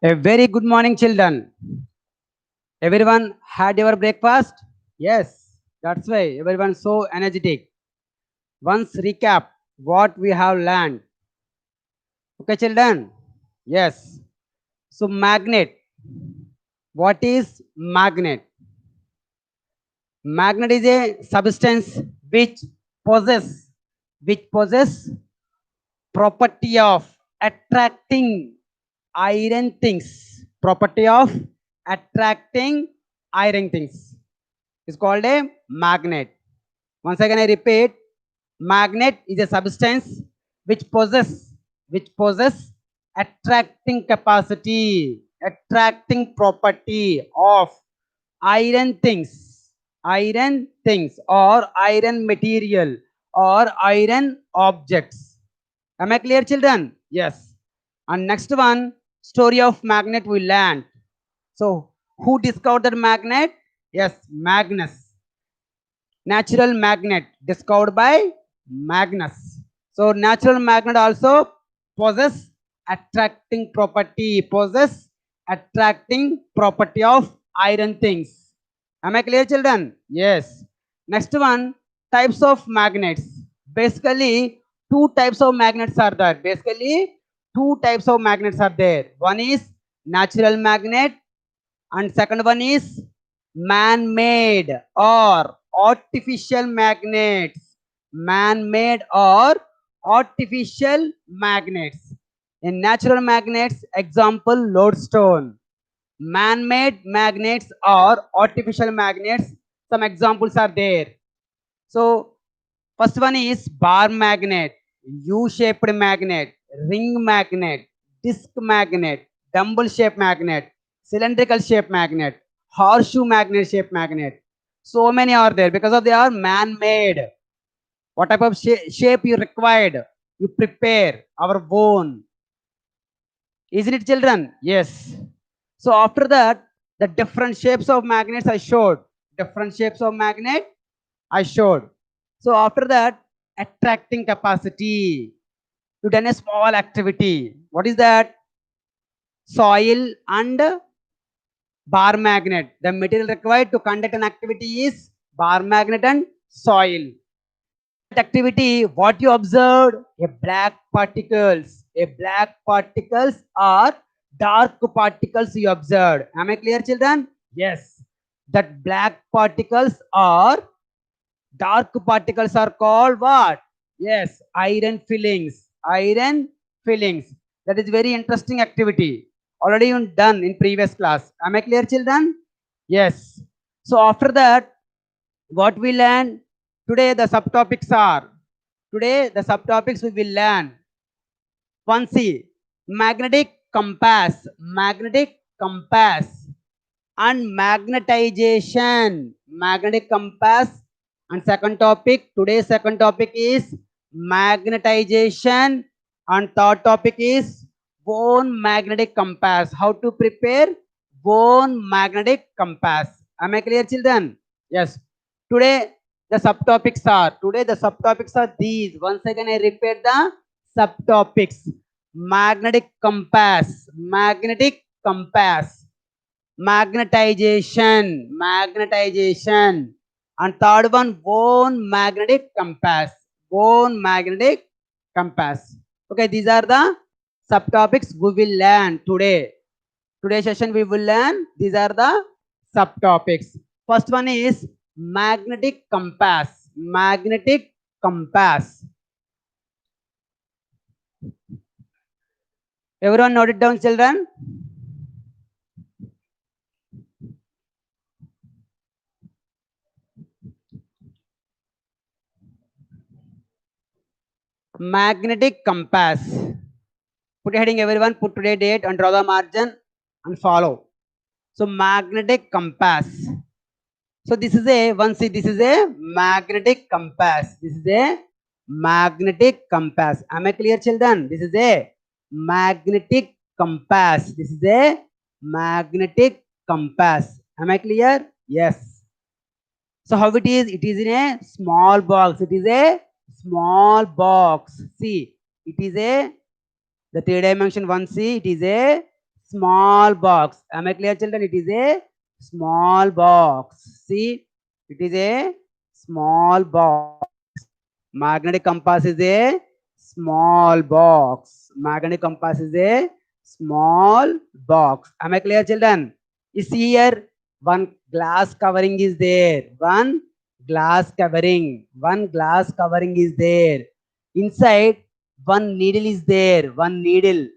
A very good morning, children. Everyone had your breakfast? Yes, that's why everyone so energetic. Once recap what we have learned. Okay, children? Yes. So magnet. What is magnet? Magnet is a substance which possess property of attracting iron things. Property of attracting iron things is called a magnet. Once again, I repeat, magnet is a substance which possess attracting capacity, attracting property of iron things, or iron material or iron objects. Am I clear, children? Yes. And next one, story of magnet we learned. So, who discovered the magnet? Yes, Magnus. Natural magnet discovered by Magnus. So, natural magnet also possess attracting property of iron things. Am I clear, children? Yes. Next one, types of magnets. Basically, two types of magnets are there. One is natural magnet and second one is man-made or artificial magnets. Man-made or artificial magnets. In natural magnets, example lodestone. Man-made magnets or artificial magnets, some examples are there. So first one is bar magnet, U-shaped magnet, ring magnet, disc magnet, dumbbell shaped magnet, cylindrical shaped magnet, horseshoe magnet shaped magnet. So many are there because of they are man-made. What type of shape you required, you prepare our own. Isn't it, children? Yes. So after that, the different shapes of magnets I showed. Different shapes of magnet I showed. So after that, attracting capacity. You done a small activity. What is that? Soil and bar magnet. The material required to conduct an activity is bar magnet and soil. Activity, what you observed? A black particles. A black particles or dark particles you observed. Am I clear, children? Yes. That black particles or dark particles are called what? Yes, iron fillings. Iron fillings. That is very interesting activity. Already you done in previous class. Am I clear, children? Yes. So after that, what we learn today, the subtopics are. Today, the subtopics we will learn. One C, magnetic compass, and magnetization, magnetic compass. And second topic, today's second topic is magnetization, and third topic is bone magnetic compass. How to prepare bone magnetic compass. Am I clear, children? Yes. Today the subtopics are these. Once again, I repeat the subtopics. Magnetic compass, magnetization, and third one, bone magnetic compass. Okay, these are the subtopics we will learn today. Today's session we will learn, these are the subtopics. First one is magnetic compass. Everyone note it down, children. Magnetic compass. Put a heading, everyone. Put today date and draw the margin and follow. So magnetic compass. So this is a this is a magnetic compass. This is a magnetic compass. Am I clear, children? This is a magnetic compass. This is a magnetic compass. Am I clear? Yes. So how it is? It is in a small box. It is a small box. See, it is a the three dimension one. See, it is a small box. Am I clear, children? It is a small box. See, it is a small box. Magnetic compass is a small box. Magnetic compass is a small box. Am I clear, children? You see here, one glass covering is there. One glass covering. One glass covering is there. Inside, one needle is there. One needle.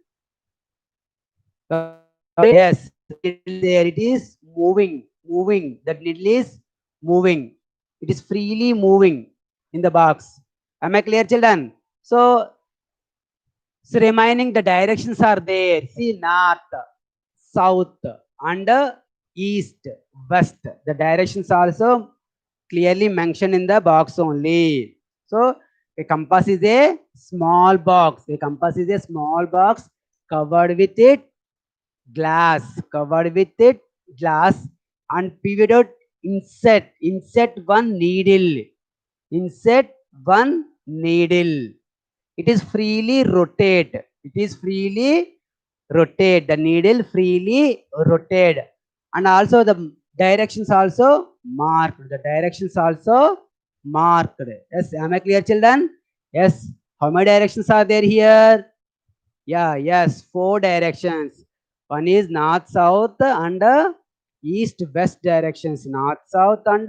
Yes, there. It is moving. Moving. That needle is moving. It is freely moving in the box. Am I clear, children? So remaining the directions are there. See, north, south, and east, west. The directions also clearly mentioned in the box only. So a compass is a small box. A compass is a small box covered with it glass. Covered with it glass and pivot insert one needle. Insert one needle. It is freely rotate. It is freely rotate. The needle freely rotate. And also the directions also marked. The directions also marked. Yes, am I clear, children? Yes. How many directions are there here? Yeah, yes, four directions. One is north, south, and east, west directions. North, south, and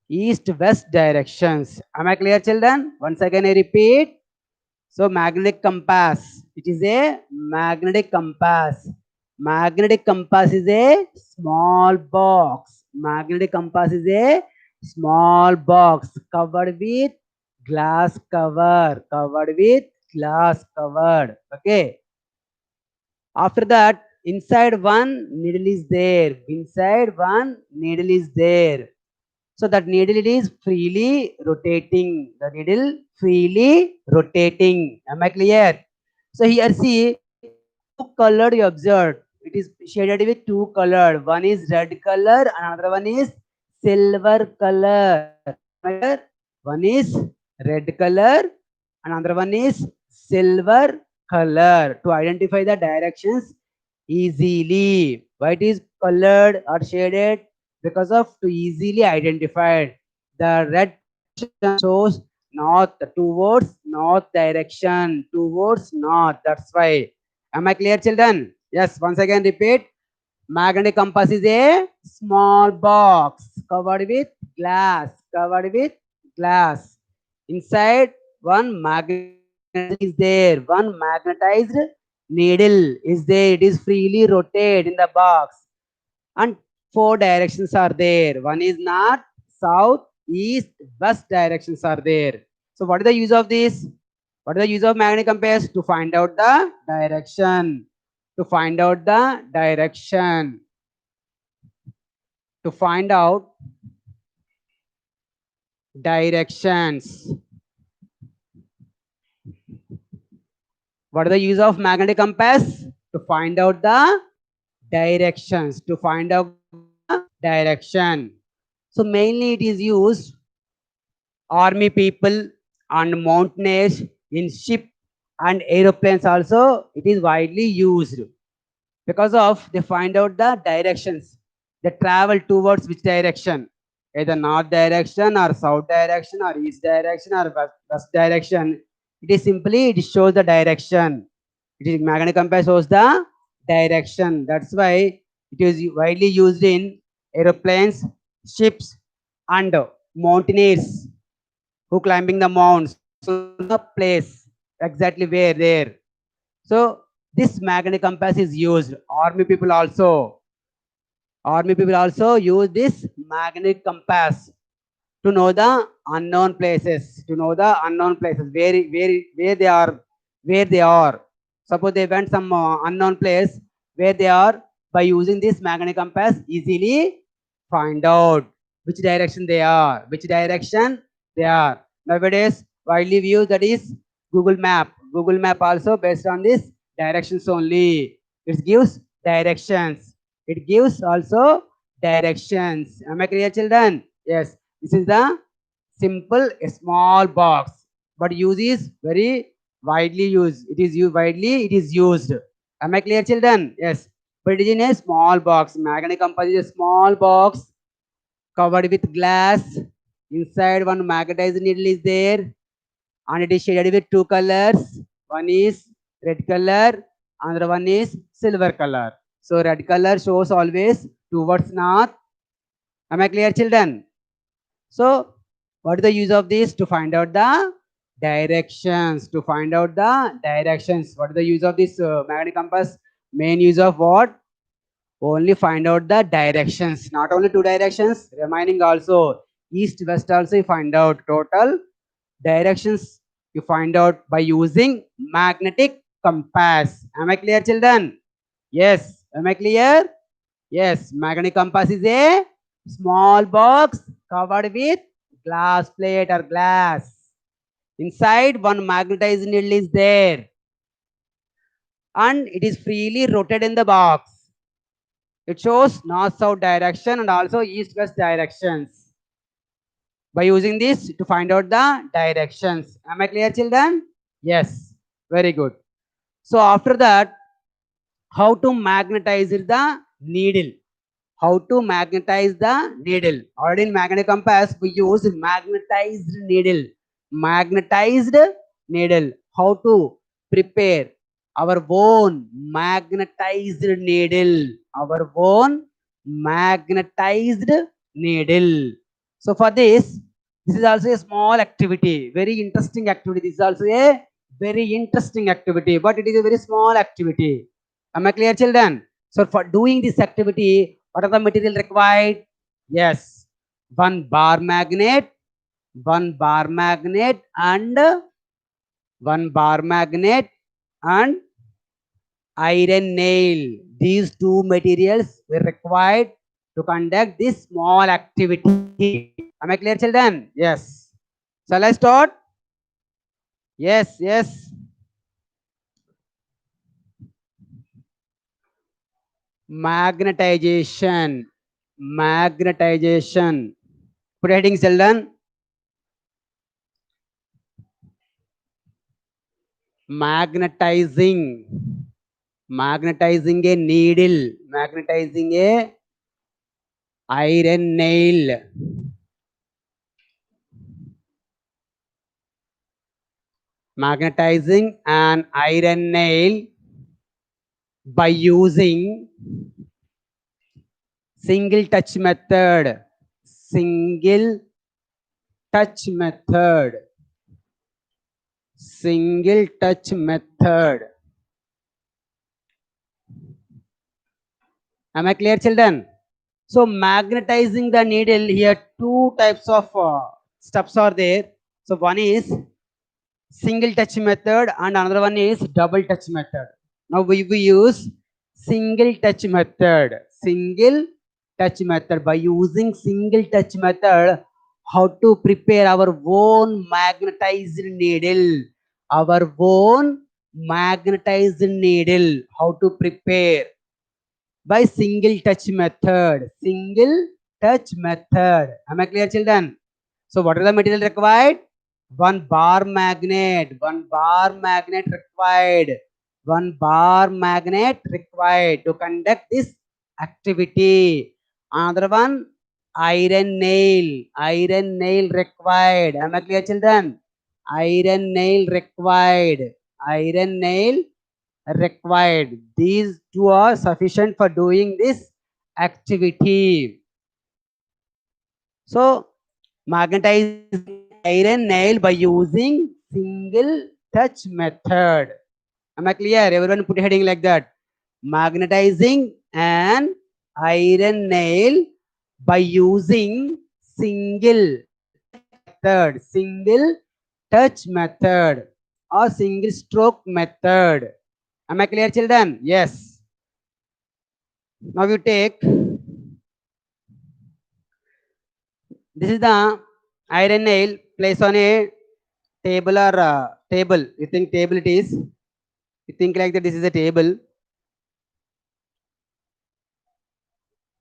east, west directions. Am I clear, children? Once again, I repeat. So magnetic compass, it is a magnetic compass. Magnetic compass is a small box. Magnetic compass is a small box covered with glass cover. Covered with glass covered. Okay. After that, inside one needle is there. Inside one needle is there. So that needle is freely rotating. The needle freely rotating. Am I clear? So here see two colored you observed. It is shaded with two colored. One is red color and another one is silver color. One is red color and another one is silver color to identify the directions easily. Why it is colored or shaded? Because of to easily identified. The red shows north towards north direction towards north. That's why. Am I clear, children? Yes. Once again, repeat. Magnetic compass is a small box covered with glass. Covered with glass. Inside one magnet is there. One magnetized needle is there. It is freely rotated in the box and four directions are there. One is north, south, east, west directions are there. So what is the use of this? What is the use of magnetic compass? To find out the direction. To find out the direction. To find out directions. What is the use of magnetic compass? To find out the directions. To find out the direction. So mainly it is used army people and mountaineers in ship and aeroplanes also it is widely used because of they find out the directions they travel towards which direction either north direction or south direction or east direction or west direction it is simply it shows the direction it is magnetic compass shows the direction that's why it is widely used in aeroplanes ships and mountaineers who climbing the mounts to the place exactly where there. So this magnetic compass is used. Army people also use this magnetic compass to know the unknown places. To know the unknown places where they are. Suppose they went some unknown place where they are by using this magnetic compass easily find out which direction they are. Which direction they are. Nowadays, widely used that is Google Map. Google Map also based on this directions only. It gives directions. It gives also directions. Am I clear, children? Yes. This is the simple small box, but use is very widely used. It is used widely. It is used. Am I clear, children? Yes. But it is in a small box. Magnetic compass is a small box covered with glass. Inside one magnetized needle is there, and it is shaded with two colors. One is red color, another one is silver color. So red color shows always towards north. Am I clear, children? So what is the use of this? To find out the directions. To find out the directions. What is the use of this magnetic compass? Main use of what? Only find out the directions. Not only two directions, remaining also east, west also you find out. Total directions you find out by using magnetic compass. Am I clear, children? Yes. Am I clear? Yes. Magnetic compass is a small box covered with glass plate or glass. Inside one magnetized needle is there, and it is freely rotated in the box. It shows north-south direction and also east-west directions. By using this to find out the directions. Am I clear, children? Yes. Very good. So after that, how to magnetize the needle? How to magnetize the needle? Already in magnetic compass, we use magnetized needle. Magnetized needle. How to prepare our own magnetized needle. Our own magnetized needle. So for this is also a small activity, very interesting activity. This is also a very interesting activity, but it is a very small activity. Am I clear, children? So for doing this activity, what are the material required? Yes, one bar magnet, and one bar magnet and iron nail. These two materials were required to conduct this small activity. Am I clear, children? Yes. Shall I start? Yes, yes. Magnetization. Magnetization. Put heading, children. Magnetizing. Magnetizing a needle. Magnetizing a iron nail. Magnetizing an iron nail by using single touch method. Single touch method. Single touch method. Am I clear, children? So magnetizing the needle, here two types of steps are there. So one is single touch method and another one is double touch method. Now we use single touch method. Single touch method. By using single touch method, how to prepare our own magnetized needle. Our own magnetized needle. How to prepare? By single touch method. Single touch method. Am I clear, children? So what are the material required? One bar magnet. One bar magnet required. One bar magnet required to conduct this activity. Another one, iron nail. Iron nail required. Am I clear, children? Iron nail required. Iron nail required. These two are sufficient for doing this activity. So magnetize iron nail by using single touch method. Am I clear? Everyone put heading like that. Magnetizing an iron nail by using single method, single touch method or single stroke method. Am I clear, children? Yes. Now you take, this is the iron nail, place on a table or table. You think table it is? You think like that this is a table.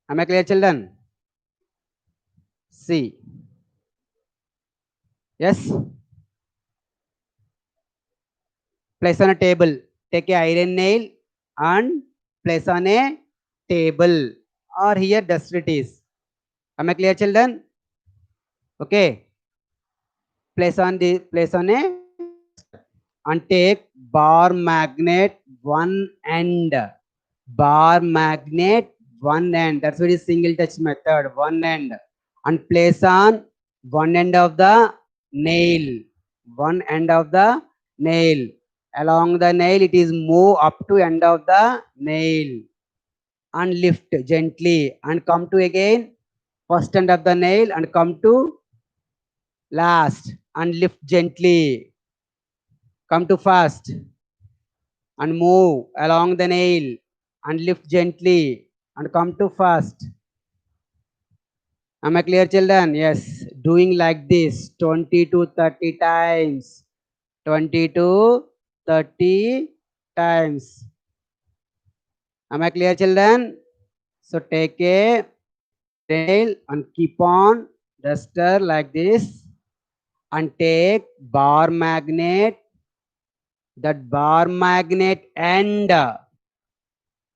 Am I clear, children? See. Yes. Place on a table. Take a iron nail and place on a table, or here duster it is. Am I clear, children? Okay. Place on a duster and take bar magnet one end. Bar magnet one end. That's what is single touch method. One end, and place on one end of the nail. One end of the nail. Along the nail, it is move up to end of the nail and lift gently and come to again first end of the nail and come to last and lift gently. Come to first and move along the nail and lift gently and come to first. Am I clear, children? Yes. Doing like this 20 to 30 times. 20 to 30 times. Am I clear, children? So take a nail and keep on duster like this and take bar magnet. That bar magnet end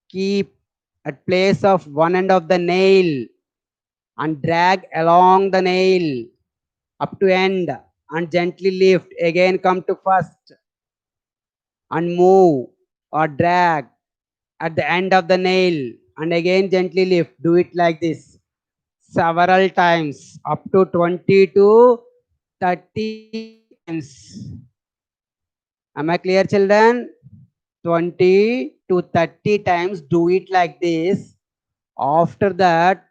keep at place of one end of the nail and drag along the nail up to end and gently lift. Again come to first and move or drag at the end of the nail and again gently lift. Do it like this several times up to 20 to 30 times. Am I clear, children? 20 to 30 times. Do it like this. After that,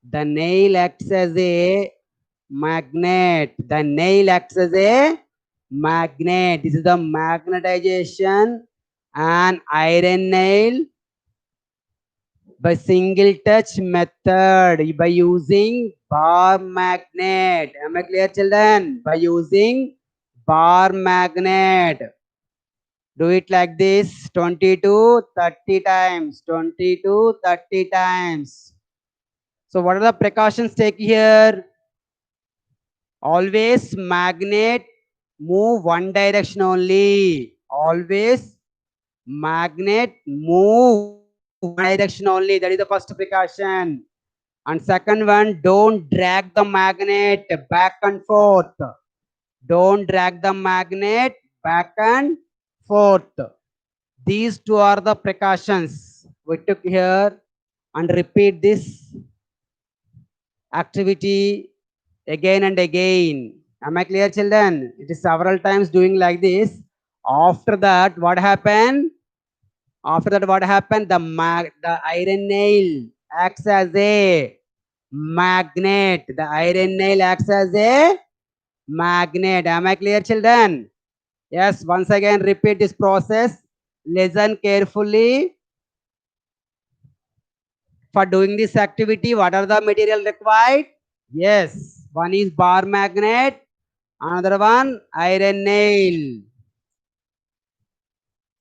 the nail acts as a magnet. The nail acts as a magnet. This is the magnetization and iron nail by single touch method by using bar magnet. Am I clear, children? By using bar magnet. Do it like this 20 to 30 times. 20 to 30 times. So what are the precautions take here? Always magnet move one direction only. Always magnet move one direction only. That is the first precaution. And second one, don't drag the magnet back and forth. Don't drag the magnet back and forth. These two are the precautions we took here, and repeat this activity again and again. Am I clear, children? It is several times doing like this. After that, what happened? After that, what happened? The iron nail acts as a magnet. The iron nail acts as a magnet. Am I clear, children? Yes, once again, repeat this process. Listen carefully. For doing this activity, what are the material required? Yes, one is bar magnet, another one iron nail.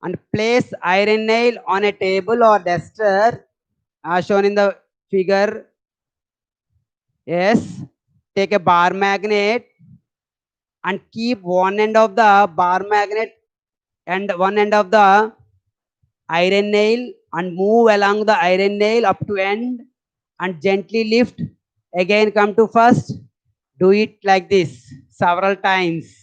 And place iron nail on a table or duster as shown in the figure. Yes, take a bar magnet and keep one end of the bar magnet and one end of the iron nail and move along the iron nail up to end and gently lift. Again come to first. Do it like this several times.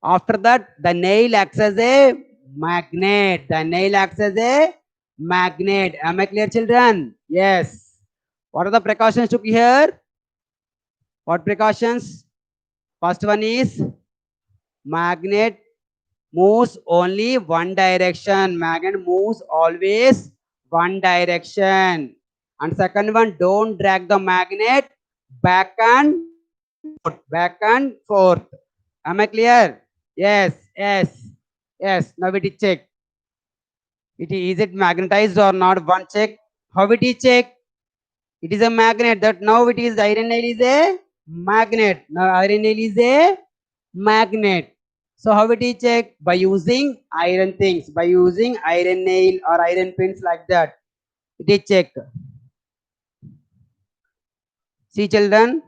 After that, the nail acts as a magnet. The nail acts as a magnet. Am I clear, children? Yes. What are the precautions took here? What precautions? First one is magnet moves only one direction. Magnet moves always one direction. And second one, don't drag the magnet back and forth. Back and forth. Am I clear? Yes, yes, yes. Now it is check. Is it magnetized or not? One check. How it is check? It is a magnet. That now it is iron nail is a magnet. Now iron nail is a magnet. So how it is check? By using iron things, by using iron nail or iron pins like that. It is check. See, children.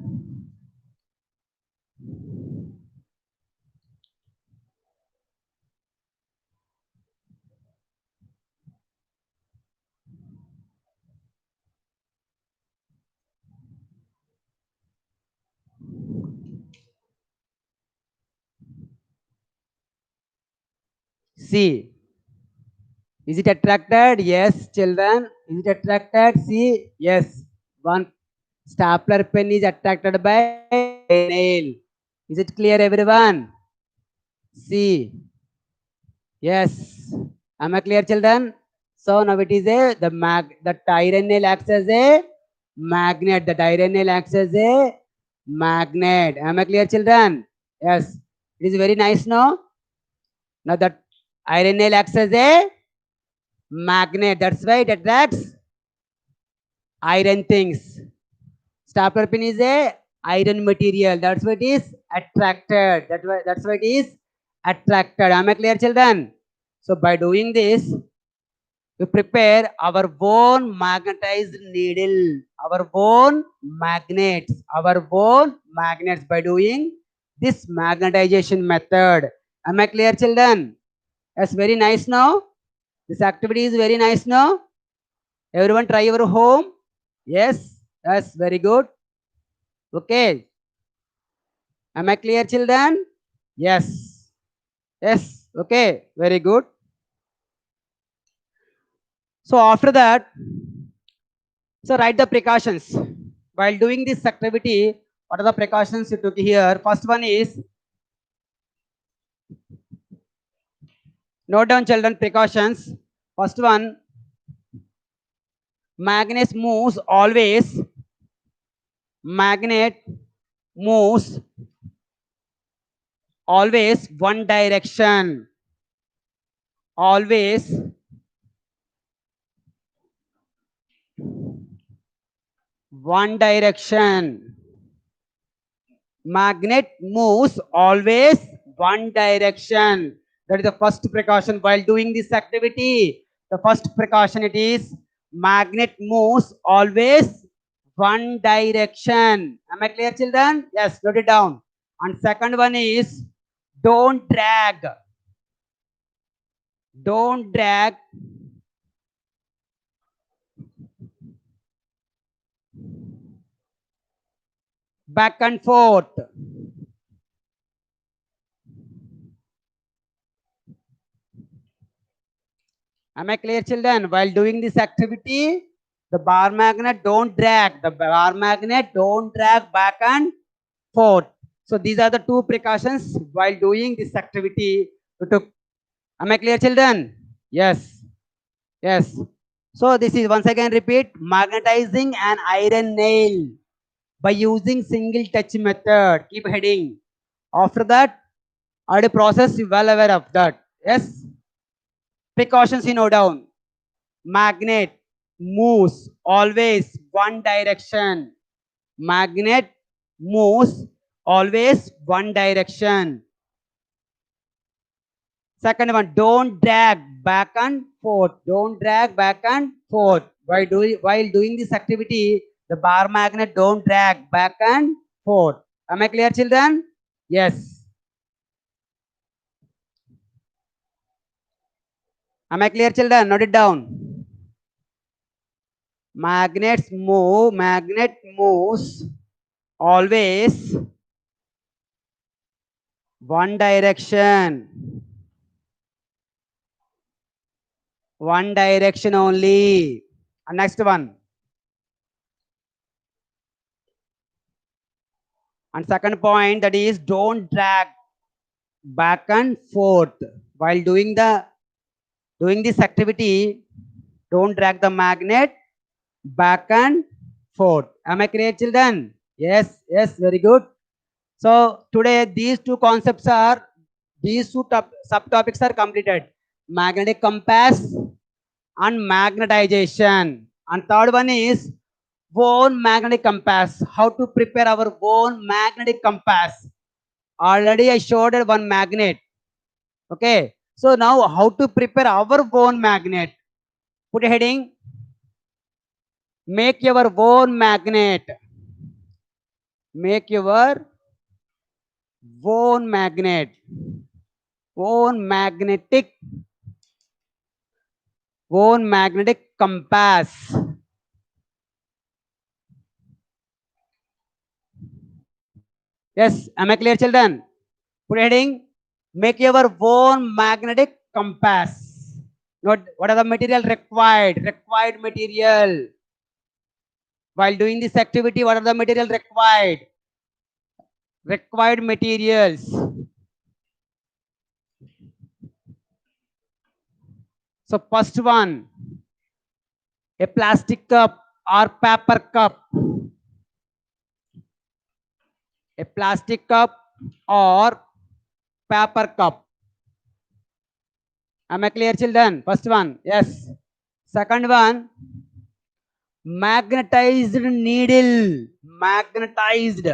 See, is it attracted? Yes, children. Is it attracted? See, yes. One stapler pen is attracted by nail. Is it clear, everyone? See, yes. Am I clear, children? So now it is the iron nail acts as a magnet. The iron nail acts as a magnet. Am I clear, children? Yes. It is very nice, no? Now that iron nail acts as a magnet. That's why it attracts iron things. Stapler pin is a iron material. That's why it is attracted. That's why it is attracted. Am I clear, children? So by doing this, we prepare our own magnetized needle, our own magnets by doing this magnetization method. Am I clear, children? That's very nice now. This activity is very nice now. Everyone try your home. Yes, that's very good. Okay. Am I clear, children? Yes. Yes. Okay. Very good. So after that, so write the precautions. While doing this activity, what are the precautions you took here? First one is, note down, children, precautions. First one, magnet moves always. Magnet moves always one direction. Always one direction. Magnet moves always one direction. That is the first precaution while doing this activity. The first precaution it is magnet moves always one direction. Am I clear, children? Yes, note it down. And second one is don't drag. Don't drag back and forth. Am I clear, children? While doing this activity, the bar magnet don't drag. The bar magnet don't drag back and forth. So these are the two precautions while doing this activity. Am I clear, children? Yes. Yes. So this is once again repeat magnetizing an iron nail by using single touch method. Keep heading. After that, already process you well aware of that. Yes. Precautions you know down. Magnet moves always one direction. Magnet moves always one direction. Second one, don't drag back and forth. Don't drag back and forth. While doing this activity, the bar magnet don't drag back and forth. Am I clear, children? Yes. Am I clear, children? Note it down. Magnet moves always one direction. One direction only. And next one. And second point, that is don't drag back and forth. While doing this activity, don't drag the magnet back and forth. Am I clear, children? Yes, yes, very good. So today these two subtopics are completed. Magnetic compass and magnetization. And third one is own magnetic compass. How to prepare our own magnetic compass. Already I showed one magnet. Okay. So now how to prepare our own magnet. Put a heading. Make your own magnet. Make your own magnet. Own magnetic compass. Yes, am I clear, children? Put a heading. Make your own magnetic compass. Note what are the material required? Required material. While doing this activity, what are the material required? Required materials. So first one, a plastic cup or paper cup. A plastic cup or paper cup. Am I clear, children? First one, yes. Second one, magnetized needle. Magnetized.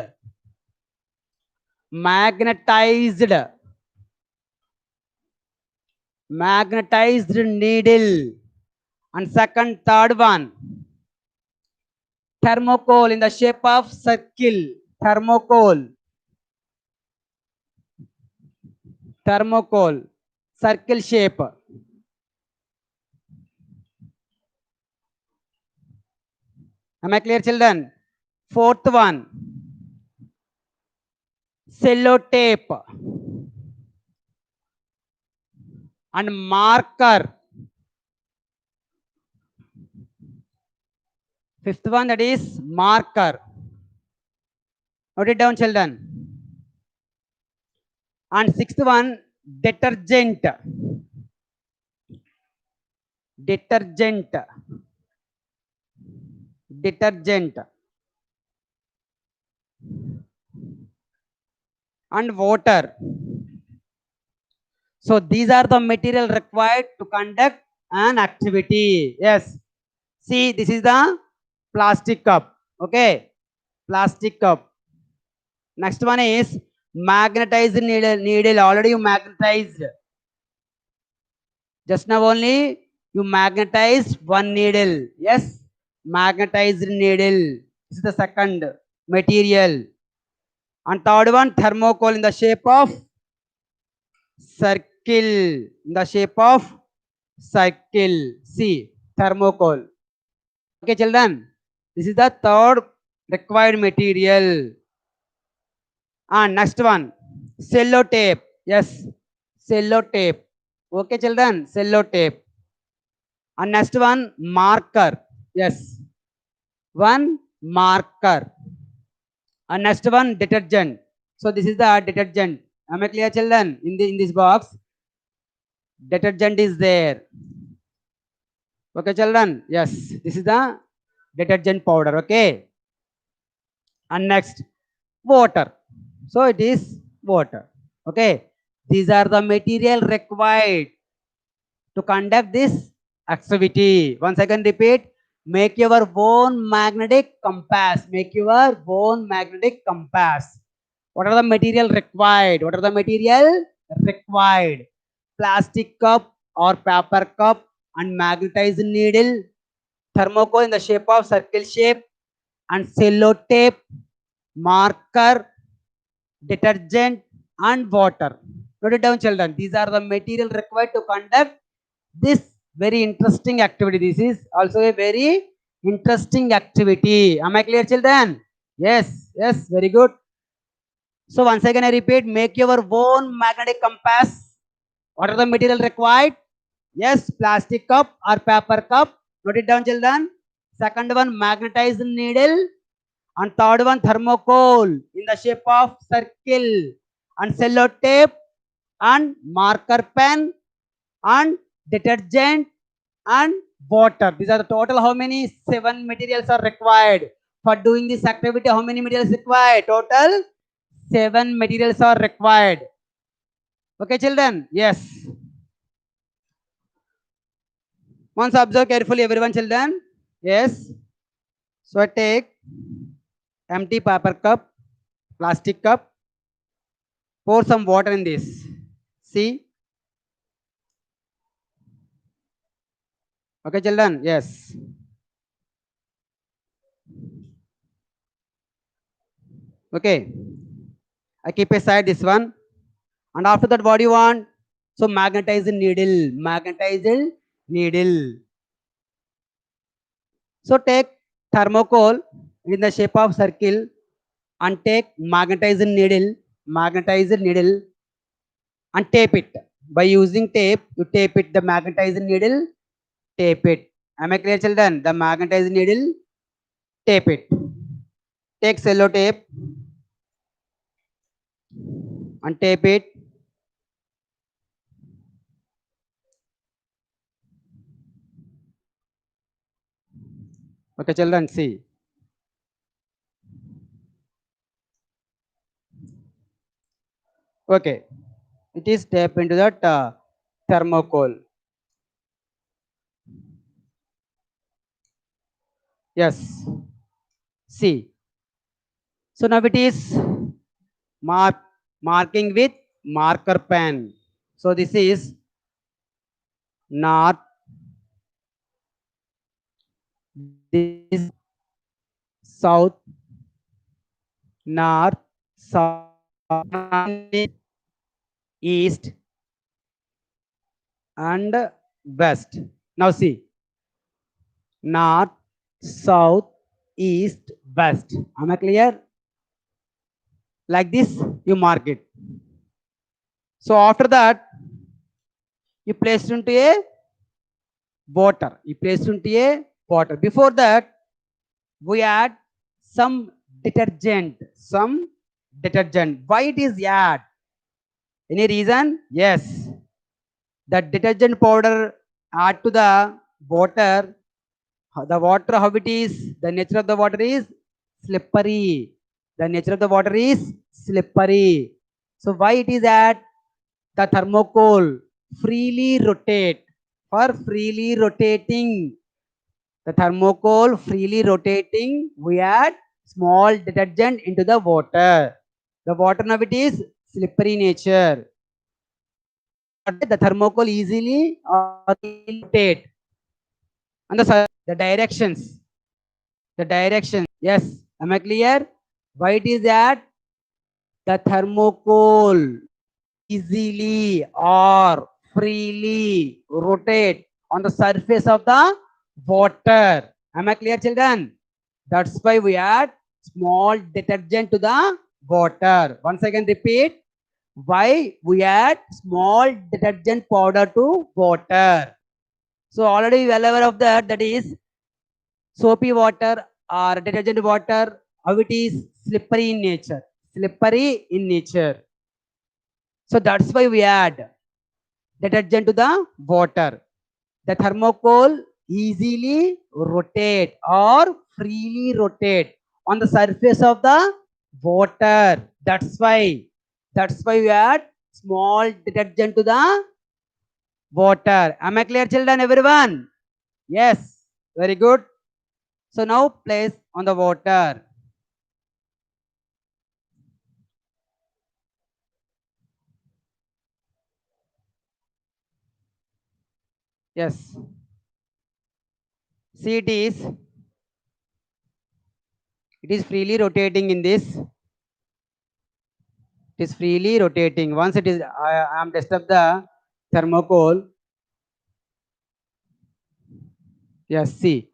Magnetized. Magnetized needle. And second, third one, thermocol in the shape of circle. Thermocol. Thermocol. Circle shape. Am I clear, children? Fourth one, sellotape and marker. Fifth one, that is marker. Note it down, children. And sixth one, detergent. Detergent. Detergent. And water. So these are the material required to conduct an activity. Yes. See, this is the plastic cup. Okay. Plastic cup. Next one is magnetized needle. Needle already you magnetized. Just now only you magnetized one needle. Yes. Magnetized needle. This is the second material. And third one, thermocol in the shape of circle. In the shape of circle. See, thermocol. Okay, children. This is the third required material. And next one, sellotape. Yes, sellotape. Okay, children, sellotape. And next one, marker. Yes, one marker. And next one, detergent. So this is the detergent. Am I clear, children? In this box, detergent is there. Okay, children. Yes, this is the detergent powder. Okay. And next, water. So it is water. Okay. These are the material required to conduct this activity. Once again, repeat. Make your own magnetic compass. Make your own magnetic compass. What are the material required? What are the material required? Plastic cup or paper cup and magnetized needle, thermocol in the shape of circle shape, and sellotape, marker, detergent, and water. Note it down, children. These are the material required to conduct this very interesting activity. This is also a very interesting activity. Am I clear, children? Yes, yes, very good. So once again I repeat, make your own magnetic compass. What are the material required? Yes, plastic cup or paper cup. Note it down, children. Second one, magnetized needle. And third one, thermocol in the shape of circle. And sellotape and marker pen and detergent and water. These are the total how many? 7 materials are required. For doing this activity, how many materials required? Total 7 materials are required. Okay, children? Yes. Once observe carefully, everyone, children. Yes. So I take empty paper cup, plastic cup, pour some water in this. See? Okay, children? Yes. Okay. I keep aside this one. And after that, what do you want? So magnetized needle. Magnetized needle. So take thermocol in the shape of circle and take magnetized needle and tape it. By using tape, you tape it, the magnetized needle, tape it. Am I clear, children? The magnetized needle, tape it. Take cello tape and tape it. Okay, children, see. Okay, it is taped into that thermocol. Yes, see. So now it is marking with marker pen. So this is north, this is south, north, south, east, and west. Now see, north, south, east, west. Am I clear? Like this, you mark it. So after that, you place it into a water. You place it into a water. Before that, we add some detergent. Some detergent. Why it is add? Any reason? Yes. The detergent powder add to the water. The water, how it is? The nature of the water is slippery. The nature of the water is slippery. So why it is add? The thermocol freely rotate. For freely rotating, the thermocol freely rotating, we add small detergent into the water. The water now it is slippery nature. The thermocol easily rotate. And the directions. The direction. Yes. Am I clear? Why it is that? The thermocol easily or freely rotate on the surface of the water. Am I clear, children? That's why we add small detergent to the water. Once again, repeat. Why we add small detergent powder to water? So already well aware of that. That is soapy water or detergent water. How it is slippery in nature. Slippery in nature. So that's why we add detergent to the water. The thermocol easily rotate or freely rotate on the surface of the water. That's why we add small detergent to the water. Am I clear, children? Everyone? Yes. Very good. So now place on the water. Yes. See, it is freely rotating in this. It is freely rotating. Once it is, I am disturbed the thermocol. Yes, see.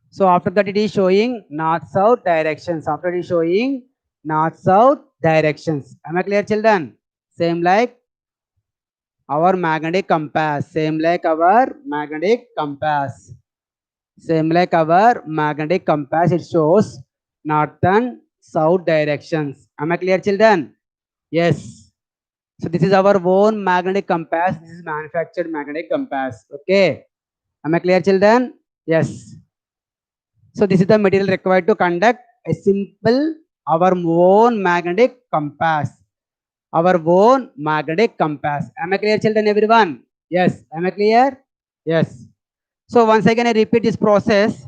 So after that it is showing north-south directions. After it is showing north-south directions. Am I clear, children? Same like our magnetic compass. Same like our magnetic compass. Same like our magnetic compass. It shows north and south directions. Am I clear, children? Yes. So this is our own magnetic compass. This is manufactured magnetic compass. Okay. Am I clear, children? Yes. So this is the material required to conduct a simple our own magnetic compass. Our own magnetic compass. Am I clear, children? Everyone? Yes. Am I clear? Yes. So once again, I repeat this process.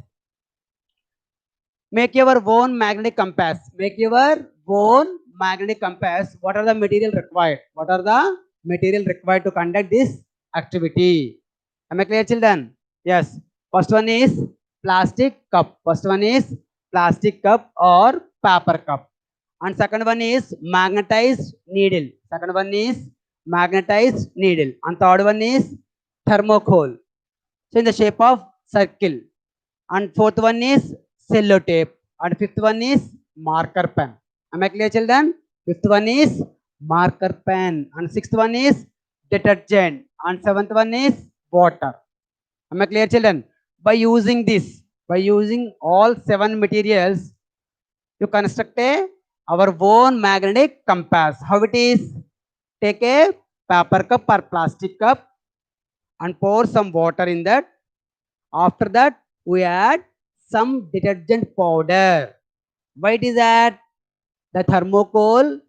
Make your own magnetic compass. Make your own magnetic compass. What are the material required? What are the material required to conduct this activity? Am I clear, children? Yes. First one is plastic cup. First one is plastic cup or paper cup. And second one is magnetized needle. Second one is magnetized needle. And third one is thermocol. So in the shape of circle. And fourth one is sellotape. And fifth one is marker pen. Am I clear, children? Fifth one is marker pen. And sixth one is detergent, and seventh one is water. Am I clear, children? By using this, by using all seven materials, you construct our own magnetic compass. How it is? Take a paper cup or plastic cup and pour some water in that. After that, we add some detergent powder. Why it is that? The thermocol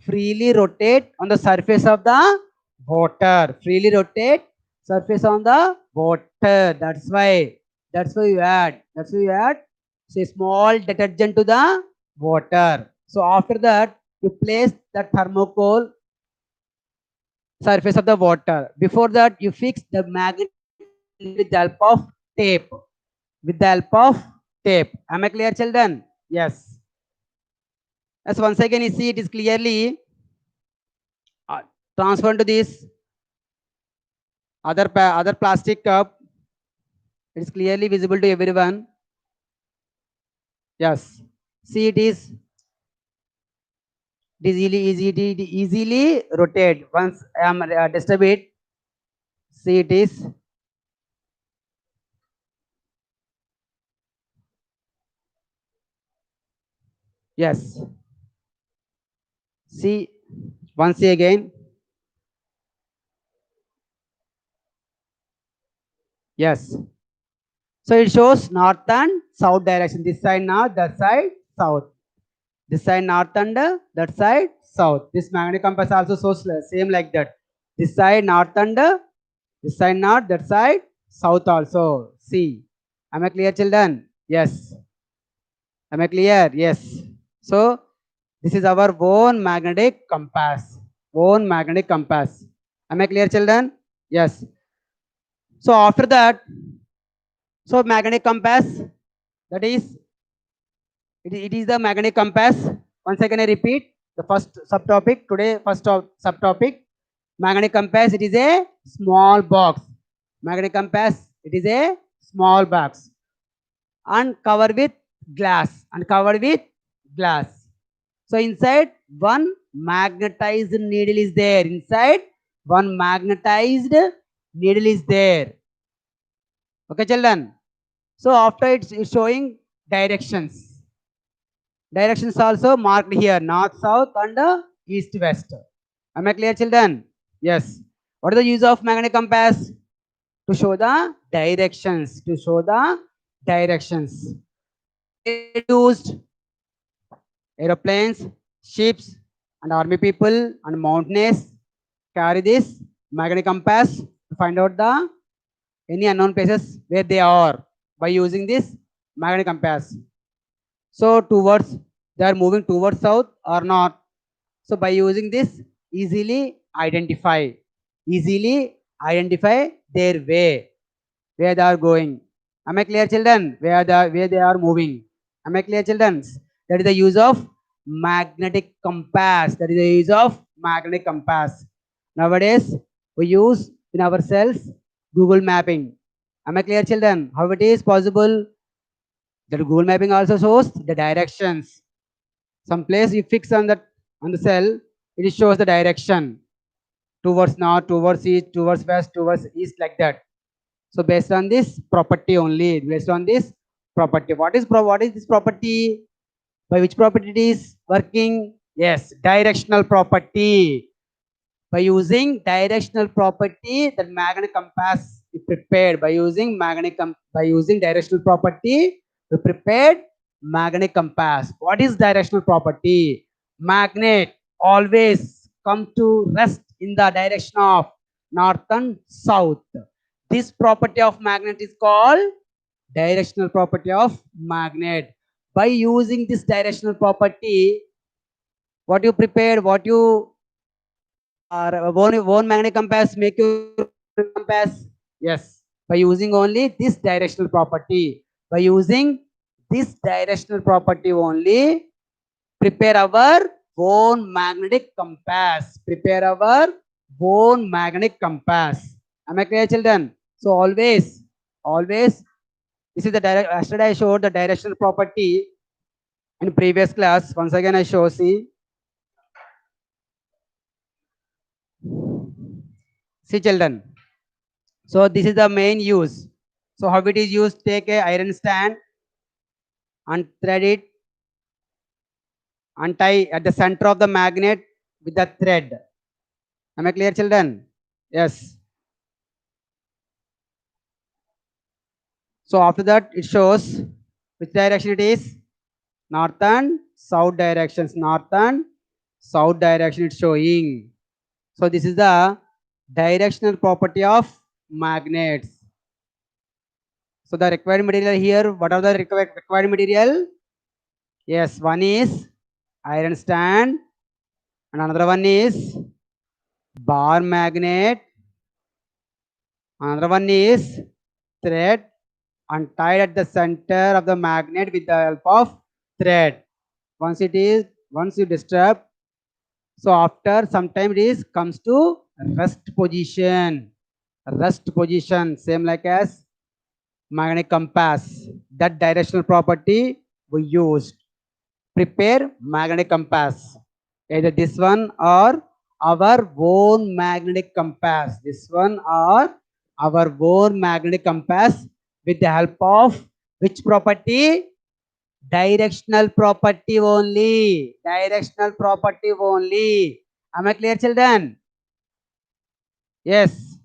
freely rotate on the surface of the water. Freely rotate surface on the water. That's why. That's why you add. That's why you add say small detergent to the water. So after that, you place the thermocol surface of the water. Before that, you fix the magnet with the help of tape. With the help of tape. Am I clear, children? Yes. As once again, you see it is clearly uh, transferred to this other plastic cup. It is clearly visible to everyone. Yes. See, it is easily rotate. Once I am disturb it, see it is. Yes. See, once again. Yes. So it shows north and south direction. This side north, that side south. This side north and that side south. This magnetic compass also shows same like that. This side north and this side north, that side south also. See. Am I clear, children? Yes. Am I clear? Yes. So this is our own magnetic compass. Own magnetic compass. Am I clear, children? Yes. So after that, so magnetic compass, that is, it is the magnetic compass. Once again, I repeat the first subtopic today. First subtopic, magnetic compass. It is a small box. Magnetic compass. It is a small box and covered with glass. And covered with glass. So inside one magnetized needle is there. Inside one magnetized needle is there. Okay, children. So after it's showing directions. Directions also marked here, north, south, and east, west. Am I clear, children? Yes. What is the use of magnetic compass? To show the directions. To show the directions. It used aeroplanes, ships, and army people and mountaineers carry this magnetic compass to find out the any unknown places where they are by using this magnetic compass. So towards they are moving towards south or not. So by using this, easily identify their way, where they are going. Am I clear, children? Where they are moving. Am I clear, children? That is the use of magnetic compass. That is the use of magnetic compass. Nowadays, we use in ourselves Google mapping. Am I clear, children? How it is possible? That Google mapping also shows the directions. Some place you fix on the cell, it shows the direction towards north, towards east, towards west, towards east, like that. So based on this property only, based on this property. What is this property? By which property it is working? Yes, directional property. By using directional property, the magnetic compass is prepared. By using directional property, we prepared magnetic compass. What is directional property? Magnet always come to rest in the direction of north and south. This property of magnet is called directional property of magnet. By using this directional property, what you prepared, what you one magnetic compass make you compass. Yes, by using only this directional property. By using this directional property only, prepare our own magnetic compass. Prepare our own magnetic compass. Am I clear, children? So always, this is the direct. Yesterday I showed the directional property in previous class. Once again I show. See, See children. So this is the main use. So how it is used? Take a iron stand and thread it and tie at the center of the magnet with the thread. Am I clear, children? Yes. So after that, it shows which direction it is. North and south directions. North and south direction it's showing. So this is the directional property of magnets. So the required material here, what are the required material? Yes, one is iron stand and another one is bar magnet. Another one is thread and tied at the center of the magnet with the help of thread. Once you disturb, so after some time it is comes to rest position. Rest position, same like as magnetic compass. That directional property we used. Prepare magnetic compass. Either this one or our own magnetic compass. This one or our own magnetic compass with the help of which property? Directional property only. Directional property only. Am I clear, children? Yes.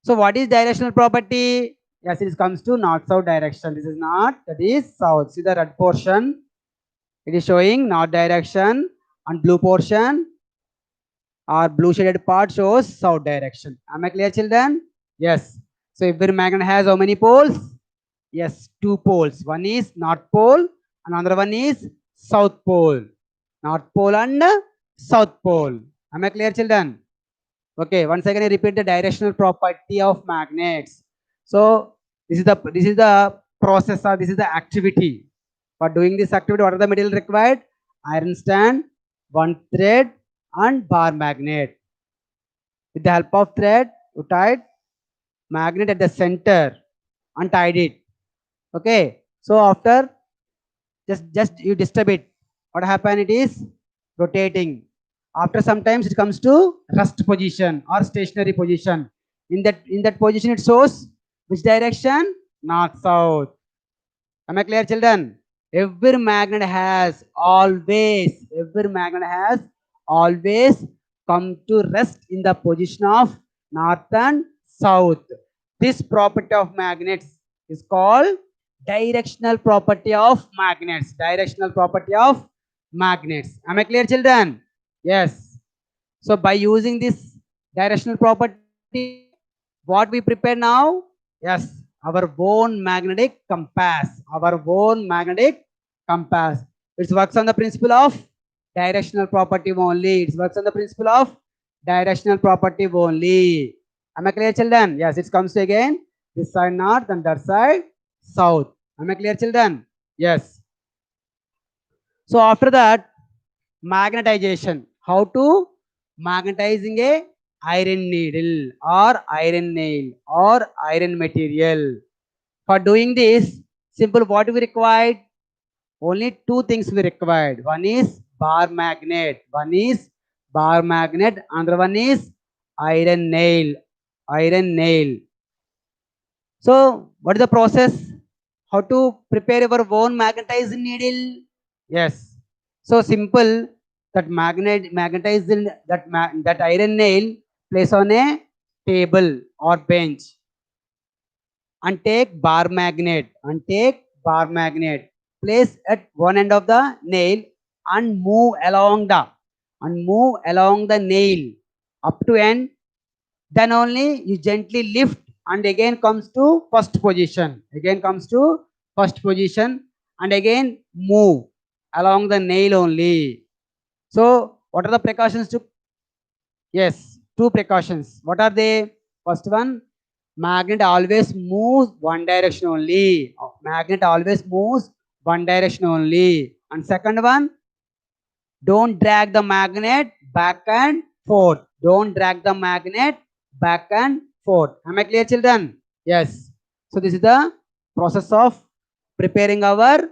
So what is directional property? Yes, it comes to north-south direction. This is north, that is south. See the red portion? It is showing north direction and blue portion or blue shaded part shows south direction. Am I clear, children? Yes. So every magnet has how many poles? Yes, two poles. One is north pole, another one is south pole. North pole and south pole. Am I clear, children? Okay, once again I repeat the directional property of magnets. So this is the process or this is the activity. For doing this activity, what are the material required? Iron stand, one thread, and bar magnet. With the help of thread, you tied magnet at the center and tied it. Okay. So after just you disturb it, what happen? It is rotating. After sometimes it comes to rest position or stationary position. In that position it shows which direction? North south. Am I clear, children? Every magnet has always come to rest in the position of north and south. This property of magnets is called directional property of magnets. Directional property of magnets. Am I clear, children? Yes. So by using this directional property, what we prepare now? Yes, our own magnetic compass. Our own magnetic compass. It works on the principle of directional property only. It works on the principle of directional property only. Am I clear, children? Yes, it comes to again this side north and that side south. Am I clear, children? Yes. So after that, magnetization. How to magnetizing a iron needle or iron nail or iron material. For doing this, simple what we required? Only two things we required. One is bar magnet. One is bar magnet. Another one is iron nail. Iron nail. So what is the process? How to prepare your own magnetized needle? Yes. So simple that magnetized that iron nail place on a table or bench and take bar magnet place at one end of the nail and move along the nail up to end, then only you gently lift and again comes to first position, and again move along the nail only. So what are the precautions to? Yes, two precautions. What are they? First one, magnet always moves one direction only. Magnet always moves one direction only. And second one, don't drag the magnet back and forth. Don't drag the magnet back and forth. Am I clear, children? Yes. So this is the process of preparing our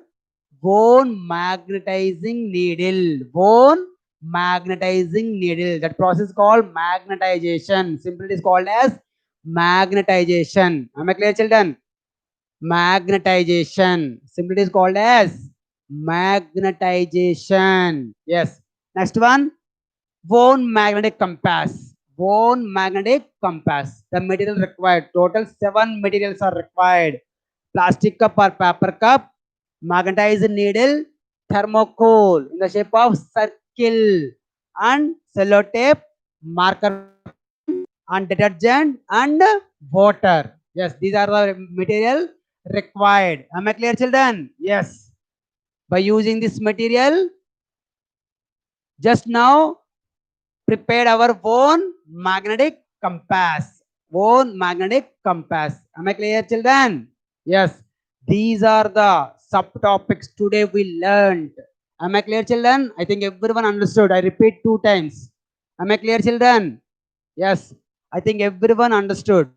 bone magnetizing needle. Bone magnetizing needle. That process is called magnetization. Simply it is called as magnetization. Am I clear, children? Magnetization. Simply it is called as magnetization. Yes. Next one, bone magnetic compass. Bone magnetic compass. The material required. Total 7 materials are required. Plastic cup or paper cup, magnetized needle, thermocol in the shape of circle, and sellotape, marker, and detergent, and water. Yes, these are the material required. Am I clear, children? Yes. By using this material, just now prepared our own magnetic compass. Own magnetic compass. Am I clear, children? Yes. These are the subtopics today we learned. Am I clear, children? I think everyone understood. I repeat 2 times. Am I clear, children? Yes. I think everyone understood.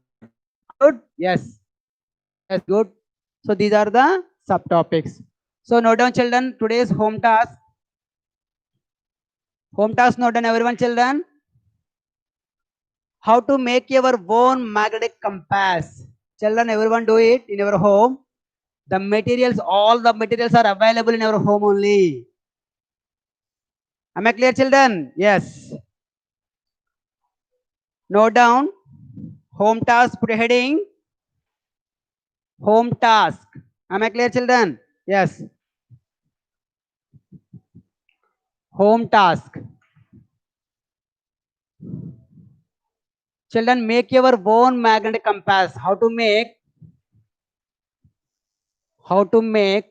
Good? Yes. Yes, good. So these are the subtopics. So note down, children, today's home task. Home task note down, everyone, children. How to make your own magnetic compass. Children, everyone do it in your home. The materials, all the materials are available in your home only. Am I clear, children? Yes. Note down. Home task, put a heading. Home task. Am I clear, children? Yes. Home task. Children, make your own magnetic compass. How to make? How to make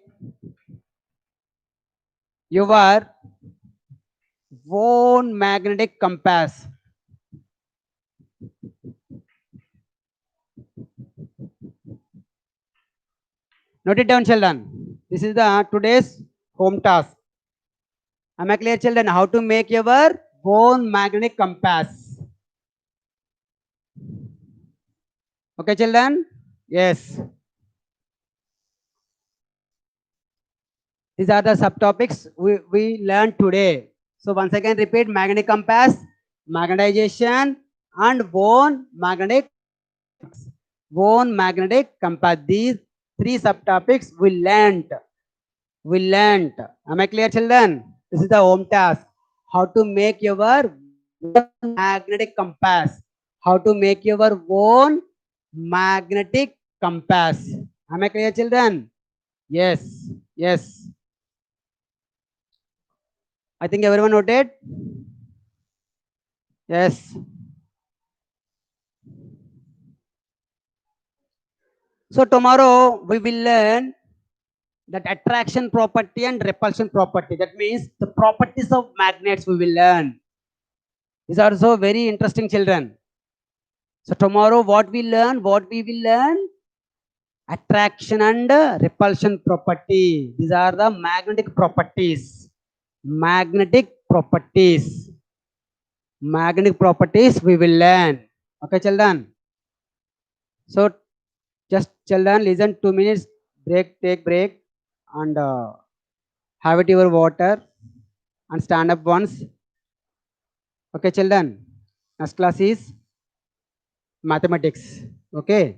your own magnetic compass. Note it down, children. This is the today's home task. Am I clear, children? How to make your own magnetic compass. Okay, children? Yes. These are the subtopics we learned today. So once again, repeat magnetic compass, magnetization, and bone magnetic compass. These 3 subtopics we learned. We learned. Am I clear, children? This is the home task. How to make your own magnetic compass. How to make your own magnetic compass. Am I clear, children? Yes. Yes. I think everyone noted. Yes. So tomorrow we will learn that attraction property and repulsion property. That means the properties of magnets we will learn. These are so very interesting, children. So tomorrow what we learn, what we will learn? Attraction and repulsion property. These are the magnetic properties. Magnetic properties. Magnetic properties we will learn. Okay, children. So just children, listen 2 minutes. Break, take break, and have it your water and stand up once. Okay, children. Next class is mathematics. Okay.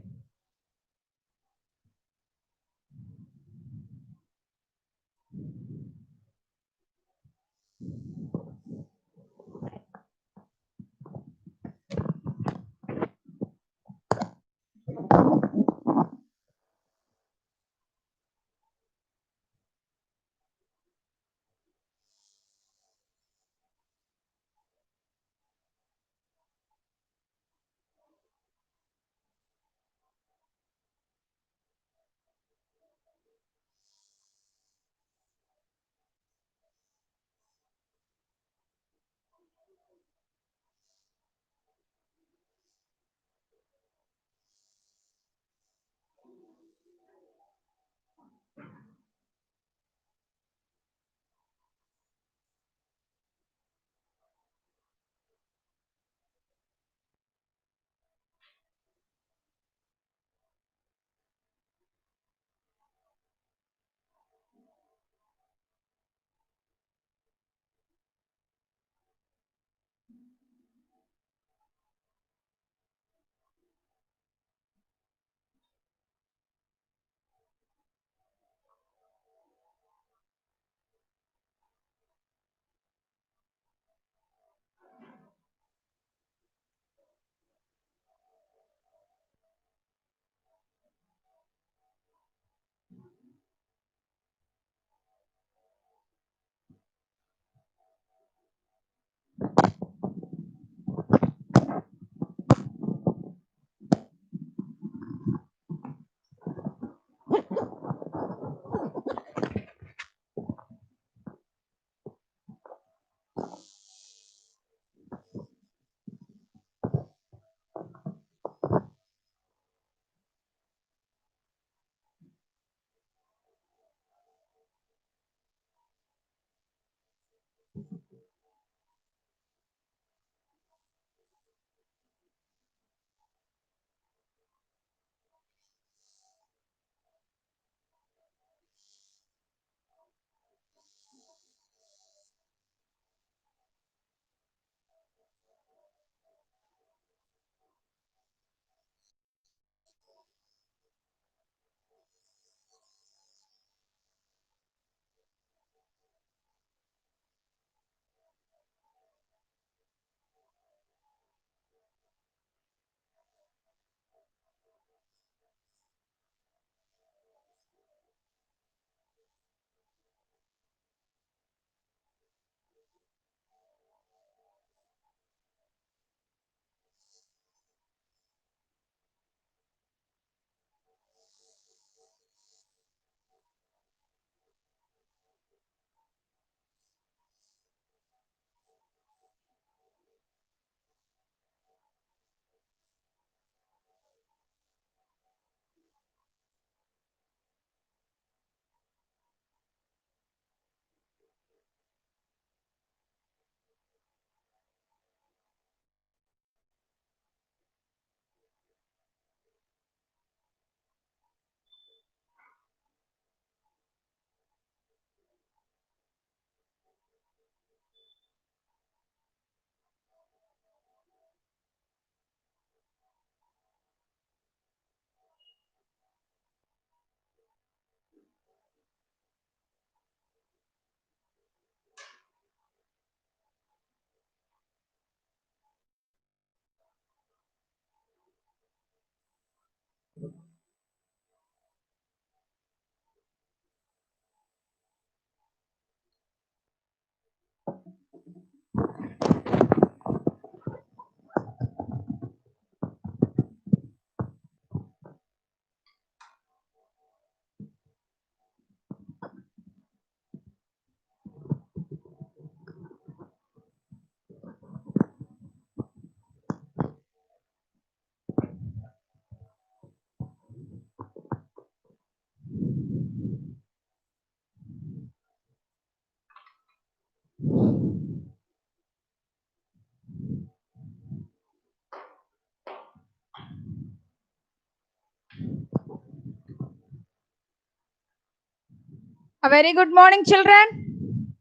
A very good morning, children.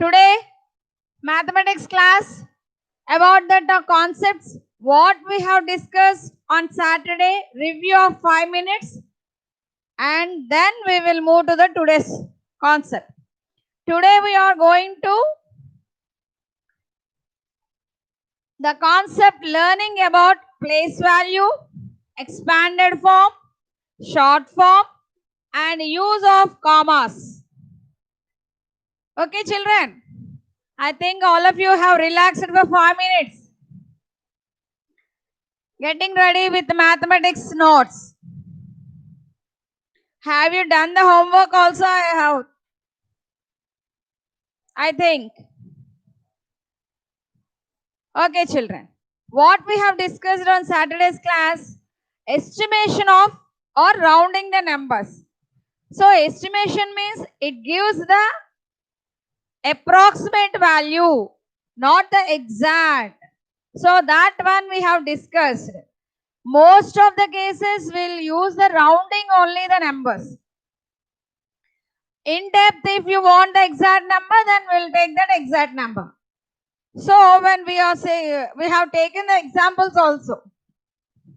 Today, mathematics class about the concepts what we have discussed on Saturday, review of 5 minutes, and then we will move to the today's concept. Today we are going to the concept learning about place value, expanded form, short form, and use of commas. Okay, children. I think all of you have relaxed for 5 minutes. Getting ready with mathematics notes. Have you done the homework also? I think. Okay, children. What we have discussed on Saturday's class, estimation of or rounding the numbers. So estimation means it gives the approximate value, not the exact. So that one we have discussed. Most of the cases will use the rounding only the numbers. In depth, if you want the exact number, then we'll take that exact number. So when we are saying, we have taken the examples also.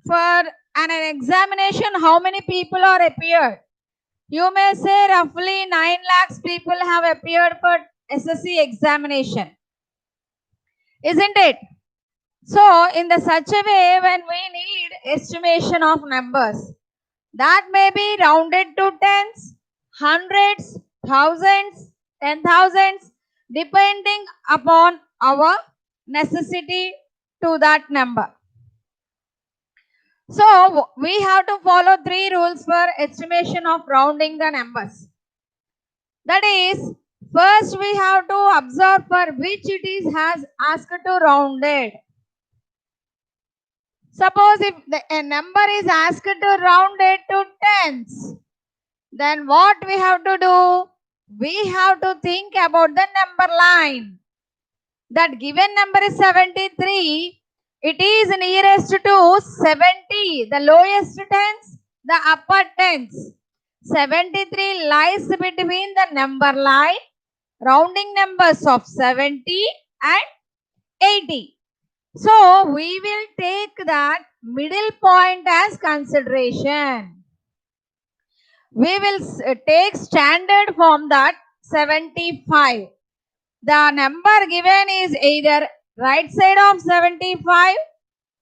For an examination, how many people are appeared? You may say roughly 9 lakhs people have appeared for SSC examination. Isn't it? So in the such a way, when we need estimation of numbers, that may be rounded to tens, hundreds, thousands, 10,000s, depending upon our necessity to that number. So we have to follow 3 rules for estimation of rounding the numbers. That is, first we have to observe for which it is has asked to rounded. Suppose if a number is asked to round it to tens, then what we have to do? we have to think about the number line. That given number is 73. It is nearest to 70, the lowest tens, the upper tens. 73 lies between the number line, rounding numbers of 70 and 80. So we will take that middle point as consideration. We will take standard form that 75. The number given is either right side of 75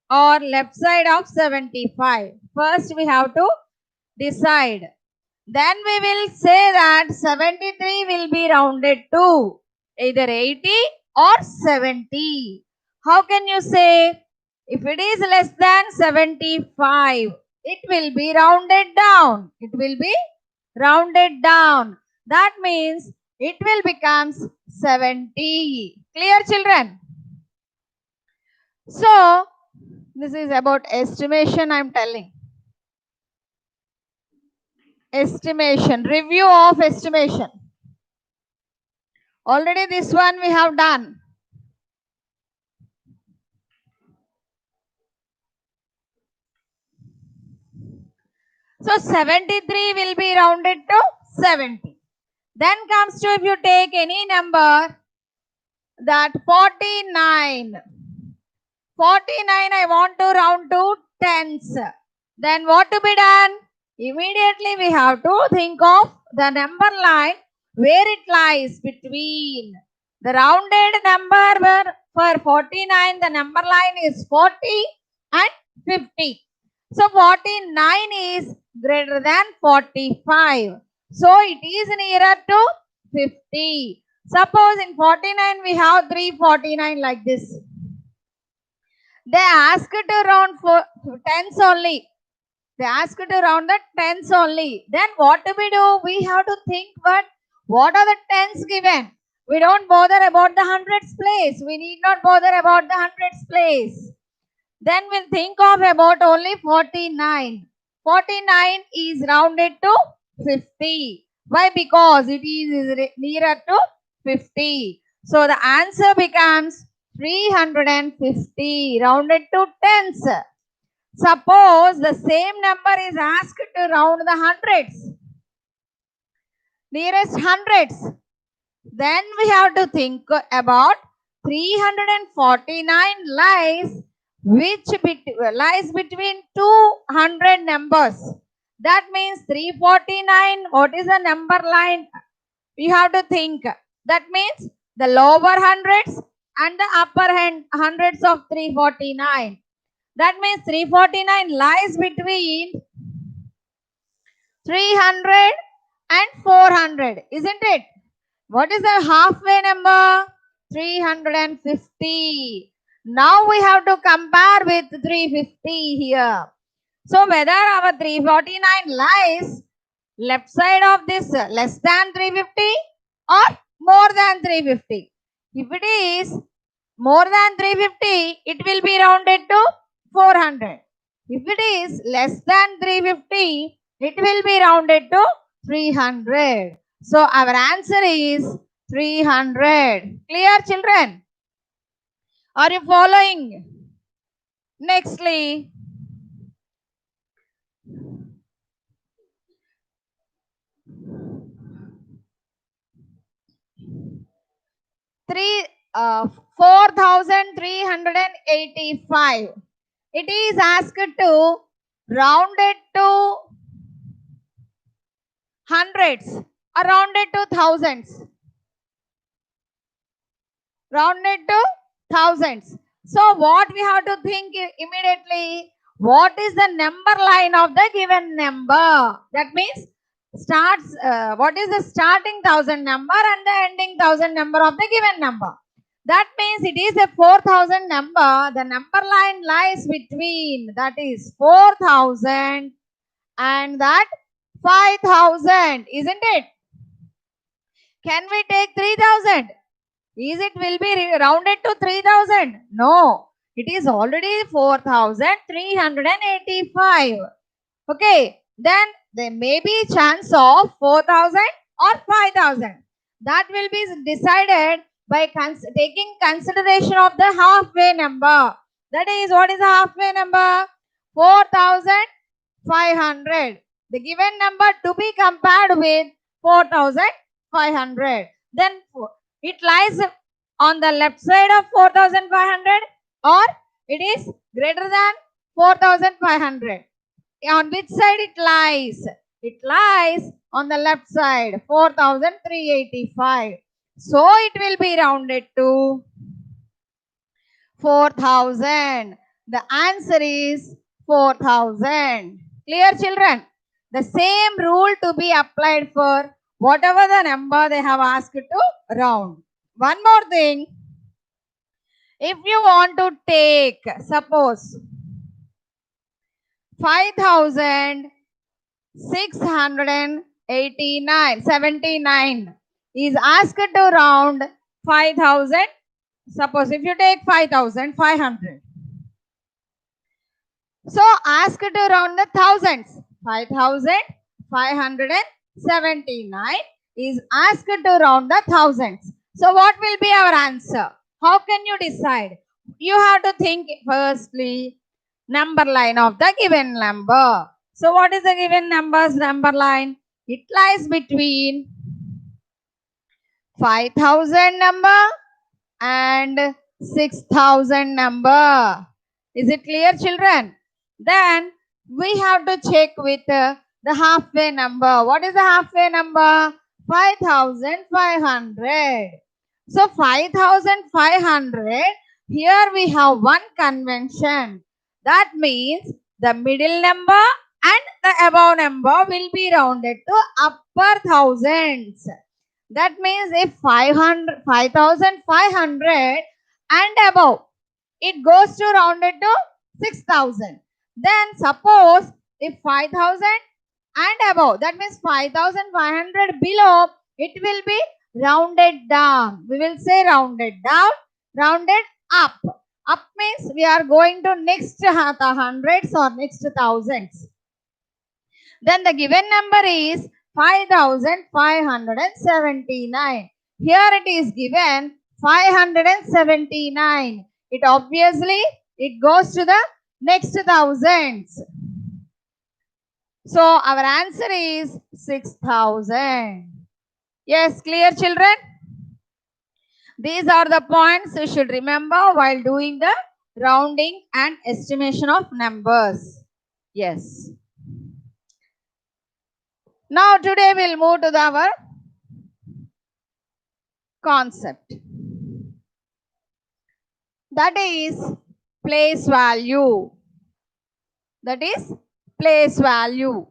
or left side of 75. First we have to decide. Then we will say that 73 will be rounded to either 80 or 70. How can you say? If it is less than 75, it will be rounded down. It will be rounded down. That means it will become 70. Clear, children? So, this is about estimation I am telling. Estimation, review of estimation. Already this one we have done. So 73 will be rounded to 70. Then comes to, if you take any number, that 49. 49 I want to round to tens. Then what to be done? Immediately we have to think of the number line where it lies between. The rounded number for 49, the number line is 40 and 50. So 49 is greater than 45. So it is nearer to 50. Suppose in 49 we have 349 like this. They asked to round for tens only. They asked to round the tens only. Then what do? We have to think what are the tens given. We don't bother about the hundreds place. We need not bother about the hundreds place. Then we'll think of about only 49. 49 is rounded to 50. Why? Because it is nearer to 50. So the answer becomes 350 rounded to tens. Suppose the same number is asked to round the hundreds, nearest hundreds. Then we have to think about 349 lies lies between 200 numbers. That means 349, what is the number line? You have to think. That means the lower hundreds and the upper hundreds of 349. That means 349 lies between 300 and 400, isn't it? What is the halfway number? 350. Now we have to compare with 350 here. So whether our 349 lies left side of this less than 350 or more than 350. If it is more than 350, it will be rounded to 400. If it is less than 350, it will be rounded to 300. So our answer is 300. Clear, children? Are you following? Nextly, three 4,385. It is asked to round it to hundreds or rounded to thousands. Rounded to thousands. So what we have to think immediately, what is the number line of the given number? That means starts what is the starting thousand number and the ending thousand number of the given number. That means it is a 4,000 number. The number line lies between, that is 4,000 and that 5,000, isn't it? Can we take 3,000? Is it will be rounded to 3,000? No, it is already 4,385. Okay, then there may be chance of 4,000 or 5,000? That will be decided by taking consideration of the halfway number. That is, what is the halfway number? 4,500. The given number to be compared with 4,500. Then it lies on the left side of 4,500 or it is greater than 4,500. On which side it lies? It lies on the left side, 4,385. So it will be rounded to 4,000. The answer is 4,000. Clear, children? The same rule to be applied for whatever the number they have asked to round. One more thing. If you want to take, suppose 5,679 is asked to round 5,000. Suppose if you take 5,500. So ask to round the thousands. 5,579 is asked to round the thousands. So what will be our answer? How can you decide? You have to think firstly number line of the given number. So what is the given number's number line? It lies between 5,000 number and 6,000 number. Is it clear, children? Then we have to check with the halfway number. What is the halfway number? 5,500. So 5,500, here we have one convention. That means the middle number and the above number will be rounded to upper thousands. That means if 5,500 and above, it goes to rounded to 6,000. Then suppose if 5,000 and above, that means 5,500 below, it will be rounded down. We will say rounded down, rounded up. Up means we are going to next hundreds or next thousands. Then the given number is 5,579. Here it is given 579. It obviously, it goes to the next thousands. So our answer is 6,000. Yes, clear, children? These are the points you should remember while doing the rounding and estimation of numbers. Yes. Now today we'll move to our concept. That is place value. That is place value.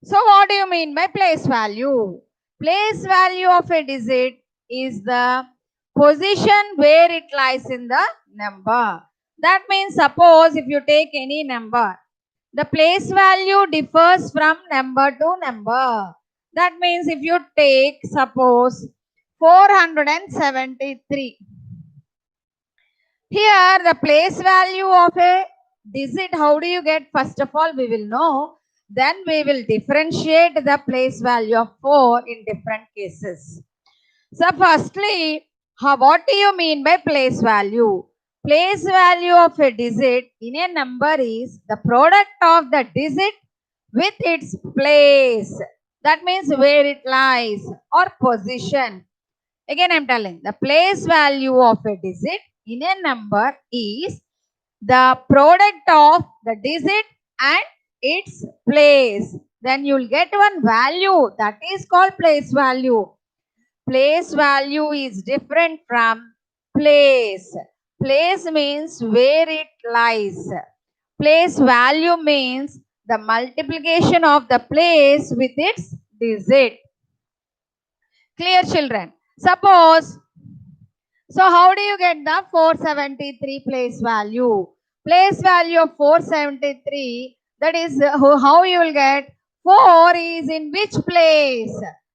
So what do you mean by place value? Place value of a digit is the position where it lies in the number. That means suppose if you take any number, the place value differs from number to number. That means if you take suppose 473. Here the place value of a digit, how do you get? First of all, we will know. Then we will differentiate the place value of 4 in different cases. So firstly, what do you mean by place value? Place value of a digit in a number is the product of the digit with its place. That means where it lies or position. Again, I am telling the place value of a digit in a number is the product of the digit and its place. Then you will get one value that is called place value. Place value is different from place. Place means where it lies. Place value means the multiplication of the place with its digit. Clear, children? Suppose, so how do you get the 473 place value? Place value of 473, that is how you will get 4 is in which place?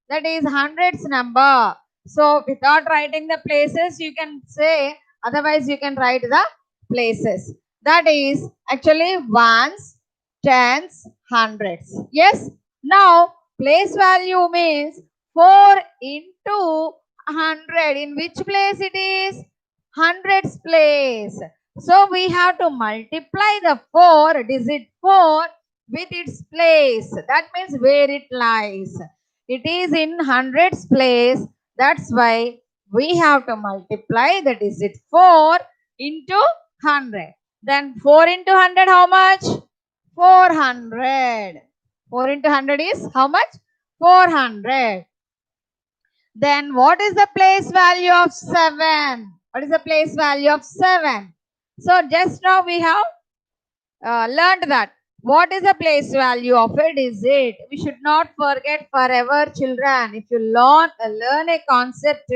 That is hundreds number. So without writing the places, you can say, otherwise you can write the places. That is actually ones, tens, hundreds. Yes. Now place value means 4 into 100. In which place it is? Hundreds place. So we have to multiply the 4, digit 4 with its place. That means where it lies. It is in hundreds place. That's why we have to multiply the digit 4 into 100. Then 4 into 100 how much? 400. 4 into 100 is how much? 400. Then what is the place value of 7? What is the place value of 7? So just now we have learned that. What is the place value of a digit? We should not forget forever, children. If you learn a concept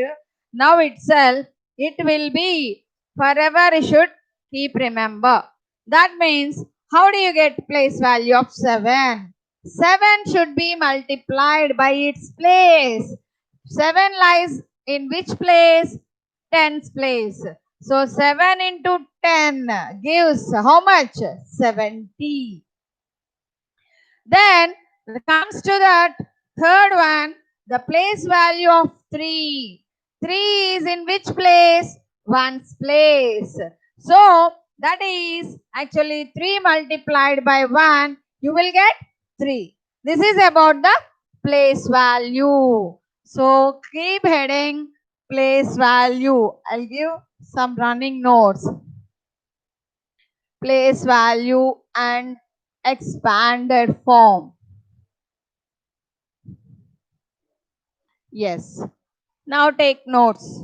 now itself, it will be forever. You should keep remember. That means, how do you get place value of 7? 7 should be multiplied by its place. 7 lies in which place? 10's place. So 7 into 10 gives how much? 70. Then comes to that third one, the place value of 3. 3 is in which place? 1's place. So that is actually 3 multiplied by 1, you will get 3. This is about the place value. So keep heading place value. I'll give some running notes. Place value and expanded form. Yes. Now take notes.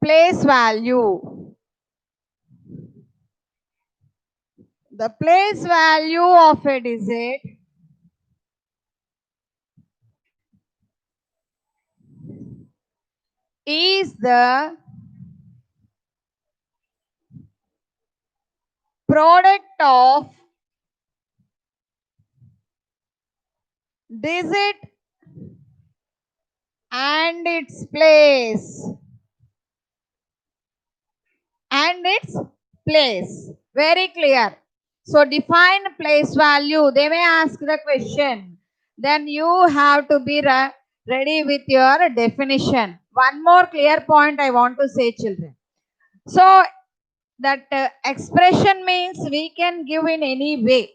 Place value. The place value of a digit is the product of digit and its place. And its place. Very clear. So define place value. They may ask the question. Then you have to be ready with your definition. One more clear point I want to say, children. So that expression means we can give in any way.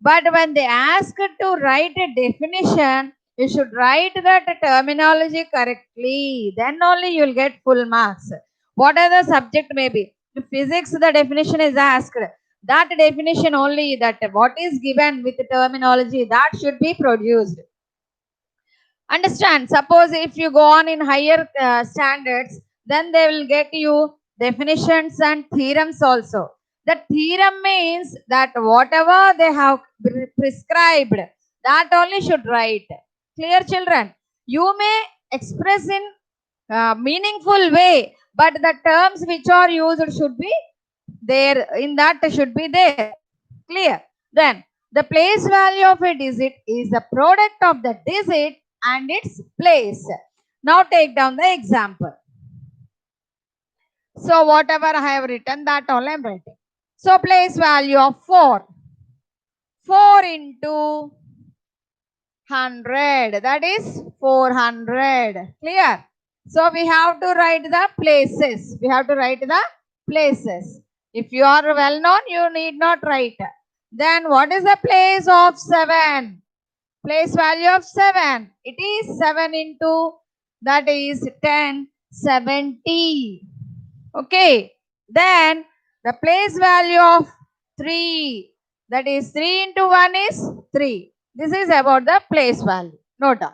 But when they ask to write a definition, you should write that terminology correctly. Then only you will get full marks. What are the subject may be? If physics, the definition is asked. That definition only, that what is given with the terminology, that should be produced. Understand? Suppose if you go on in higher standards, then they will get you definitions and theorems also. The theorem means that whatever they have prescribed, that only should write. Clear, children? You may express in meaningful way, but the terms which are used should be there. In that should be there. Clear? Then the place value of a digit is the product of the digit and its place. Now take down the example. So whatever I have written, that all I am writing. So place value of 4. 4 into 100, that is 400. Clear? So we have to write the places. We have to write the places. If you are well known, you need not write. Then what is the place of 7? Place value of 7. It is 7 into, that is 10, 70. Okay. Then the place value of 3. That is 3 into 1 is 3. This is about the place value. Note down.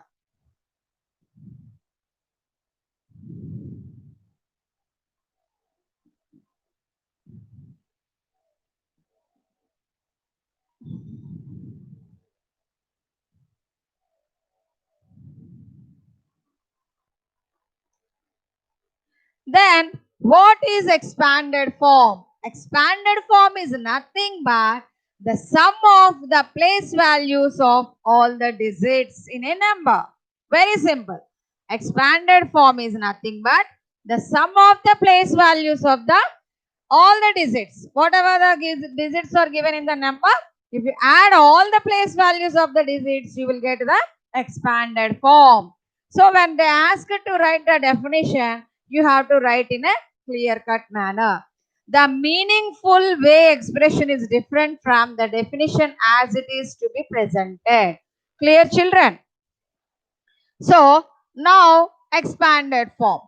Then what is expanded form? Expanded form is nothing but the sum of the place values of all the digits in a number. Very simple. Expanded form is nothing but the sum of the place values of the all the digits. Whatever the digits are given in the number, if you add all the place values of the digits, you will get the expanded form. So when they ask you to write the definition, you have to write in a clear-cut manner. The meaningful way expression is different from the definition as it is to be presented. Clear, children? So now expanded form.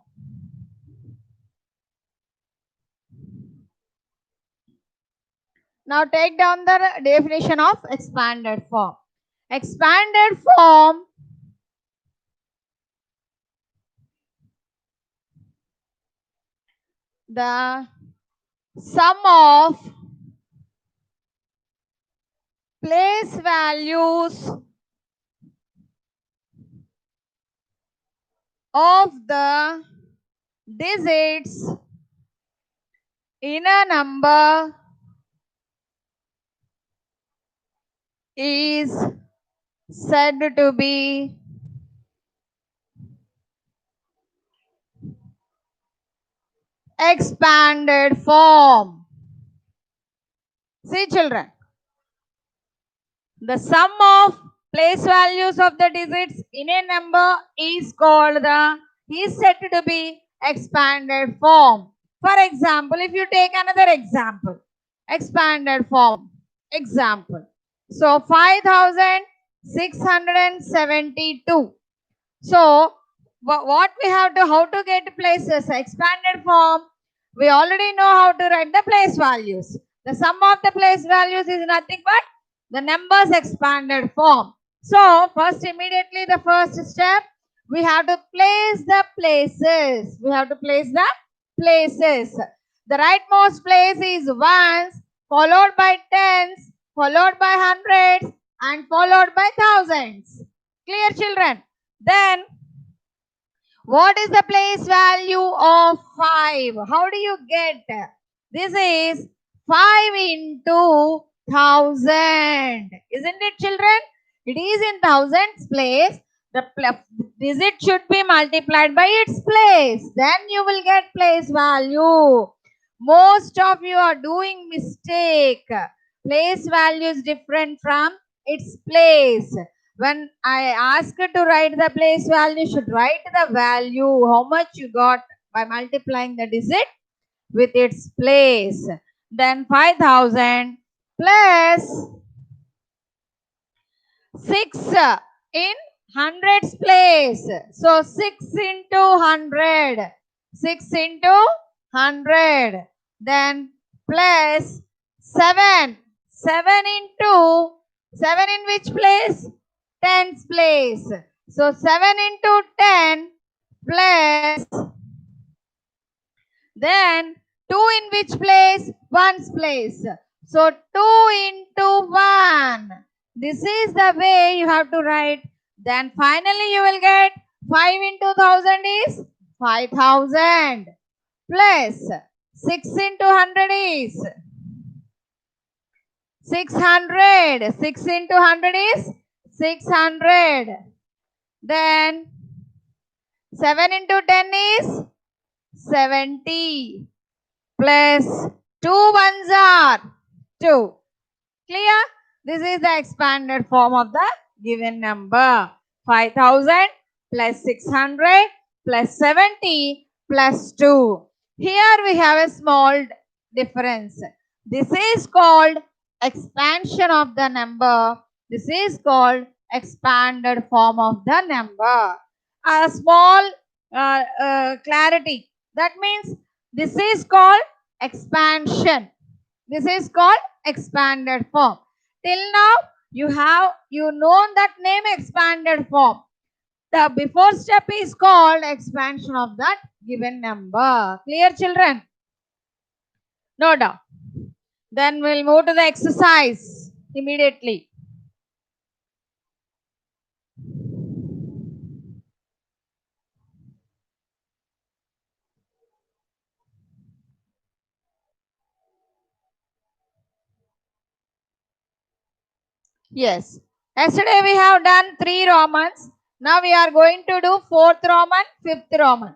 Now take down the definition of expanded form. Expanded form the sum of place values of the digits in a number is said to be expanded form. See, children, the sum of place values of the digits in a number is called is said to be expanded form. For example, if you take another example, expanded form example. So 5672. So what we have to, how to get places? Expanded form, we already know how to write the place values. The sum of the place values is nothing but the numbers expanded form. So first, immediately the first step, we have to place the places. We have to place the places. The rightmost place is ones, followed by tens, followed by hundreds, and followed by thousands. Clear, children? Then what is the place value of 5? How do you get? This is 5 into 1000. Isn't it, children? It is in thousands place. The digit should be multiplied by its place. Then you will get place value. Most of you are doing mistake. Place value is different from its place. When I ask you to write the place value, you should write the value, how much you got by multiplying the digit with its place. Then 5000 plus 6 in hundreds place. So 6 into 100. 6 into 100. Then plus 7. 7 into 7 in which place? Tens place. So 7 into 10 plus then 2 in which place? Ones place. So 2 into 1. This is the way you have to write. Then finally you will get 5 into 1000 is 5000 plus 6 into 100 is 600. 6 into 100 is 600. Then 7 into 10 is 70 plus 2 ones are 2. Clear? This is the expanded form of the given number. 5000 plus 600 plus 70 plus 2. Here we have a small difference. This is called expansion of the number. This is called expanded form of the number. A small clarity. That means this is called expansion. This is called expanded form. Till now, you known that name expanded form. The before step is called expansion of that given number. Clear, children? No doubt. Then we'll move to the exercise immediately. Yes. Yesterday we have done 3 Romans. Now we are going to do fourth Roman, fifth Roman.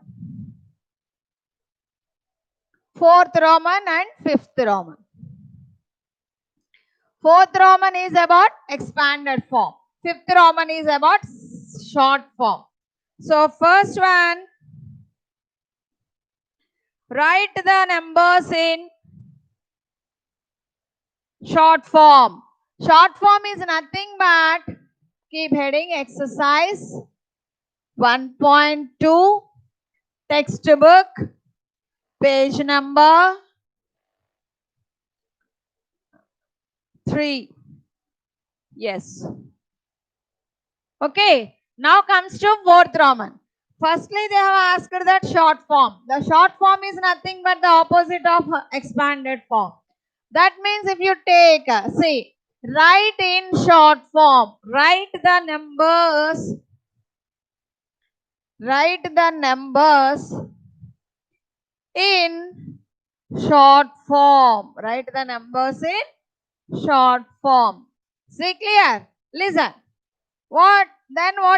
Fourth Roman and fifth Roman. Fourth Roman is about expanded form. Fifth Roman is about short form. So first one, write the numbers in short form. Short form is nothing but, keep heading, exercise 1.2, textbook, page number 3. Yes. Okay. Now comes to fourth Roman. Firstly, they have asked that short form. The short form is nothing but the opposite of expanded form. That means if you take, see, write in short form, write the numbers in short form. Write the numbers in short form. See, clear? Listen. What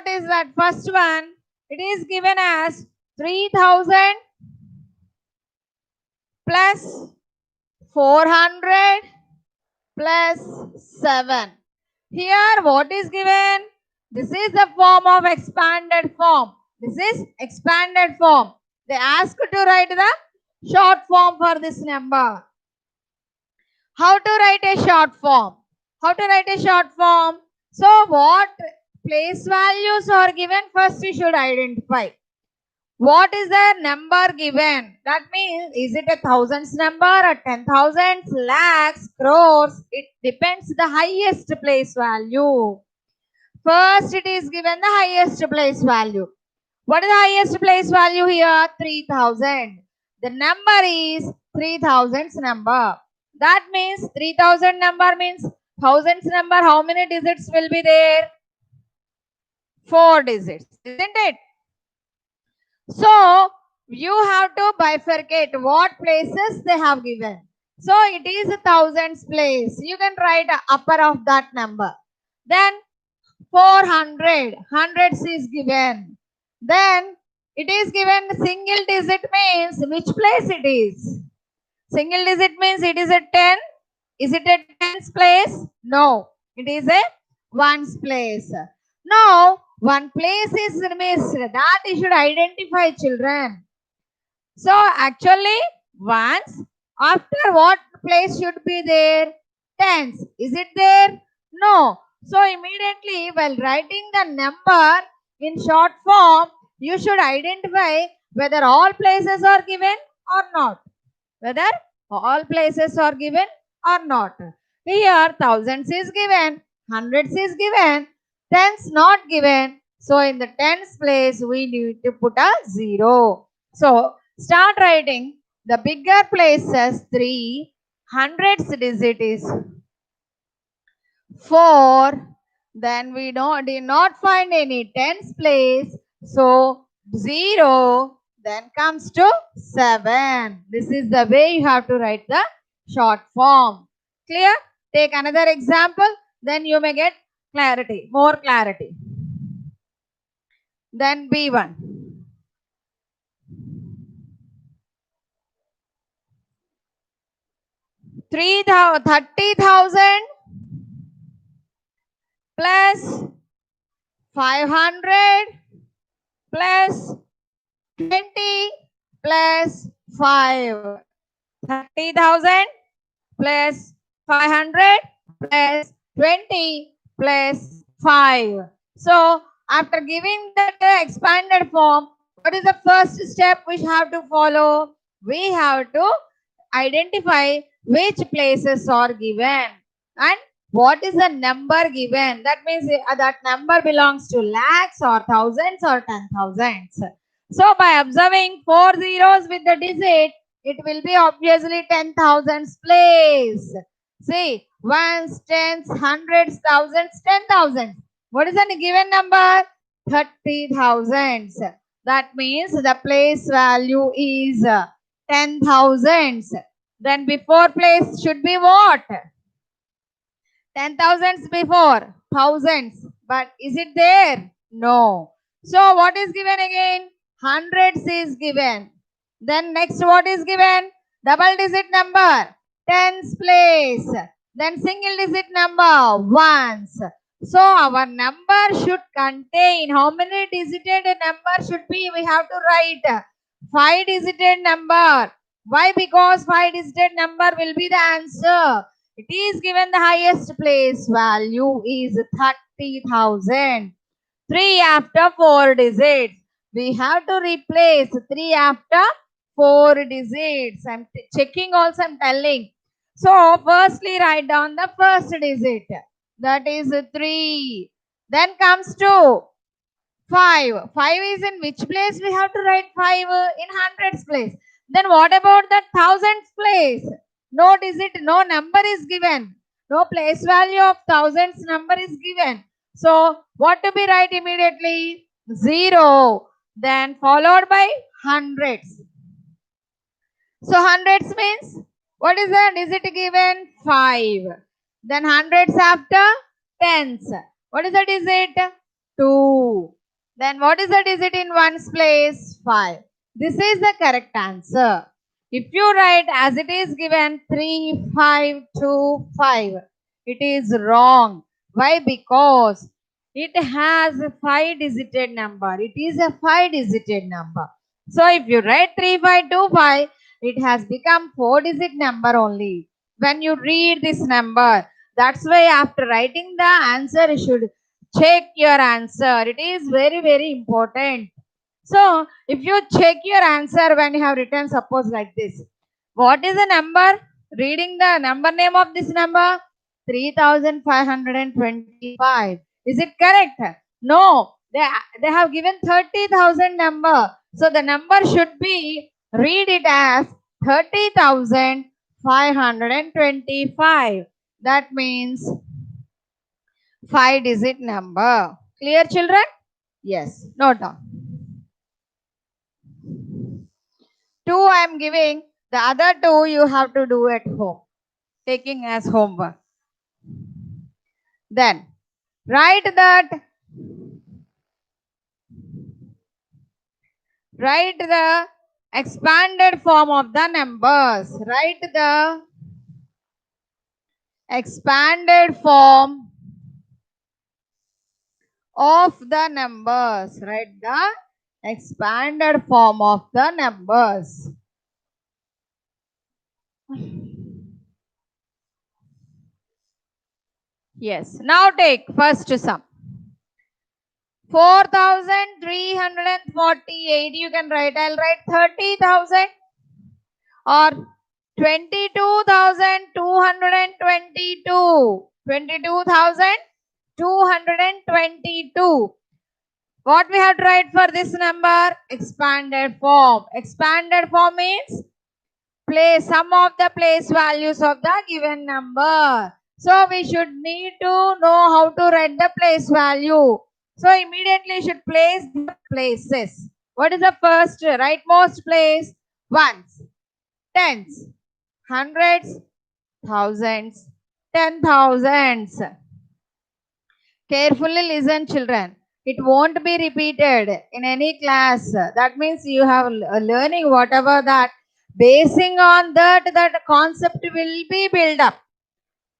is that first one? It is given as 3000 plus 400 plus 7. Here what is given? This is the form of expanded form. This is expanded form. They ask to write the short form for this number. How to write a short form? How to write a short form? So what place values are given? First we should identify. What is the number given? That means, is it a thousands number or 10,000, lakhs, crores? It depends the highest place value. First it is given the highest place value. What is the highest place value here? 3000. The number is 3000's number. That means 3000 number means thousands number. How many digits will be there? 4 digits, isn't it? So you have to bifurcate what places they have given. So it is a thousands place. You can write upper of that number. Then 400, hundreds is given. Then it is given single digit means which place it is. Single digit means it is a 10. Is it a tens place? No, it is a ones place. Now, one place is missed. That you should identify, children. So, actually, ones, after what place should be there? Tens. Is it there? No. So, immediately, while writing the number in short form, you should identify whether all places are given or not. Whether all places are given or not. Here thousands is given, hundreds is given, tens not given. So in the tens place we need to put a 0. So start writing the bigger places 3, hundreds digit is 4. Then we did not find any tens place. So 0. Then comes to 7. This is the way you have to write the short form. Clear? Take another example. Then you may get clarity, more clarity. Then B1. 30,000 plus 500 plus 20 plus 5. 30,000 plus 500 plus 20 plus 5. So, after giving that expanded form, what is the first step we have to follow? We have to identify which places are given and what is the number given. That means that number belongs to lakhs or thousands or 10,000s. So, by observing 4 zeros with the digit, it will be obviously 10,000s place. See, ones, tens, hundreds, thousands, 10,000. What is the given number? 30,000s. That means the place value is 10,000s. Then before place should be what? 10,000s before thousands. But is it there? No. So what is given again? Hundreds is given. Then next what is given? Double digit number. Tens place. Then single digit number. Ones. So our number should contain how many digited number should be? We have to write 5 digited number. Why? Because 5 digited number will be the answer. It is given the highest place value is 30,000. 3 after 4 digits. We have to replace 3 after 4 digits. I'm checking also, I'm telling. So, firstly, write down the first digit. That is 3. Then comes 2. 5. 5 is in which place? We have to write 5 in hundreds place. Then what about the thousands place? No digit, no number is given. No place value of thousands number is given. So what to be write immediately? 0. Then followed by hundreds. So hundreds means what is the digit given? 5. Then hundreds after tens. What is the digit? 2. Then what is the digit in ones place? 5. This is the correct answer. If you write as it is given 3, 5, 2, 5, it is wrong. Why? Because it has a 5 digited number. It is a 5 digited number. So if you write 3, 5, 2, 5, it has become 4 digit number only. When you read this number, that's why after writing the answer, you should check your answer. It is very, very important. So, if you check your answer when you have written, suppose like this. What is the number? Reading the number name of this number? 3,525. Is it correct? No. They have given 30,000 number. So, the number should be, read it as 30,525. That means 5 digit number. Clear, children? Yes. Note down. 2 I am giving. The other 2 you have to do at home. Taking as homework. Then write the expanded form of the numbers. Write the expanded form of the numbers. Write the expanded form of the numbers. Yes. Now take first sum. 4,348. You can write. I'll write 30,000 or 22,222. 22,222. What we have to write for this number? Expanded form. Expanded form means place sum of the place values of the given number. So we should need to know how to write the place value. So immediately should place the places. What is the first rightmost place? Ones, tens, hundreds, thousands, 10,000s. Carefully listen, children. It won't be repeated in any class. That means you have learning whatever that. Basing on that concept will be built up.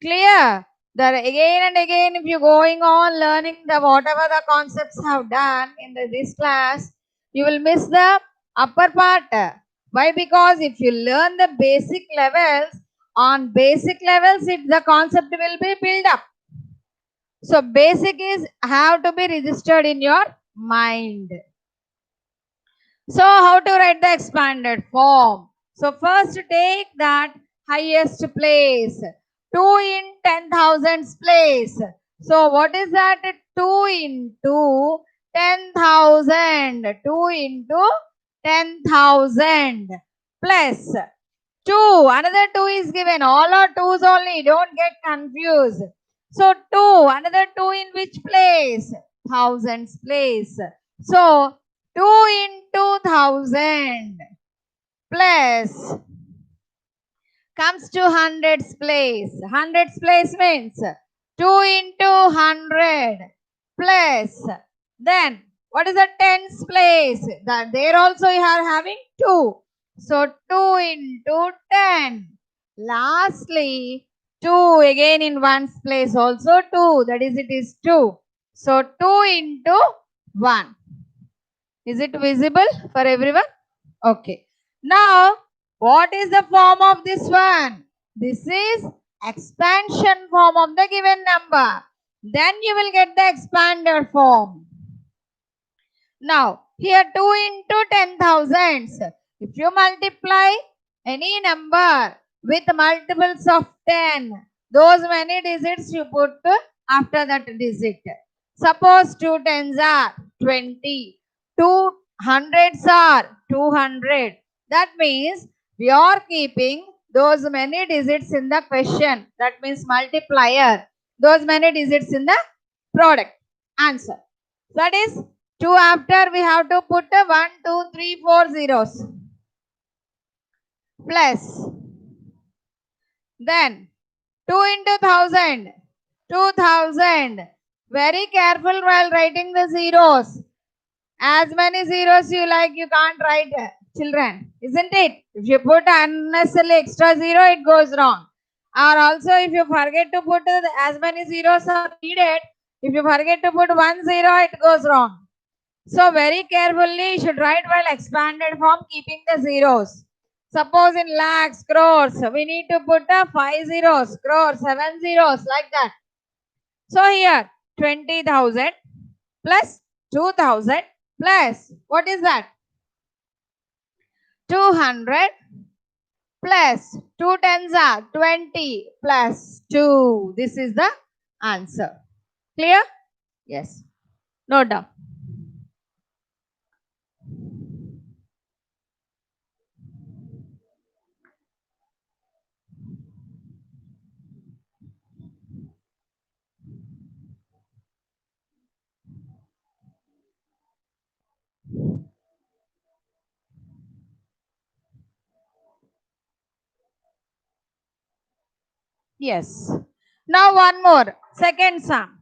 Clear? That again and again, if you're going on learning the whatever the concepts have done in this class, you will miss the upper part. Why? Because if you learn the basic levels, on basic levels, the concept will be built up. So basic is have to be registered in your mind. So how to write the expanded form? So first take that highest place. 2 in 10,000's place. So what is that? 2 into 10,000. 2 into 10,000 plus 2. Another 2 is given. All are 2's only. Don't get confused. So 2. Another 2 in which place? Thousands place. So 2 into 1,000 plus comes to hundreds place. Hundreds place means 2 into 100 plus Then what is the tens place? That there also you are having 2. So 2 into 10. Lastly, 2 again in ones place also 2. That is, it is 2. So 2 into 1. Is it visible for everyone? Okay. Now, what is the form of this one? This is expansion form of the given number. Then you will get the expanded form. Now, here 2 into 10,000s. If you multiply any number with multiples of 10, those many digits you put after that digit. Suppose 2 tens are 20, 2 hundreds are 200. That means we are keeping those many digits in the question. That means multiplier. Those many digits in the product. Answer. That is 2 after we have to put 1, 2, 3, 4 zeros. Plus. Then 2 into 1000. 2000. Very careful while writing the zeros. As many zeros you like, you can't write, children. Isn't it? If you put unnecessarily extra zero, it goes wrong. Or also if you forget to put as many zeros are needed, if you forget to put 1 zero, it goes wrong. So very carefully you should write while expanded form keeping the zeros. Suppose in lakhs, crores, we need to put 5 zeros, crores, 7 zeros like that. So here 20,000 plus 2,000 plus what is that? 200 plus 2 tens are 20 plus 2. This is the answer. Clear? Yes. Note down. Yes. Now one more. Second sum.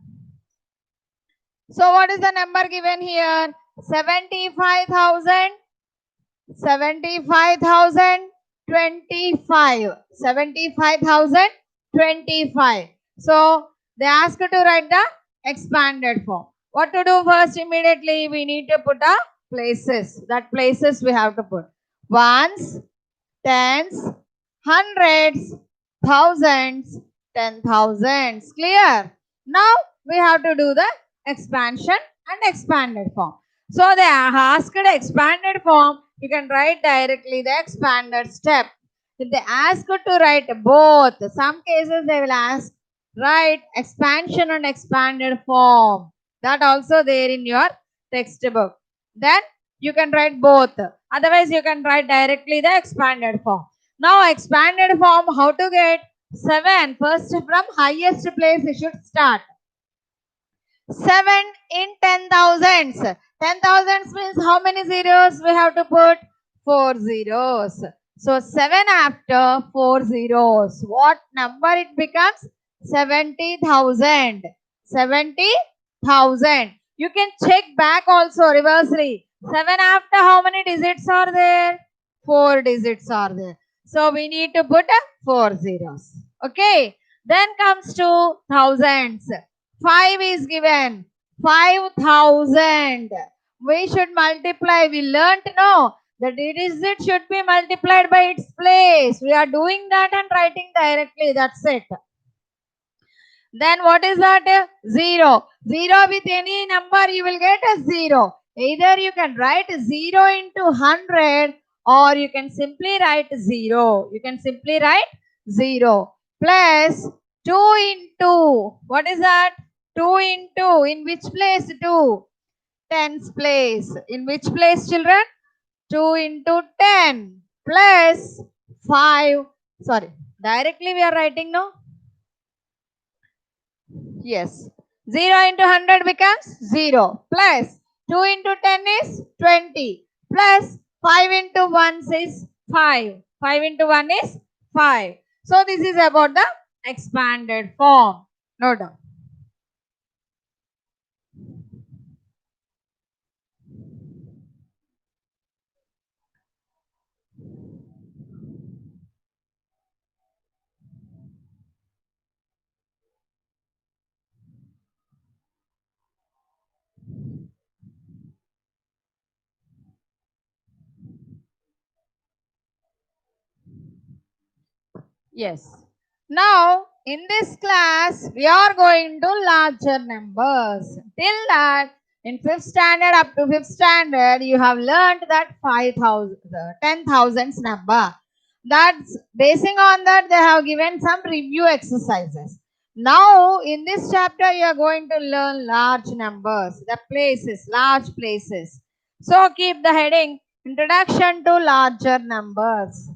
So what is the number given here? 75,000. 75,000. 25. 75,000. 25. So they ask you to write the expanded form. What to do first? Immediately we need to put a places. That places we have to put. Ones, tens, hundreds, thousands, 10,000s. Clear? Now we have to do the expansion and expanded form. So they asked expanded form, you can write directly the expanded step. If they ask you to write both, some cases they will ask write expansion and expanded form. That also there in your textbook. Then you can write both. Otherwise, you can write directly the expanded form. Now, expanded form, how to get 7? First, from highest place, you should start. 7 in 10,000s. 10,000s means how many zeros we have to put? 4 zeros. So, 7 after 4 zeros. What number it becomes? 70,000. 70,000. You can check back also reversely. 7 after how many digits are there? 4 digits are there. So we need to put 4 zeros. Okay. Then comes to thousands. 5 is given. 5,000. We should multiply. We learnt no. The digit should be multiplied by its place. We are doing that and writing directly. That's it. Then what is that? 0. 0 with any number you will get a 0. Either you can write 0 into 100 or you can simply write 0. You can simply write 0 plus 2 into, what is that? 2 into, in which place 2? Tens place. In which place, children? 2 into 10 plus 5. Sorry, directly we are writing no? Yes. 0 into 100 becomes 0 plus 2 into 10 is 20 plus 5 into 1 is 5. 5 into 1 is 5. So this is about the expanded form. Note down. Yes. Now, in this class, we are going to larger numbers. Till that, in 5th standard up to 5th standard, you have learned that 5,000, 10,000s number. That's basing on that, they have given some review exercises. Now, in this chapter, you are going to learn large numbers, the places, large places. So, keep the heading, Introduction to Larger Numbers.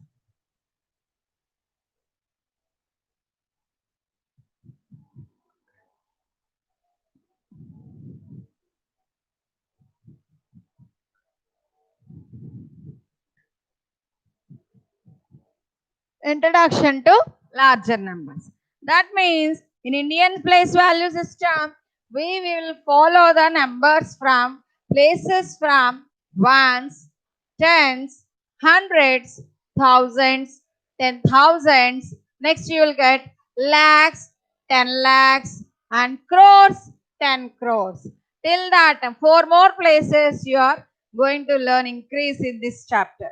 Introduction to larger numbers. That means in Indian place value system, we will follow the numbers from places from ones, tens, hundreds, thousands, 10,000s. Next you will get lakhs, 10 lakhs and crores, 10 crores. Till that, 4 more places you are going to learn increase in this chapter.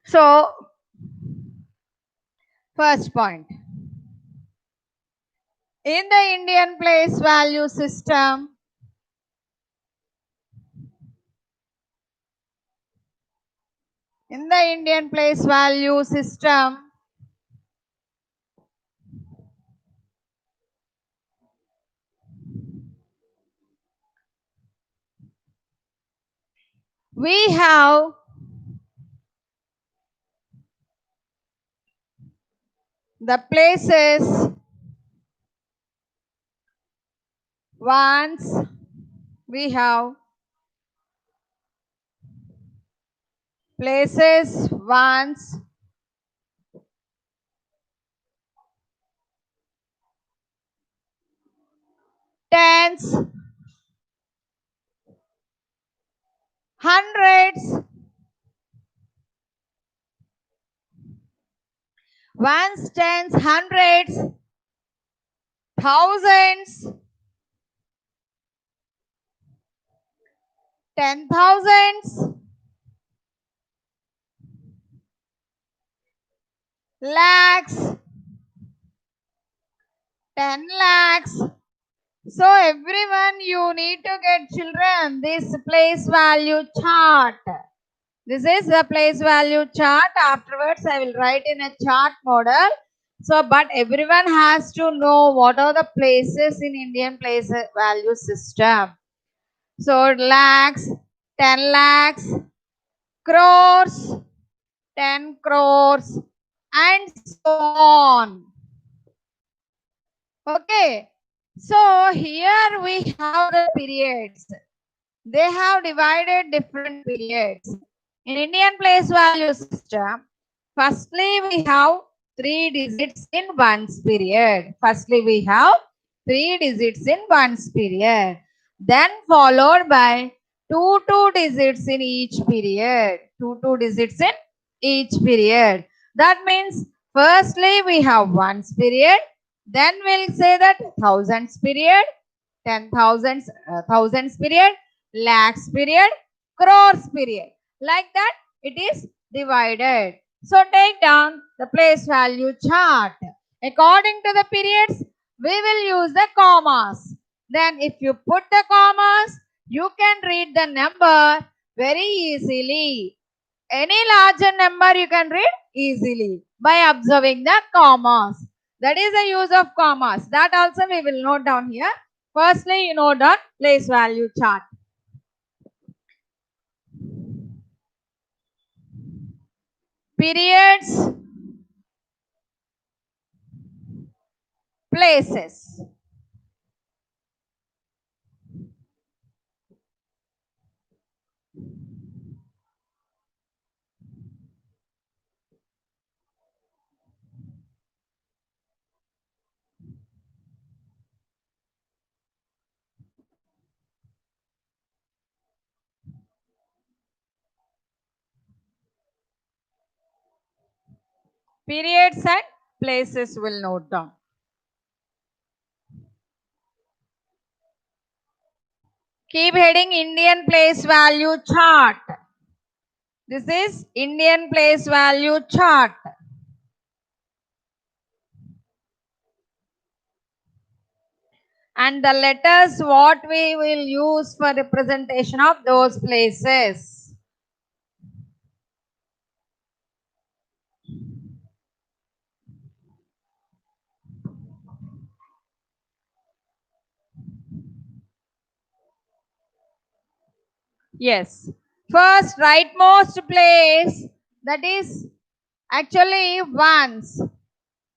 So, first point. In the Indian place value system, we have the places ones, we have places ones, tens, hundreds, ones, tens, hundreds, thousands, 10,000s, lakhs, 10 lakhs. So everyone, you need to get children this place value chart. This is the place value chart. Afterwards, I will write in a chart model. So, but everyone has to know what are the places in Indian place value system. So, lakhs, 10 lakhs, crores, 10 crores, and so on. Okay. So, here we have the periods. They have divided different periods. In Indian place value system, firstly we have 3 digits in ones period. Firstly we have 3 digits in ones period. Then followed by 2 digits in each period. 2 digits in each period. That means firstly we have ones period. Then we'll say that thousands period, 10,000s, thousands period, lakhs period, crores period. Like that, it is divided. So take down the place value chart. According to the periods, we will use the commas. Then if you put the commas, you can read the number very easily. Any larger number you can read easily by observing the commas. That is the use of commas. That also we will note down here. Firstly, you note down place value chart. Periods, places. Periods and places will note down. Keep heading Indian place value chart. This is Indian place value chart. and the letters what we will use for representation of those places. Yes. First rightmost place, that is actually ones.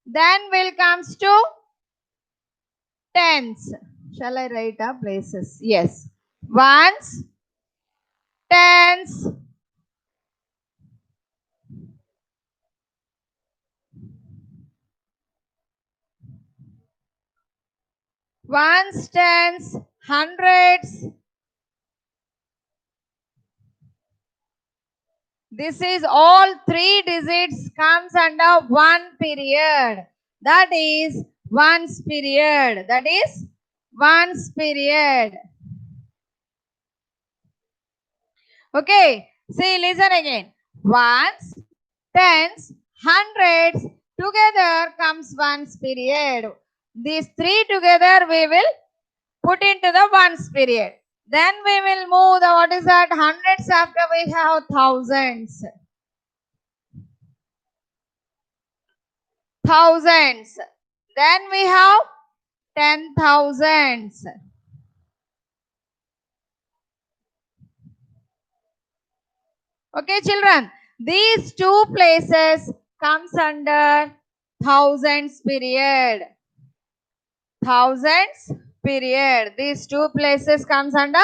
Then will comes to tens. Shall I write up places? Yes. Ones, tens, ones, tens, hundreds. This is all three digits comes under one period. That is ones period. That is ones period. Okay. See, listen again. Ones, tens, hundreds, together comes ones period. These three together we will put into the ones period. Then we will move the, what is that, hundreds after we have thousands. Thousands. Then we have 10,000s. Okay, children. These two places comes under thousands period. Thousands period. These two places comes under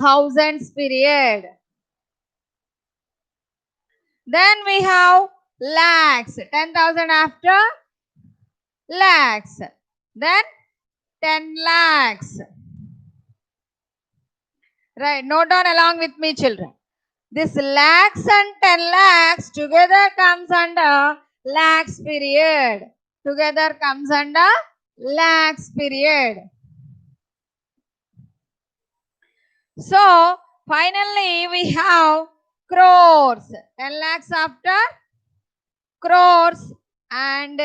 thousands period. Then we have lakhs. 10,000 after lakhs. Then 10 lakhs. Right. Note down along with me, children. This lakhs and 10 lakhs together comes under lakhs period. Together comes under lakhs period. So, finally we have crores. 10 lakhs after crores and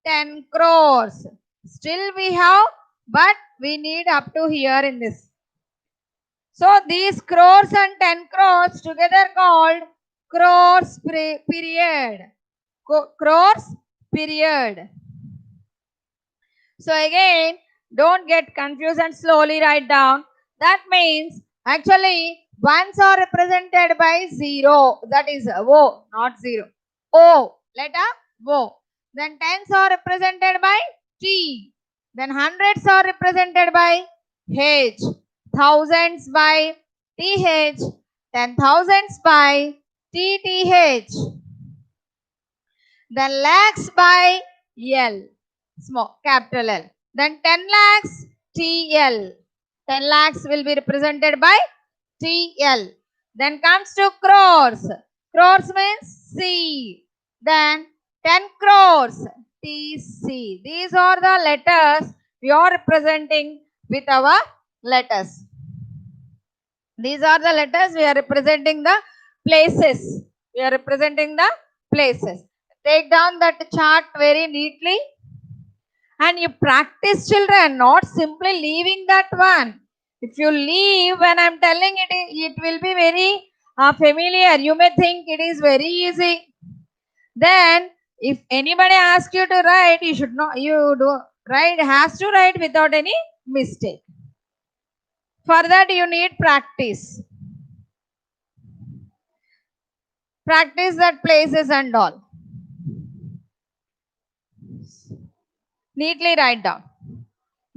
10 crores. Still we have, but we need up to here in this. So, these crores and 10 crores together called crores period. Crores period. So, again, don't get confused and slowly write down. That means, actually, ones are represented by 0. That is O, not 0. O, letter O. Then tens are represented by T. Then hundreds are represented by H. Thousands by TH. 10,000s by TTH. Then lakhs by L. Small, capital L. Then 10 lakhs, TL. 10 lakhs will be represented by TL. Then comes to crores. Crores means C. Then 10 crores, TC. These are the letters we are representing with our letters. These are the letters we are representing the places. We are representing the places. Take down that chart very neatly. And you practice, children, not simply leaving that one. If you leave when I'm telling it, it will be very familiar. You may think it is very easy. Then, if anybody asks you to write, you should not, you do write, has to write without any mistake. For that, you need practice. Practice that places and all. Neatly write down.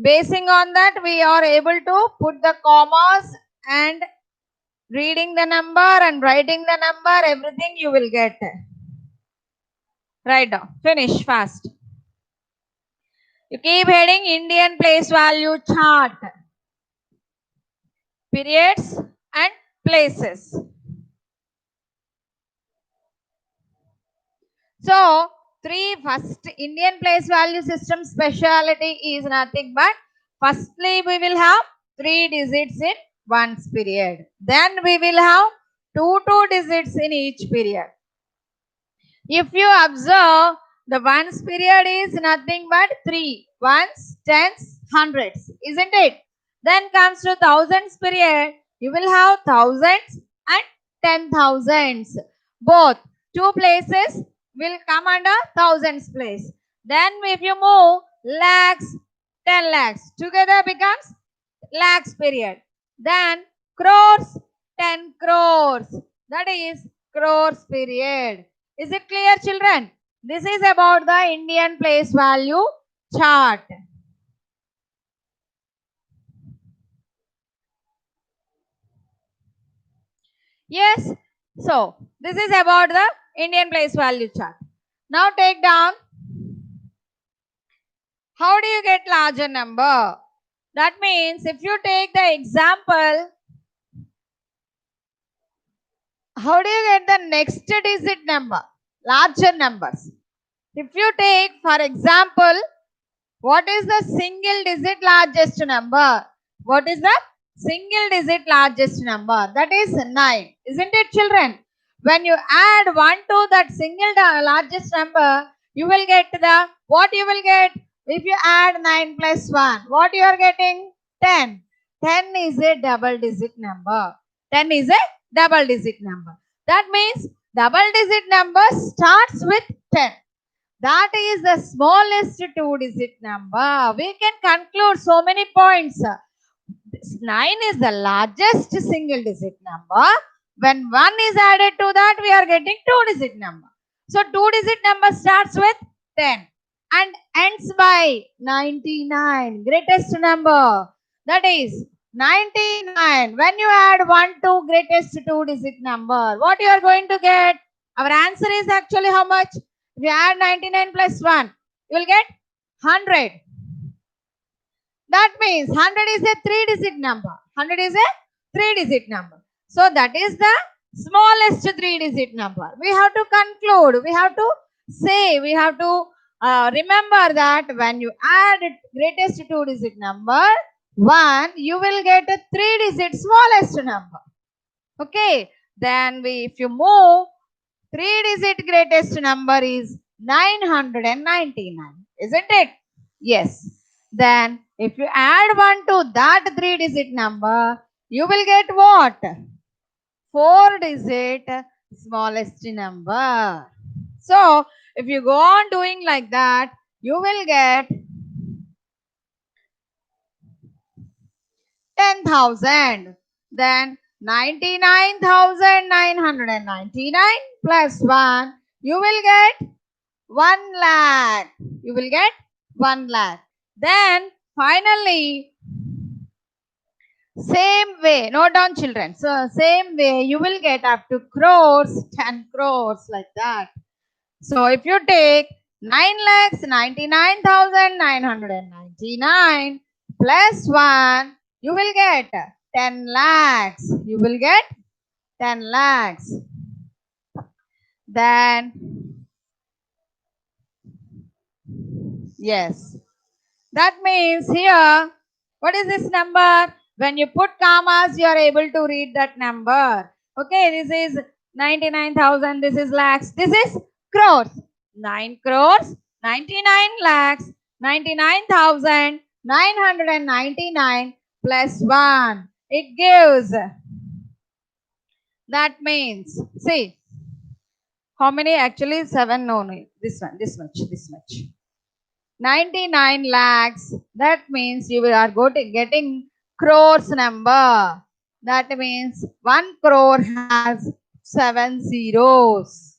Basing on that, we are able to put the commas and reading the number and writing the number, everything you will get. Write down. Finish fast. You keep heading Indian place value chart. Periods and places. So, first Indian place value system speciality is nothing but firstly we will have 3 digits in ones period. Then we will have 2 digits in each period. If you observe, the ones period is nothing but 3. Ones, tens, hundreds, isn't it? Then comes to thousands period, you will have thousands and 10,000s. Both two places will come under thousands place. Then if you move lakhs, 10 lakhs together becomes lakhs period. Then crores, 10 crores. That is crores period. Is it clear, children? This is about the Indian place value chart. Yes. So this is about the Indian place value chart. Now take down. How do you get larger number? That means if you take the example, how do you get the next digit number? Larger numbers. If you take, for example, what is the single digit largest number? What is the single digit largest number? That is 9. Isn't it, children? When you add 1 to that single largest number, you will get the, what you will get? If you add 9 plus 1, what you are getting? 10. 10 is a double digit number. 10 is a double digit number. That means double digit number starts with 10. That is the smallest two-digit number. We can conclude so many points. 9 is the largest single-digit number. When 1 is added to that, we are getting two-digit number. So, two-digit number starts with 10 and ends by 99. Greatest number. That is 99. When you add 1 to greatest two-digit number, what you are going to get? Our answer is actually how much? If you add 99 plus 1, you will get 100. That means 100 is a 3-digit number. 100 is a 3-digit number. So that is the smallest 3-digit number. We have to conclude. We have to say, we have to remember that when you add greatest 2-digit number, 1, you will get a 3-digit smallest number. Okay. Then if you move, 3-digit greatest number is 999, isn't it? Yes. Then if you add 1 to that 3-digit number, you will get what? 4-digit smallest number. So if you go on doing like that, you will get 10,000. Then 99,999 plus 1, you will get 1 lakh. You will get 1 lakh. Then finally, same way, note down, children. So same way, you will get up to crores, 10 crores like that. So if you take 9,99,999 plus 1, you will get 10 lakhs. You will get 10 lakhs. Then, yes. That means here, what is this number? When you put commas, you are able to read that number. Okay, this is 99,000, this is lakhs, this is crores. 9 crores, 99 lakhs, 99,999 plus 1. It gives, that means, see, how many actually? 7, no, this one, this much. 99 lakhs. That means you are getting crores number. That means 1 crore has 7 zeros.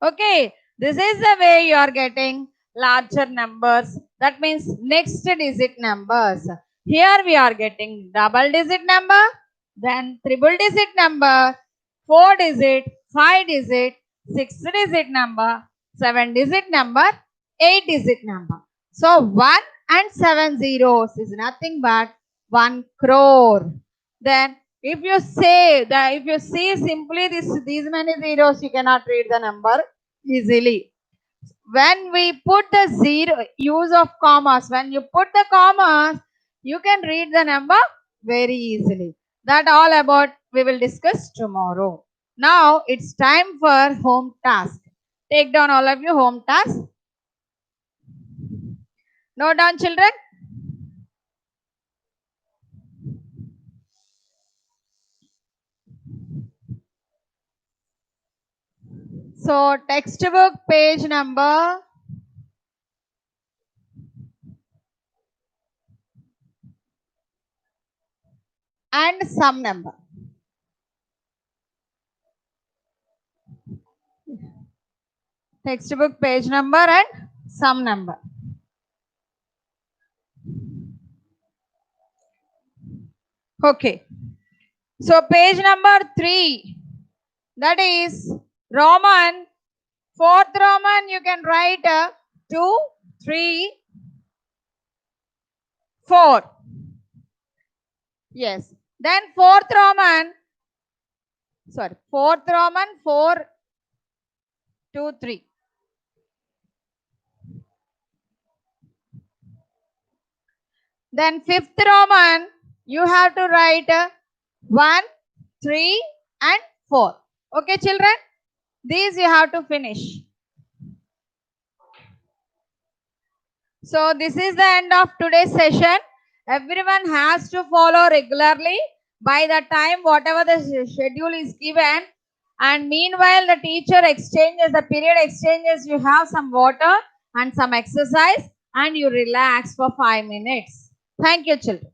Okay, this is the way you are getting larger numbers. That means next digit numbers. Here we are getting double digit number, then triple digit number, 4 digit, 5 digit, 6 digit number, 7 digit number, 8 digit number. So 1 and 7 zeros is nothing but 1 crore. Then if you say that, if you see simply these many zeros, you cannot read the number easily. When we put the zero, use of commas, when you put the commas, you can read the number very easily. That all about we will discuss tomorrow. Now it's time for home task. Take down all of you home task. Note down, children. So textbook page number and sum number. Textbook page number and sum number. Okay. So page number 3, that is Roman, fourth Roman, you can write 2, 3, 4. Yes. Then fourth Roman, fourth Roman, 4, 2, 3. Then fifth Roman, you have to write 1, 3 and 4. Okay, children? These you have to finish. So this is the end of today's session. Everyone has to follow regularly by the time whatever the schedule is given. And meanwhile, the teacher exchanges, the period exchanges, you have some water and some exercise and you relax for 5 minutes. Thank you, children.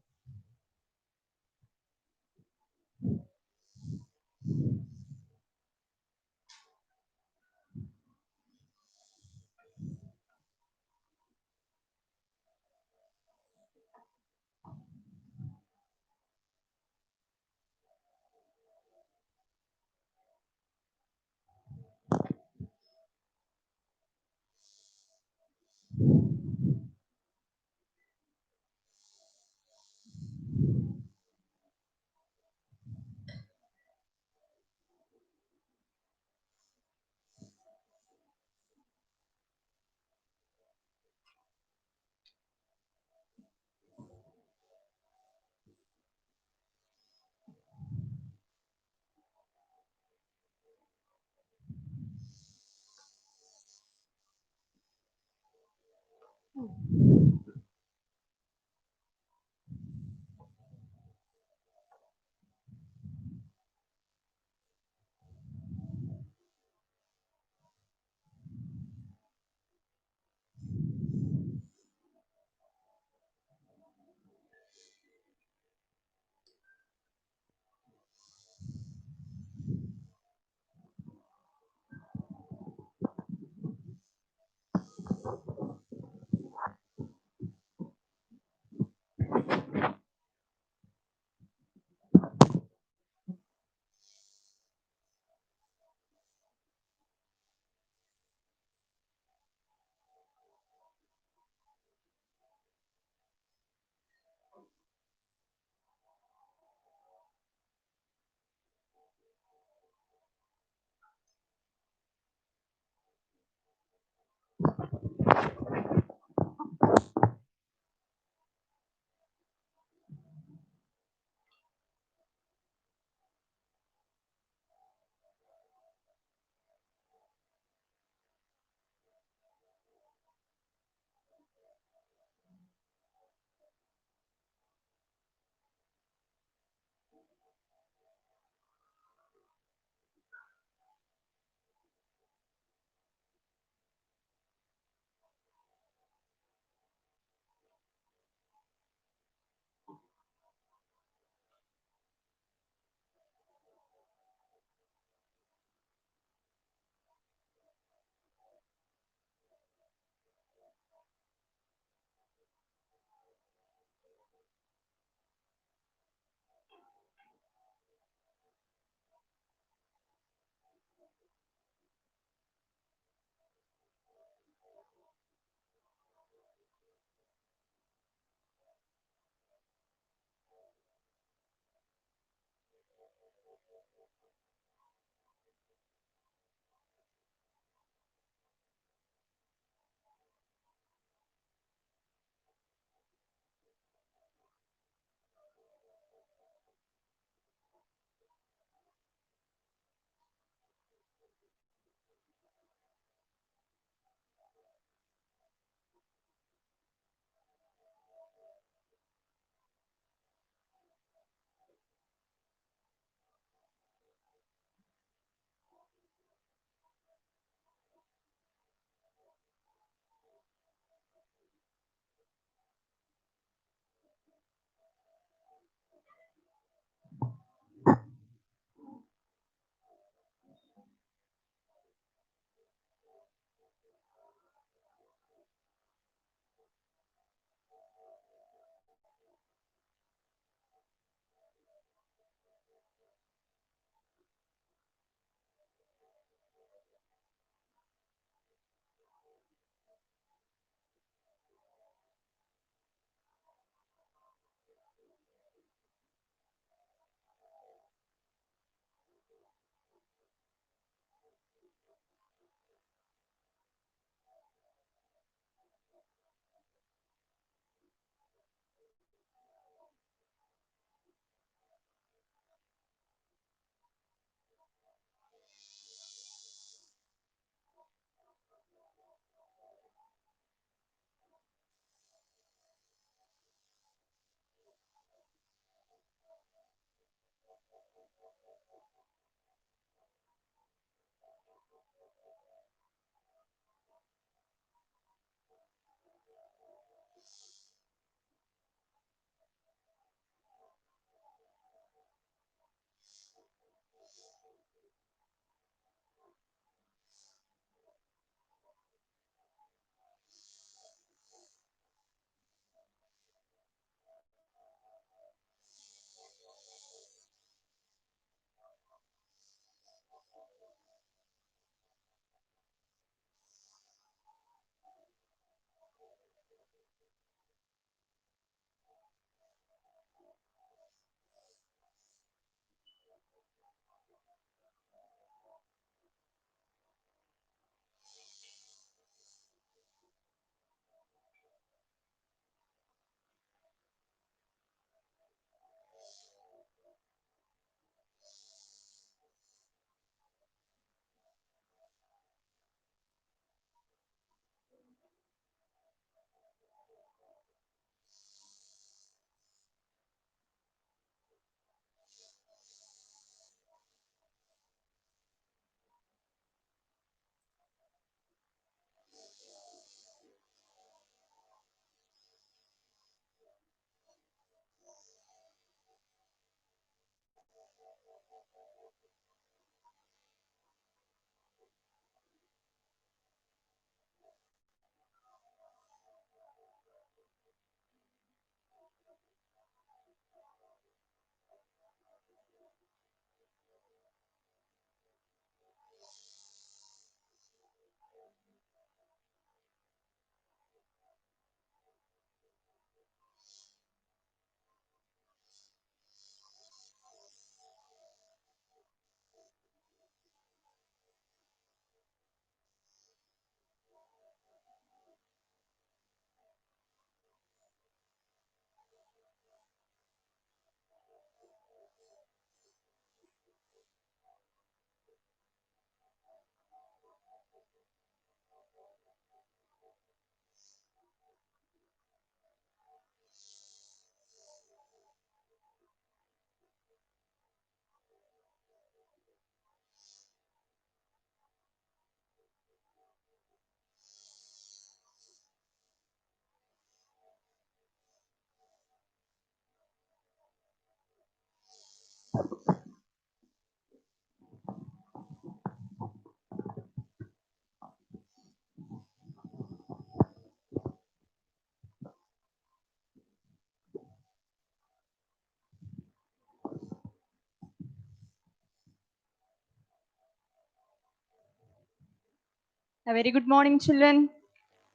A very good morning, children.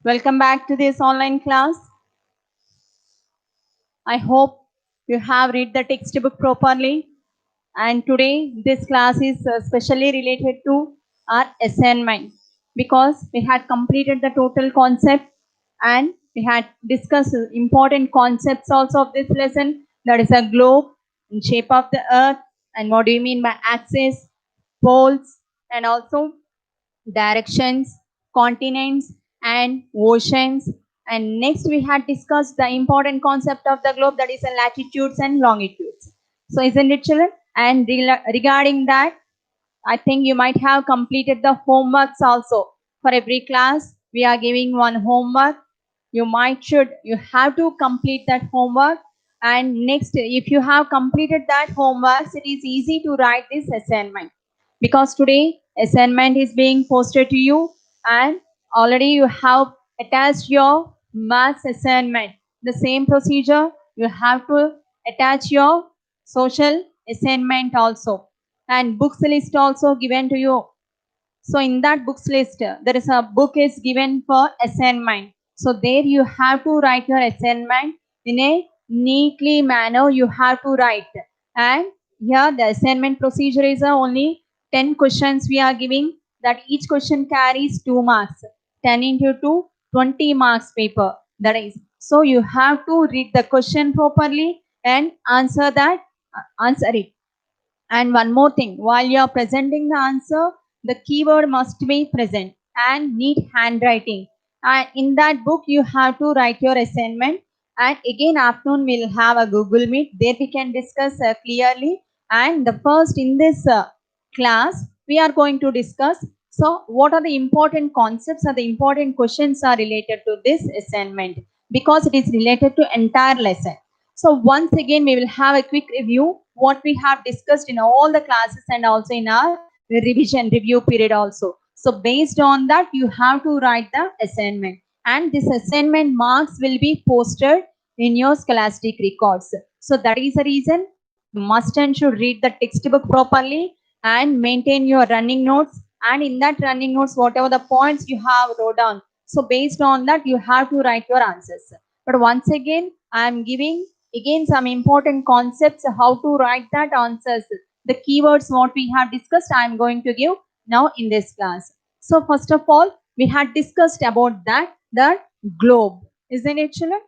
Welcome back to this online class. I hope you have read the textbook properly. And today, this class is specially related to our assignment because we had completed the total concept and we had discussed important concepts also of this lesson. That is a globe, in shape of the earth, and what do you mean by axis, poles, and also directions, continents, and oceans. And next, we had discussed the important concept of the globe, that is the latitudes and longitudes. So, isn't it, children? And regarding that, I think you might have completed the homeworks also. For every class, we are giving one homework. You have to complete that homework. And next, if you have completed that homework, it is easy to write this assignment because today assignment is being posted to you and already you have attached your maths assignment. The same procedure, you have to attach your social assignment also, and books list also given to you. So in that books list, there is a book is given for assignment. So there you have to write your assignment in a neatly manner. You have to write, and here the assignment procedure is only 10 questions we are giving. That each question carries 2 marks. 10 into 2, 20 marks paper. That is. So you have to read the question properly and answer that. Answer it. And one more thing, while you are presenting the answer, the keyword must be present and neat handwriting. And in that book, you have to write your assignment. And again, afternoon we'll have a Google Meet. There we can discuss clearly. And the first in this class, we are going to discuss. So, what are the important concepts or the important questions are related to this assignment? Because it is related to entire lesson. So once again, we will have a quick review what we have discussed in all the classes and also in our revision review period also. So based on that, you have to write the assignment, and this assignment marks will be posted in your scholastic records. So that is the reason you must and should read the textbook properly and maintain your running notes. And in that running notes, whatever the points you have wrote down, so based on that, you have to write your answers. But once again, I am giving again some important concepts how to write that answers. The keywords what we have discussed, I am going to give now in this class. So first of all, we had discussed about that the globe, isn't it, children?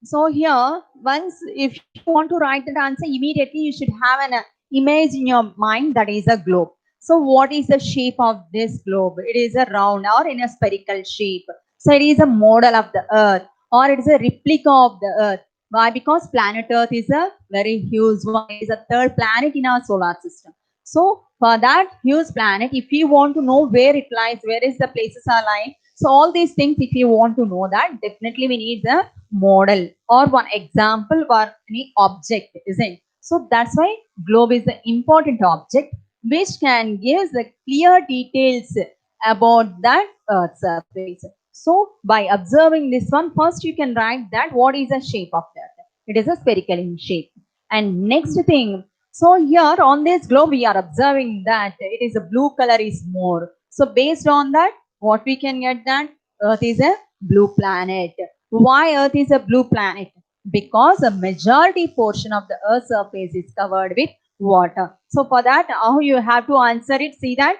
So here, once if you want to write that answer, immediately you should have an image in your mind, that is a globe. So what is the shape of this globe? It is a round or in a spherical shape. So it is a model of the earth, or it is a replica of the earth. Why? Because planet earth is a very huge one. It is a third planet in our solar system. So for that huge planet, if you want to know where it lies, where is the places are lying, so all these things, if you want to know that, definitely we need the model or one example or any object, isn't? So that's why globe is the important object which can give the clear details about that earth surface. So by observing this one, first you can write that what is the shape of that. It is a spherical in shape. And next thing, so here on this globe we are observing that it is a blue color is more. So based on that, what we can get that earth is a blue planet. Why earth is a blue planet? Because a majority portion of the earth's surface is covered with water. So for that, how you have to answer it? See that?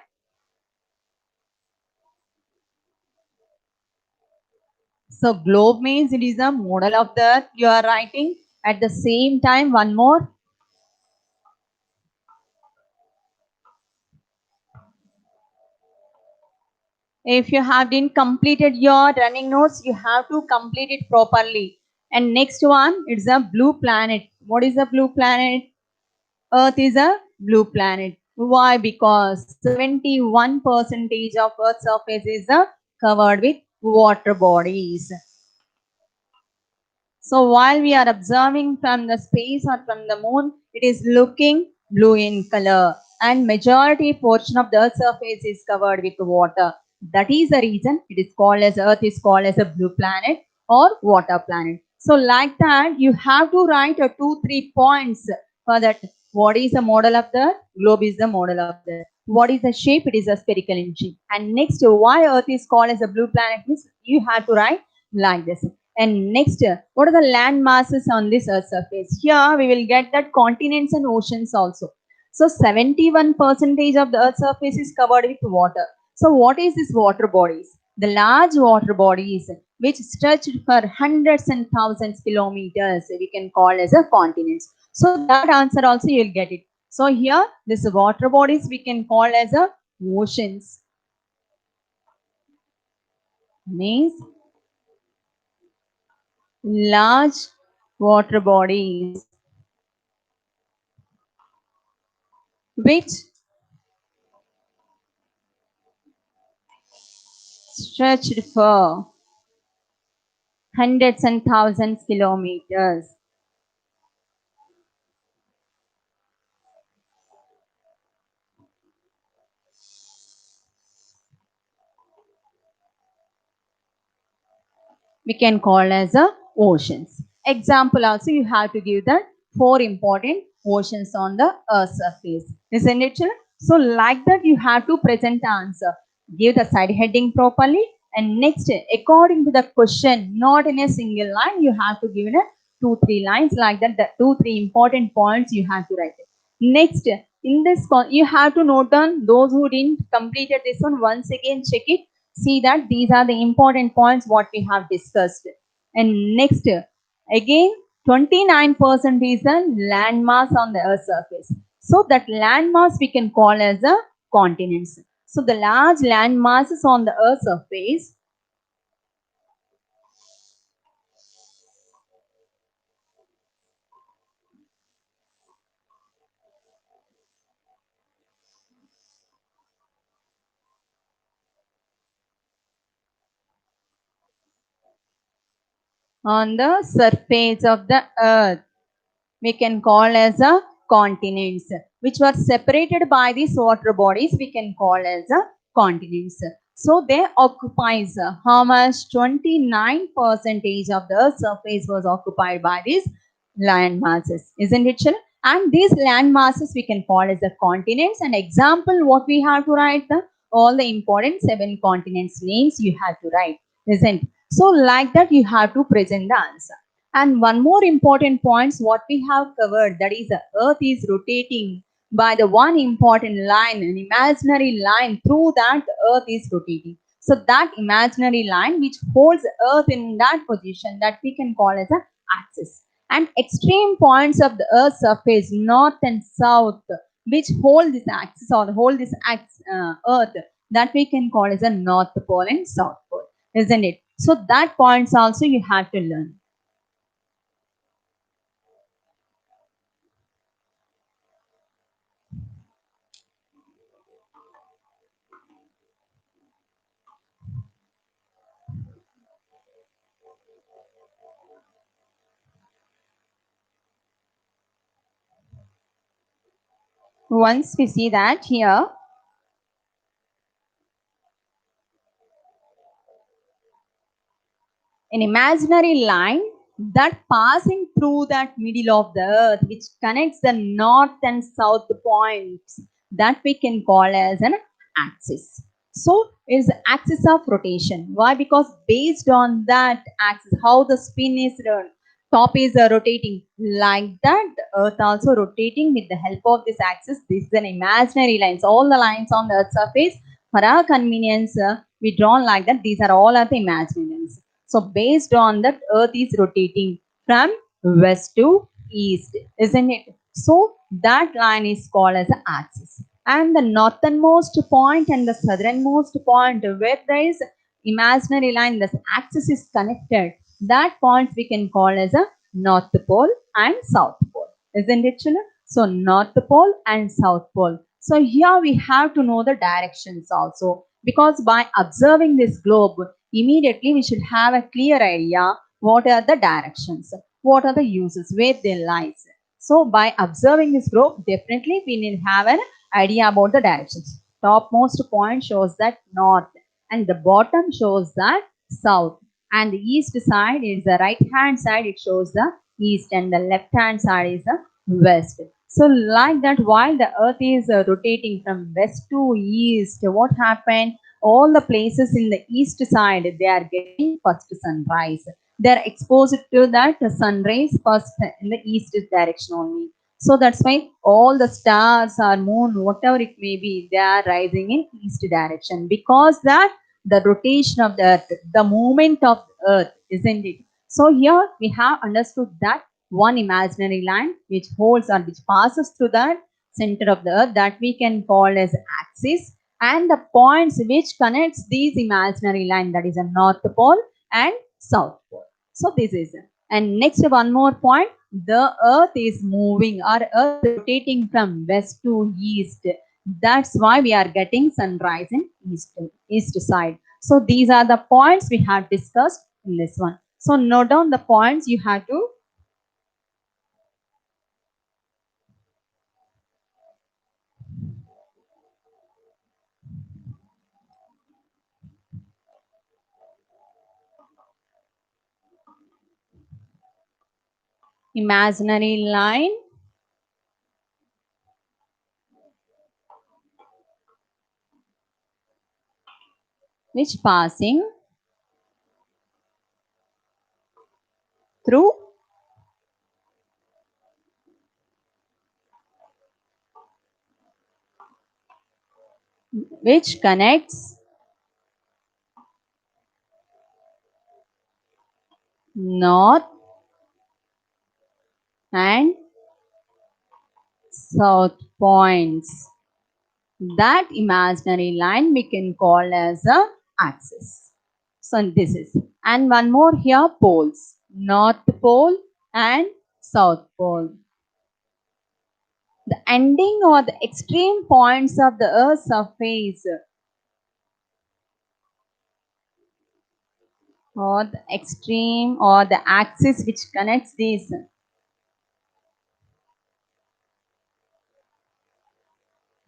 So globe means it is a model of the earth you are writing. At the same time, one more. If you have been completed your running notes, you have to complete it properly. And next one, it's a blue planet. What is a blue planet? Earth is a blue planet. Why? Because 71% of Earth's surface is covered with water bodies. So while we are observing from the space or from the moon, it is looking blue in color, and majority portion of the Earth's surface is covered with water. That is the reason it is called as Earth is called as a blue planet or water planet. So like that, you have to write a 2-3 points for that. What is the model of the globe? Is the model of the What is the shape? It is a spherical in shape. And next, why Earth is called as a blue planet means you have to write like this. And next, what are the land masses on this Earth surface? Here we will get that continents and oceans also. So 71% of the Earth surface is covered with water. So what is this water bodies? The large water bodies which stretched for hundreds and thousands kilometers we can call as a continents. So that answer also you will get it. So here this water bodies we can call as a oceans. Means large water bodies which stretched for hundreds and thousands kilometers. We can call as a oceans. Example also you have to give the 4 important oceans on the Earth surface. Isn't it? So like that you have to present the answer. Give the side heading properly and next according to the question, not in a single line, you have to give in a 2-3 lines like that. The 2-3 important points you have to write it. Next, in this you have to note down those who didn't completed this one. Once again check it. See that these are the important points what we have discussed. And next, again 29% is the landmass on the Earth surface. So that landmass we can call as a continents. So the large land masses on the Earth surface on the surface of the Earth we can call as a continents, which were separated by these water bodies we can call as a continents. So they occupies how much? 29% of the Earth's surface was occupied by these land masses, isn't it, children? And these land masses we can call as the continents. And example, what we have to write the all the important 7 continents names you have to write, isn't? So like that you have to present the answer. And one more important point what we have covered, that is the Earth is rotating by the one important line, an imaginary line through that Earth is rotating. So that imaginary line which holds Earth in that position, that we can call as an axis. And extreme points of the Earth's surface, north and south, which hold this axis or hold this Earth, that we can call as a North Pole and South Pole, isn't it? So that points also you have to learn. Once we see that here, an imaginary line that passing through that middle of the Earth, which connects the north and south points, that we can call as an axis. So it's the axis of rotation. Why? Because based on that axis, how the spin is top is rotating, like that the Earth also rotating with the help of this axis. This is an imaginary lines. All the lines on the Earth surface, for our convenience, we drawn like that. These are all the imaginary lines. So based on that, Earth is rotating from west to east, isn't it? So that line is called as the axis. And the northernmost point and the southernmost point where there is imaginary line, the axis is connected, that point we can call as a North Pole and South Pole, isn't it, children? So North Pole and South Pole. So here we have to know the directions also, because by observing this globe, immediately we should have a clear idea what are the directions, what are the uses, where they lies. So by observing this globe, definitely we need to have an idea about the directions. Topmost point shows that north and the bottom shows that south, and the east side is the right hand side, it shows the east, and the left hand side is the west. So like that, while the earth is rotating from west to east, what happened? All the places in the east side, they are getting first sunrise. They are exposed to that sun rays first in the east direction only. So that's why all the stars or moon, whatever it may be, they are rising in east direction, because that the rotation of the earth, the movement of the earth, isn't it? So here we have understood that one imaginary line which holds or which passes through the center of the earth, that we can call as axis, and the points which connects these imaginary line, that is a north pole and south pole. So this is it. And next one more point, the earth is moving or earth rotating from west to east. That's why we are getting sunrise in east side. So these are the points we have discussed in this one. So note down the points you have to. Imaginary line which passing through which connects north and south points. That imaginary line we can call as a axis. So this is, and one more here, poles, north pole and south pole. The ending or the extreme points of the earth's surface, or the extreme or the axis which connects these.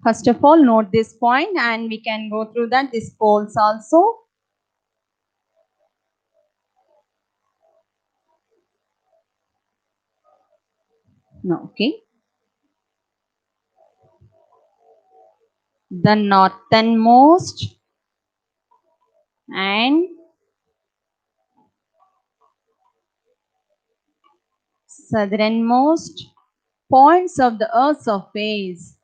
First of all, note this point and we can go through that. This poles also. No, okay. The northernmost and southernmost points of the earth's surface,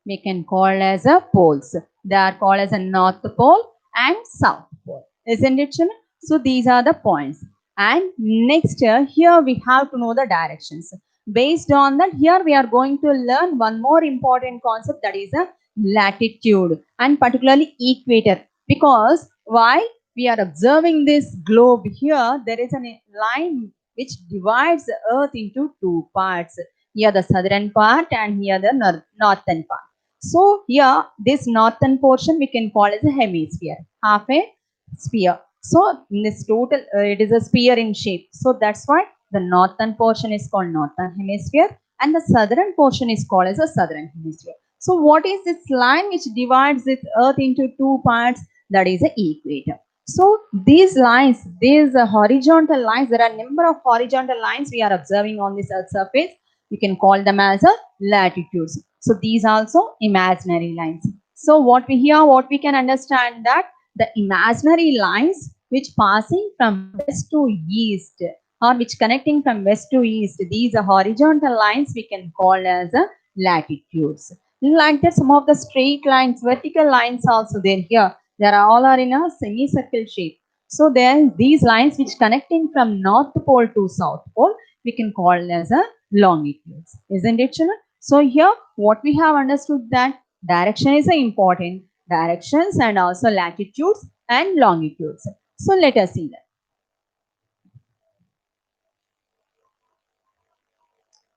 we can call as a poles. They are called as a north pole and south pole. Isn't it, children? So these are the points. And next here we have to know the directions. Based on that, here we are going to learn one more important concept, that is a latitude and particularly equator. Because why we are observing this globe here, there is a line which divides the earth into two parts. Here the southern part and here the northern part. So here this northern portion we can call as a hemisphere, half a sphere. So in this total it is a sphere in shape. So that's why the northern portion is called northern hemisphere and the southern portion is called as a southern hemisphere. So what is this line which divides this earth into two parts? That is the equator. So these lines, these horizontal lines, there are a number of horizontal lines we are observing on this earth surface. You can call them as a latitudes. So these also imaginary lines. So what we can understand that the imaginary lines which passing from west to east or which connecting from west to east, these are horizontal lines we can call as a latitudes. Like that, some of the straight lines, vertical lines also there here. There are all are in a semicircle shape. So then these lines which connecting from north pole to south pole, we can call as a longitudes. Isn't it, children? So here what we have understood that direction is important. Directions and also latitudes and longitudes. So let us see that.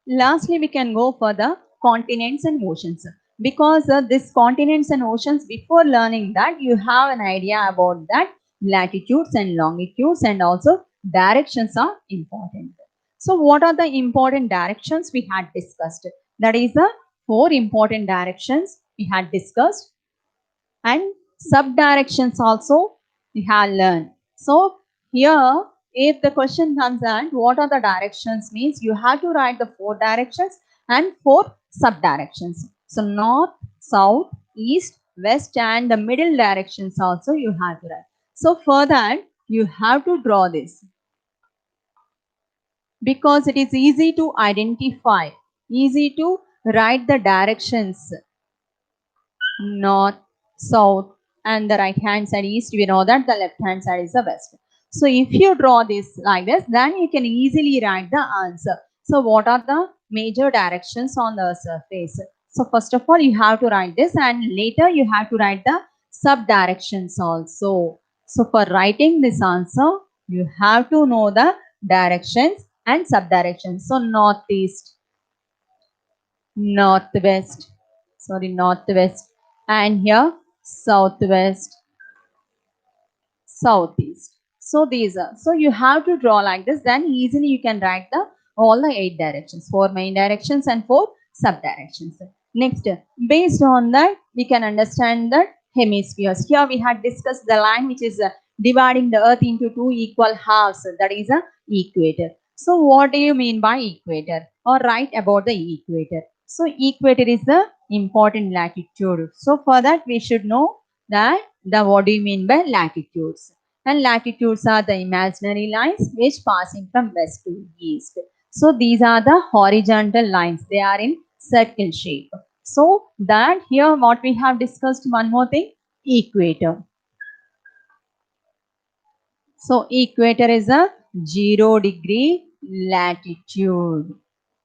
Lastly, we can go for the continents and oceans. Because this continents and oceans, before learning that, you have an idea about that latitudes and longitudes and also directions are important. So what are the important directions we had discussed? That is the 4 important directions we had discussed, and sub directions also we have learned. So here, if the question comes at what are the directions means, you have to write the 4 directions and 4 sub directions. So north, south, east, west and the middle directions also you have to write. So for that, you have to draw this because it is easy to identify, easy to write the directions north, south, and the right hand side east. We know that the left hand side is the west. So if you draw this like this, then you can easily write the answer. So what are the major directions on the surface? So first of all, you have to write this and later you have to write the sub directions also. So for writing this answer, you have to know the directions and sub directions. So northeast, northwest, northwest, and here southwest, southeast. So these are, so you have to draw like this, then easily you can write the all the 8 directions, 4 main directions and 4 sub directions. Next, based on that we can understand the hemispheres. Here we had discussed the line which is dividing the earth into 2 equal halves, that is a equator. So what do you mean by equator, or write about the equator? So equator is the important latitude. So for that we should know that the what do you mean by latitudes? And latitudes are the imaginary lines which passing from west to east. So these are the horizontal lines. They are in circle shape. So that here what we have discussed, one more thing, equator. So equator is a 0-degree latitude.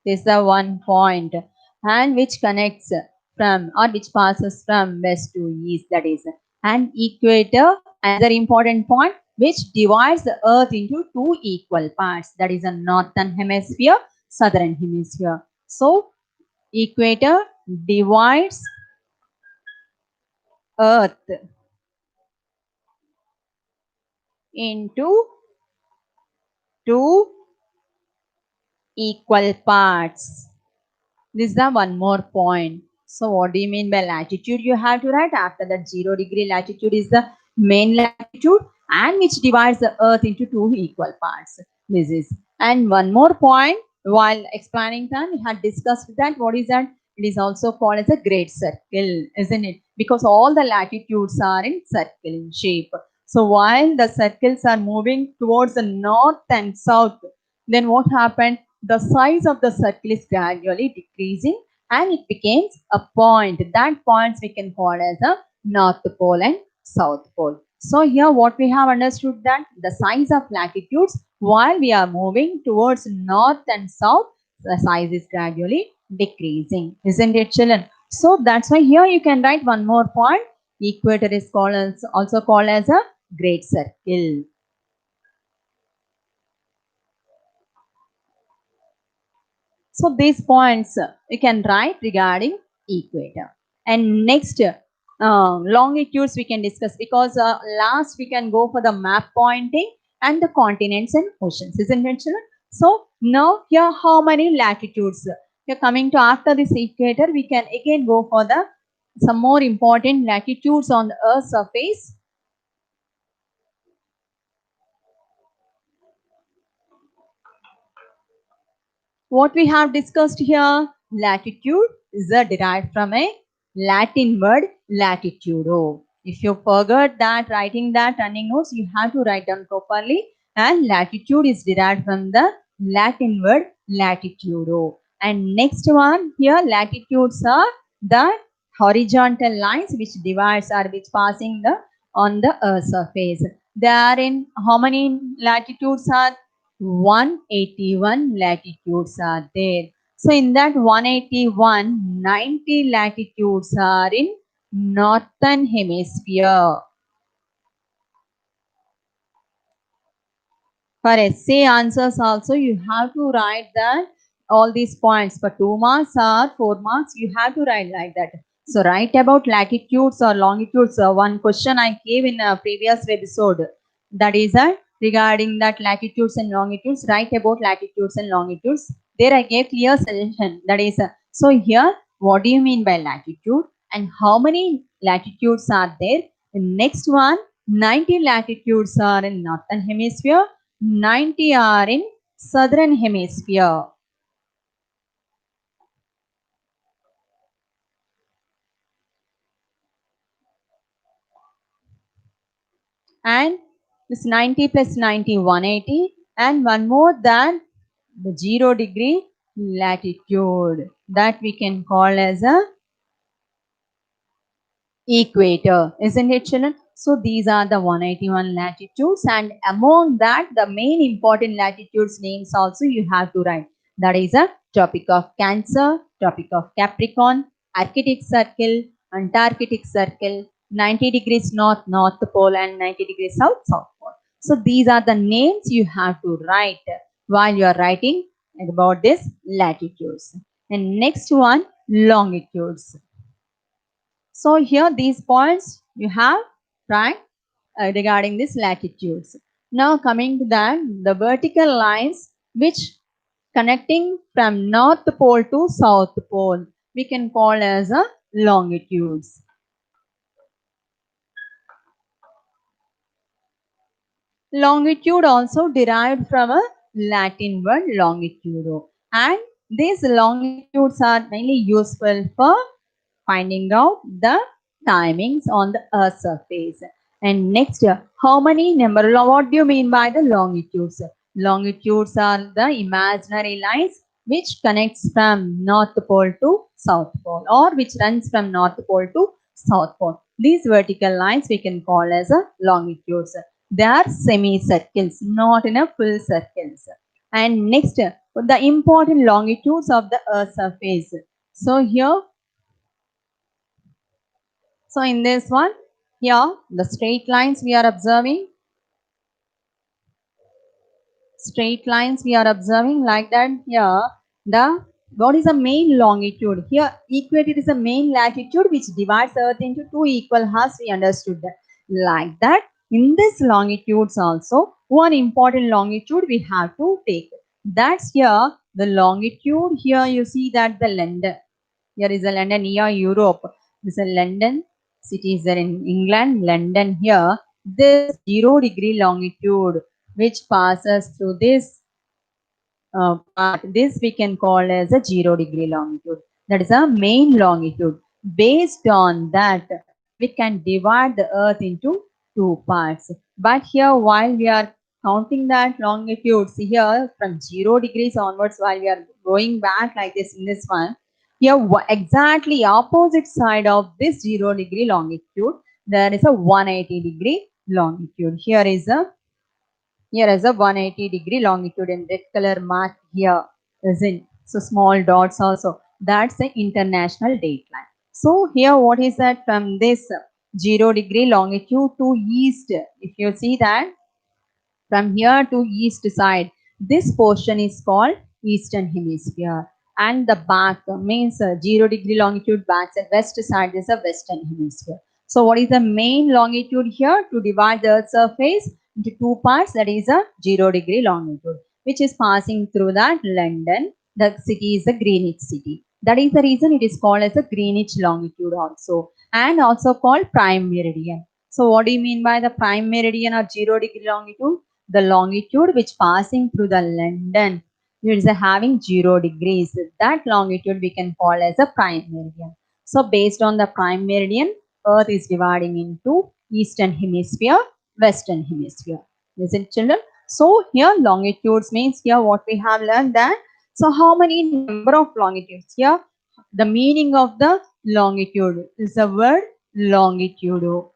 This is the one point and which connects from or which passes from west to east, that is. And equator, another important point, which divides the earth into 2 equal parts, that is a northern hemisphere, southern hemisphere. So equator divides earth into 2 equal parts. This is the one more point. So what do you mean by latitude? You have to write after that 0-degree latitude is the main latitude and which divides the earth into 2 equal parts. This is. And one more point, while explaining that we had discussed that what is that? It is also called as a great circle, isn't it? Because all the latitudes are in circle shape. So while the circles are moving towards the north and south, then what happened? The size of the circle is gradually decreasing and it becomes a point. That points we can call as a north pole and south pole. So here what we have understood, that the size of latitudes while we are moving towards north and south, the size is gradually decreasing, isn't it, children? So that's why here you can write one more point. Equator is called as, also called as a great circle. So these points you can write regarding equator. And next, longitudes we can discuss, because last we can go for the map pointing and the continents and oceans, isn't it, children? So now here how many latitudes? Here coming to after this equator, we can again go for the some more important latitudes on the Earth's surface. What we have discussed here, latitude is derived from a Latin word latitudo. If you forgot that, writing that running notes, you have to write down properly. And latitude is derived from the Latin word latitudo. And next one here, latitudes are the horizontal lines which divides or which passing the on the Earth's surface. They are in how many latitudes are? 181 latitudes are there. So in that 181, 90 latitudes are in northern hemisphere. For essay answers also, you have to write that all these points. For 2 marks or 4 marks, you have to write like that. So write about latitudes or longitudes. One question I gave in a previous episode, that is regarding that latitudes and longitudes. Write about latitudes and longitudes. There I gave clear suggestion. That is, so here, what do you mean by latitude and how many latitudes are there? The next one, 90 latitudes are in northern hemisphere, 90 are in southern hemisphere. And this 90 plus 90, 180, and one more than the 0 degree latitude that we can call as a equator, isn't it, children? So these are the 181 latitudes, and among that, the main important latitudes names also you have to write. That is a Tropic of Cancer, Tropic of Capricorn, Arctic Circle, Antarctic Circle, 90 degrees north, North Pole, and 90 degrees south, South Pole. So these are the names you have to write while you are writing about this latitudes. And next one, longitudes. So here these points you have right regarding this latitudes. Now coming to that, the vertical lines which connecting from North Pole to South Pole, we can call as a longitudes. Longitude also derived from a Latin word longitudo, and these longitudes are mainly useful for finding out the timings on the Earth's surface. And next, how many number? What do you mean by the longitudes? Longitudes are the imaginary lines which connects from North Pole to South Pole, or which runs from North Pole to South Pole. These vertical lines we can call as a longitudes. They are semicircles, not in a full circles. And next, the important longitudes of the Earth's surface. So here, so in this one, here the straight lines we are observing. Straight lines we are observing like that. Here, the what is the main longitude? Here, equator is the main latitude which divides Earth into two equal halves. We understood that. Like that, in this longitudes also, one important longitude we have to take. That's here the longitude. Here you see that the London. Here is a London near Europe. This is a London. Cities are in England, London here. This 0 degree longitude which passes through this part, this we can call as a 0 degree longitude. That is a main longitude. Based on that, we can divide the earth into two parts. But here, while we are counting that longitudes here from 0 degrees onwards, while we are going back like this in this one, here exactly opposite side of this 0 degree longitude, there is a 180 degree longitude. Here is a 180 degree longitude in red color mark here, isn't? So small dots also. That's the international date line. So here what is that from this 0 degree longitude to east? If you see that from here to east side, this portion is called eastern hemisphere. And the back means 0 degree longitude back and west side is a western hemisphere. So what is the main longitude here to divide the Earth's surface into two parts? That is a 0 degree longitude, which is passing through that London. The city is the Greenwich city. That is the reason it is called as a Greenwich longitude also, and also called prime meridian. So what do you mean by the prime meridian or 0 degree longitude? The longitude which passing through the London, it is having 0 degrees. That longitude we can call as a prime meridian. So based on the prime meridian, Earth is dividing into eastern hemisphere, western hemisphere. Isn't it, children? So here longitudes means here what we have learned that. So how many number of longitudes? Here the meaning of the longitude is the word longitudo.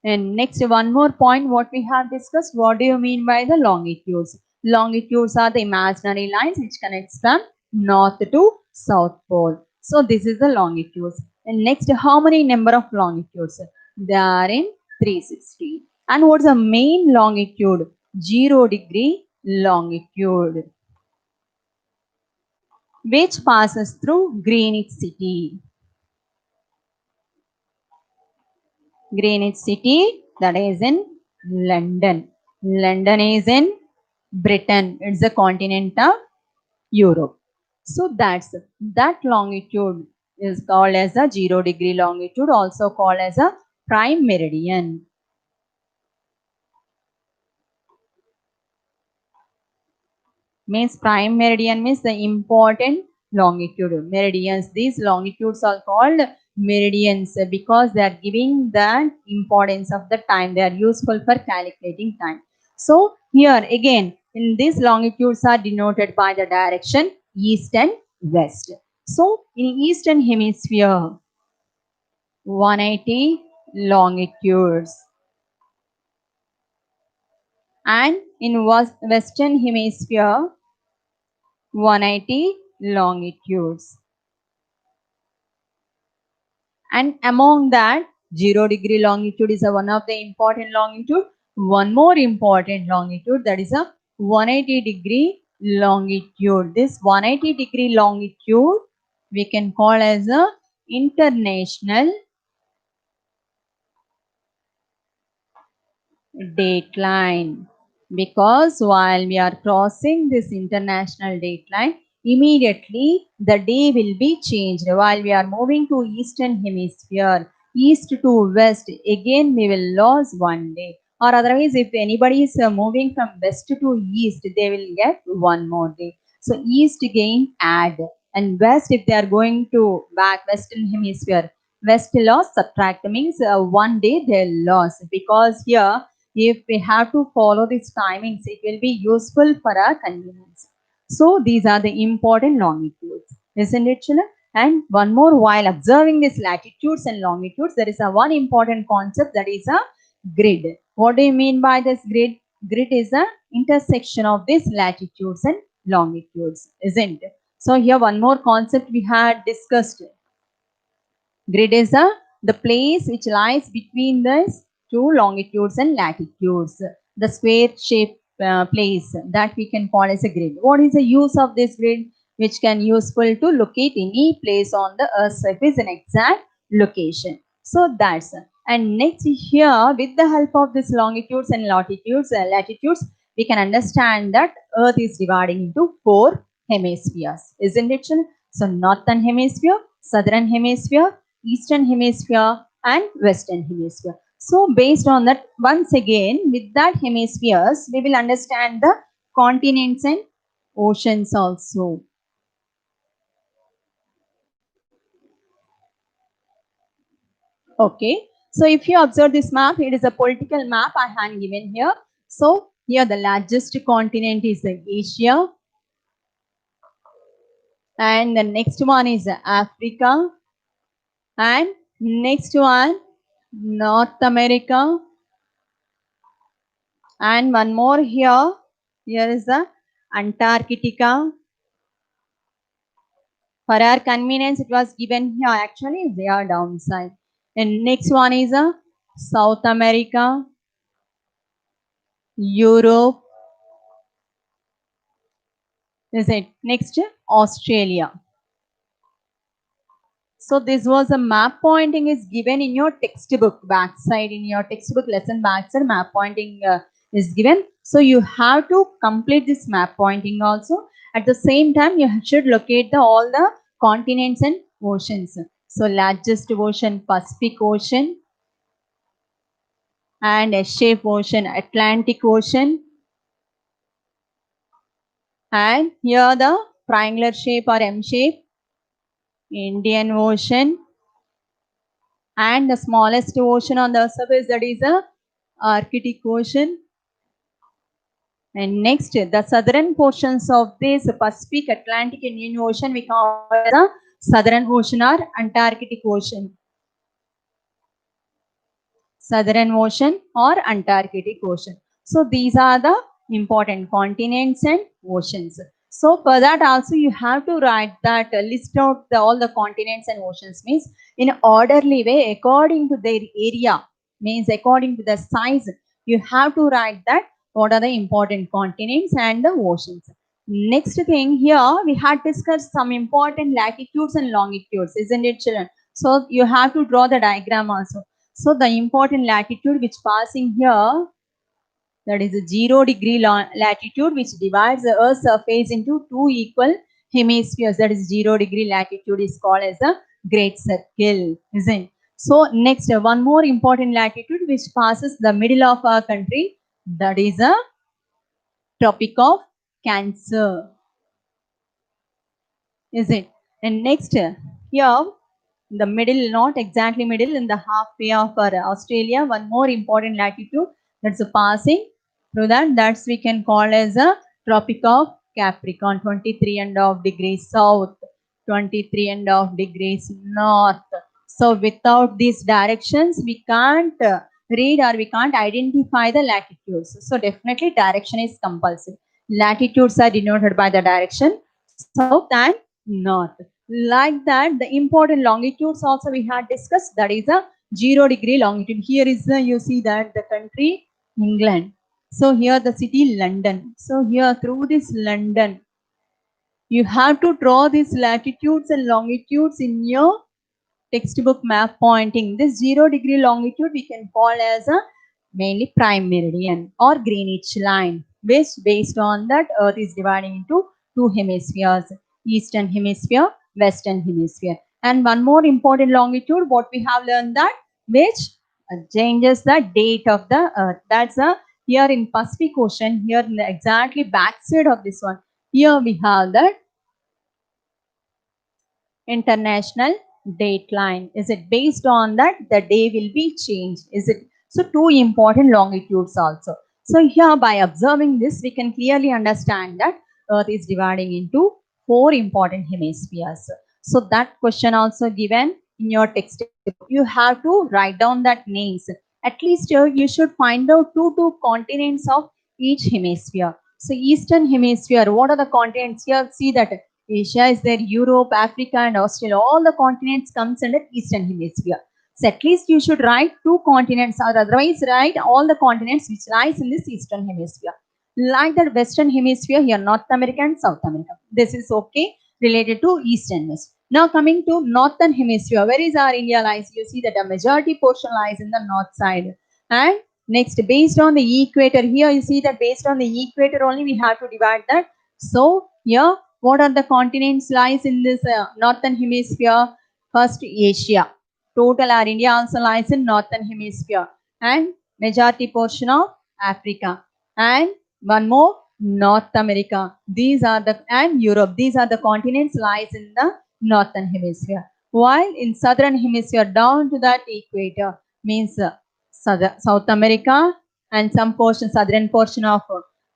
And next, one more point what we have discussed. What do you mean by the longitudes? Longitudes are the imaginary lines which connects from north to south pole. So this is the longitudes. And next, how many number of longitudes? They are in 360. And what's the main longitude? 0 degree longitude, which passes through Greenwich city. Greenwich city, that is in London. London is in Britain. It's the continent of Europe. So that longitude is called as a 0 degree longitude, also called as a prime meridian. Means prime meridian means the important longitude. Meridians, these longitudes are called meridians because they are giving the importance of the time. They are useful for calculating time. So here again, in these longitudes are denoted by the direction east and west. So in eastern hemisphere, 180 longitudes, and in western hemisphere 180 longitudes, and among that 0 degree longitude is one of the important longitude. One more important longitude, that is a 180-degree longitude. This 180-degree longitude we can call as a international dateline, because while we are crossing this international dateline, immediately the day will be changed. While we are moving to eastern hemisphere, east to west, again we will lose one day. Or otherwise, if anybody is moving from west to east, they will get one more day. So east again add, and west, if they are going to back western hemisphere, west loss subtract means one day they loss, because here if we have to follow these timings, it will be useful for our convenience. So these are the important longitudes, isn't it, children? And one more, while observing these latitudes and longitudes, there is a one important concept, that is a grid. What do you mean by this grid? Grid is a intersection of these latitudes and longitudes, isn't it? So here one more concept we had discussed. Grid is the place which lies between the two longitudes and latitudes. The square shaped place that we can call as a grid. What is the use of this grid? Which can useful to locate any place on the earth's surface in exact location. So that's and next here, with the help of this longitudes and latitudes, we can understand that earth is dividing into 4 hemispheres, isn't it? So northern hemisphere, southern hemisphere, eastern hemisphere and western hemisphere. So based on that, once again with that hemispheres, we will understand the continents and oceans also. Okay, so if you observe this map, it is a political map I have given here. So here the largest continent is Asia, and the next one is Africa, and next one North America, and one more here. Here is the Antarctica. For our convenience, it was given here. Actually, they are downside. And next one is a South America, Europe. Is it next? Australia. So this was a map pointing is given in your textbook backside, in your textbook lesson backside map pointing is given. So you have to complete this map pointing also. At the same time, you should locate all the continents and oceans. So largest ocean, Pacific Ocean, and S-shaped ocean, Atlantic Ocean, and here the triangular shape or M shape, Indian Ocean, and the smallest ocean on the surface, that is the Arctic Ocean. And next, the southern portions of this Pacific, Atlantic, and Indian Ocean we call the Southern Ocean or Antarctic Ocean. Southern Ocean or Antarctic Ocean. So these are the important continents and oceans. So for that also you have to write that list out all the continents and oceans, means in an orderly way according to their area, means according to the size. You have to write that what are the important continents and the oceans. Next thing here, we had discussed some important latitudes and longitudes, isn't it, children? So you have to draw the diagram also. So the important latitude which passing here, that is a 0 degree latitude which divides the Earth's surface into 2 equal hemispheres. That is 0 degree latitude is called as a great circle, isn't it? So next, one more important latitude which passes the middle of our country, that is a Tropic of Cancer. Is it? And next, here, the middle, not exactly middle, in the halfway of our Australia, one more important latitude that's a passing through that. That's we can call as a Tropic of Capricorn, 23.5 degrees south, 23.5 degrees north. So without these directions, we can't read or we can't identify the latitudes. So definitely direction is compulsory. Latitudes are denoted by the direction south and north. Like that, the important longitudes also we had discussed, that is a 0 degree longitude. Here is the, you see that the country England. So here the city London. So here through this London, you have to draw these latitudes and longitudes in your textbook map pointing. This 0 degree longitude we can call as a mainly prime meridian or Greenwich line, which based on that Earth is dividing into two hemispheres, eastern hemisphere, western hemisphere. And one more important longitude, what we have learned that which changes the date of the Earth. That's a here in Pacific Ocean, here in the exactly backside of this one. Here we have that international dateline. Is it based on that the day will be changed? Is it? So two important longitudes also. So here by observing this, we can clearly understand that Earth is dividing into four important hemispheres. So that question also given in your textbook. You have to write down that names. At least you should find out two continents of each hemisphere. So Eastern Hemisphere, what are the continents? Here see that Asia is there, Europe, Africa, and Australia. All the continents comes under Eastern Hemisphere. So at least you should write two continents, or otherwise write all the continents which lies in this Eastern Hemisphere. Like that Western Hemisphere, here North America and South America. This is okay related to East and West. Now coming to Northern Hemisphere, where is our India lies? You see that the majority portion lies in the north side. And next, based on the equator, here you see that based on the equator only we have to divide that. So here what are the continents lies in this northern hemisphere? First, Asia. Total our India also lies in northern hemisphere, and majority portion of Africa, and one more North America. These are the, and Europe. These are the continents lies in the northern hemisphere. While in southern hemisphere down to that equator means South America and some portion, southern portion of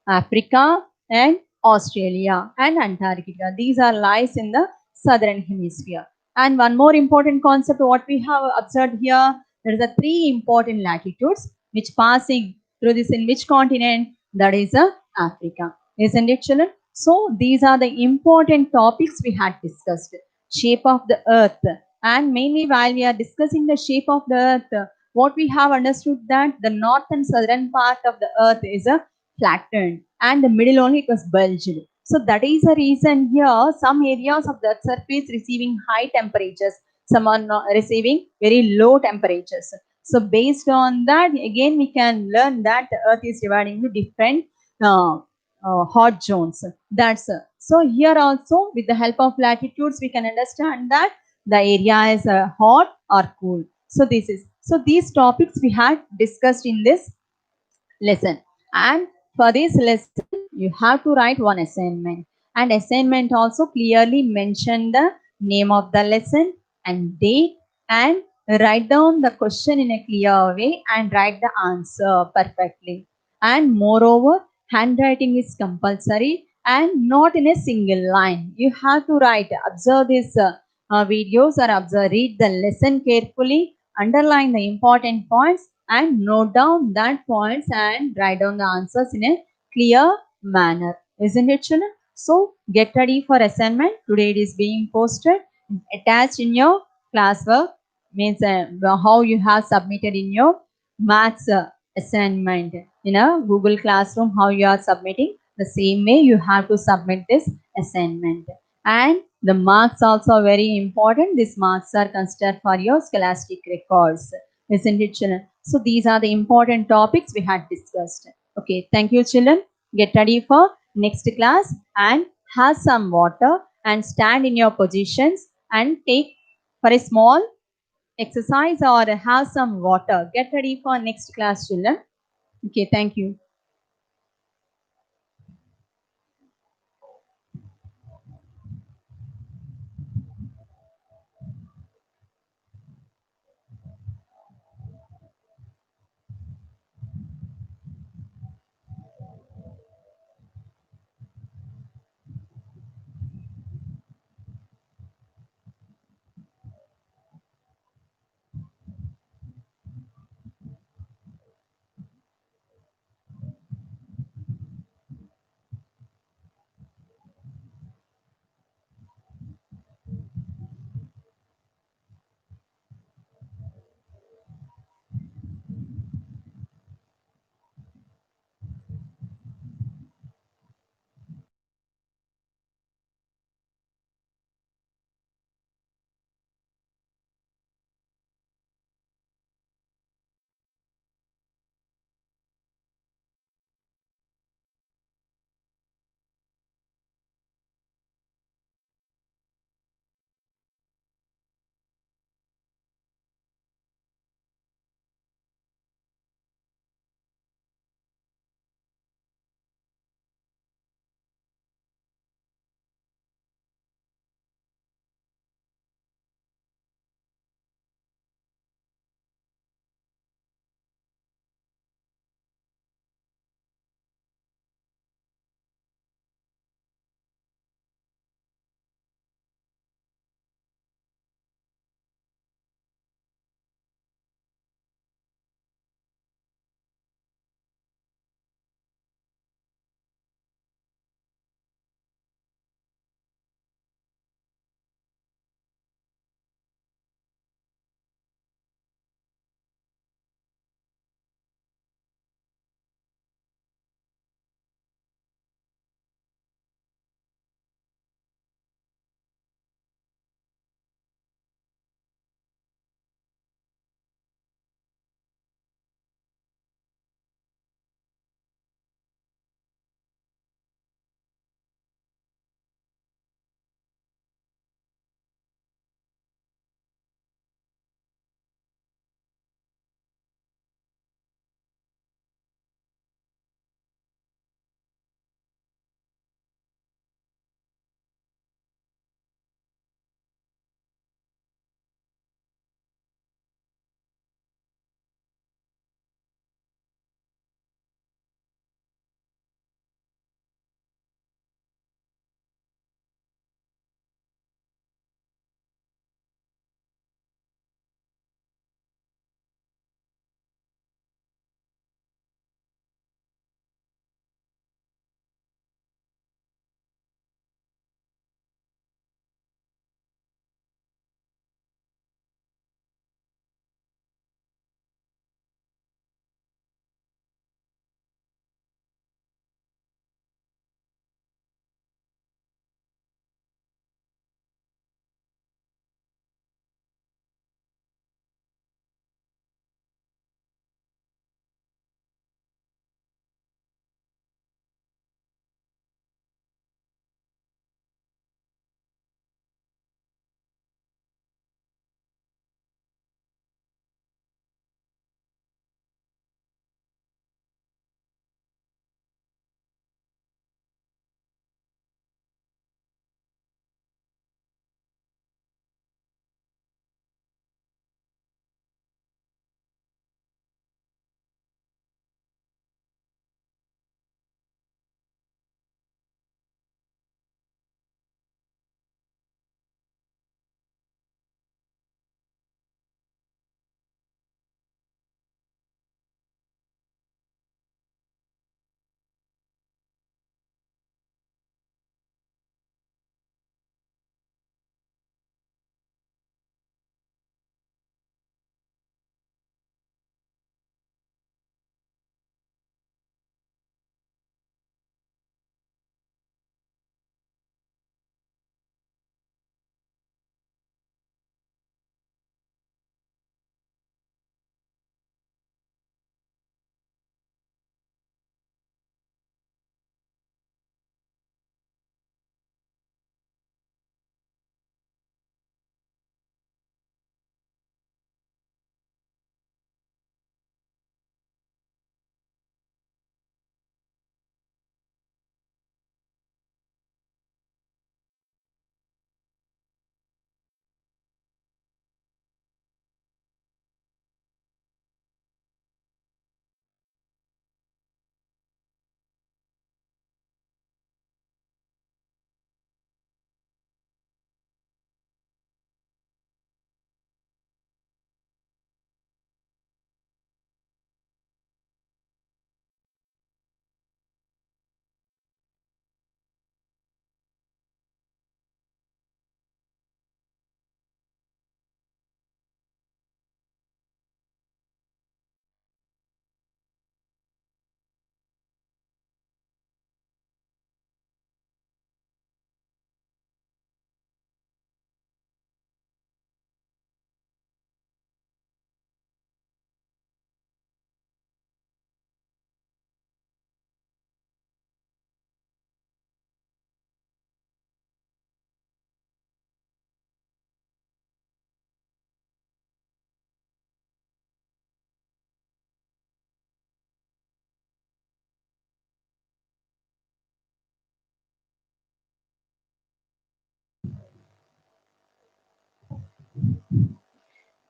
Africa and Australia and Antarctica. These are lies in the southern hemisphere. And one more important concept what we have observed here, there is a three important latitudes which passing through this in which continent? That is Africa. Isn't it, children? So these are the important topics we had discussed. Shape of the earth. And mainly while we are discussing the shape of the earth, what we have understood that the north and southern part of the earth is a flattened and the middle only it was bulged. So that is the reason here some areas of the surface receiving high temperatures, some are not receiving very low temperatures. So based on that, again we can learn that the earth is dividing into different hot zones. That's so here also with the help of latitudes we can understand that the area is hot or cool. So this is, so these topics we had discussed in this lesson. And for this lesson, you have to write one assignment. And assignment also clearly mention the name of the lesson and date, and write down the question in a clear way and write the answer perfectly. And moreover, handwriting is compulsory and not in a single line. You have to write, observe these videos or observe, read the lesson carefully, underline the important points and note down that points and write down the answers in a clear manner. Isn't it, children? So get ready for assignment. Today it is being posted, attached in your classwork, means how you have submitted in your maths assignment in a Google Classroom, how you are submitting. The same way you have to submit this assignment. And the marks also are very important. These marks are considered for your scholastic records. Isn't it, children? So these are the important topics we had discussed. Okay, thank you, children. Get ready for next class and have some water and stand in your positions and take for a small exercise or have some water. Get ready for next class, children. Okay, thank you.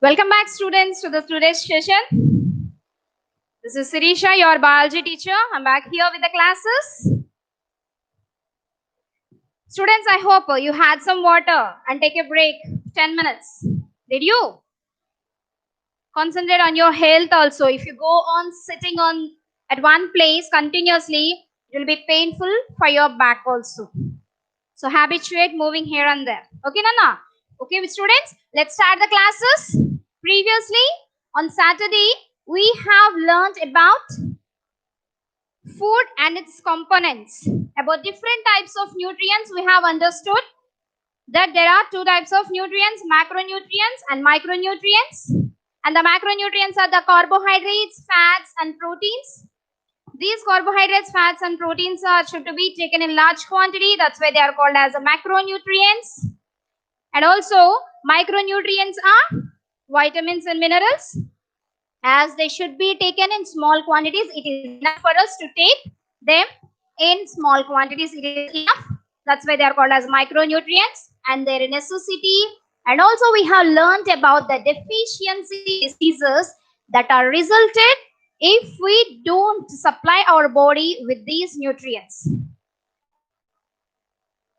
Welcome back, students, to the today's session. This is Sirisha, your biology teacher. I'm back here with the classes. Students, I hope you had some water and take a break 10 minutes. Did you? Concentrate on your health also. If you go on sitting on at one place continuously, it will be painful for your back also. So habituate moving here and there. Okay, Nana? Okay, students, let's start the classes. Previously, on Saturday, we have learned about food and its components. About different types of nutrients, we have understood that there are two types of nutrients, macronutrients and micronutrients. And the macronutrients are the carbohydrates, fats, and proteins. These carbohydrates, fats, and proteins should to be taken in large quantity. That's why they are called as macronutrients. And also, micronutrients are vitamins and minerals. As they should be taken in small quantities, it is enough for us to take them in small quantities. It is enough. That's why they are called as micronutrients and their necessity. And also, we have learned about the deficiency diseases that are resulted if we don't supply our body with these nutrients.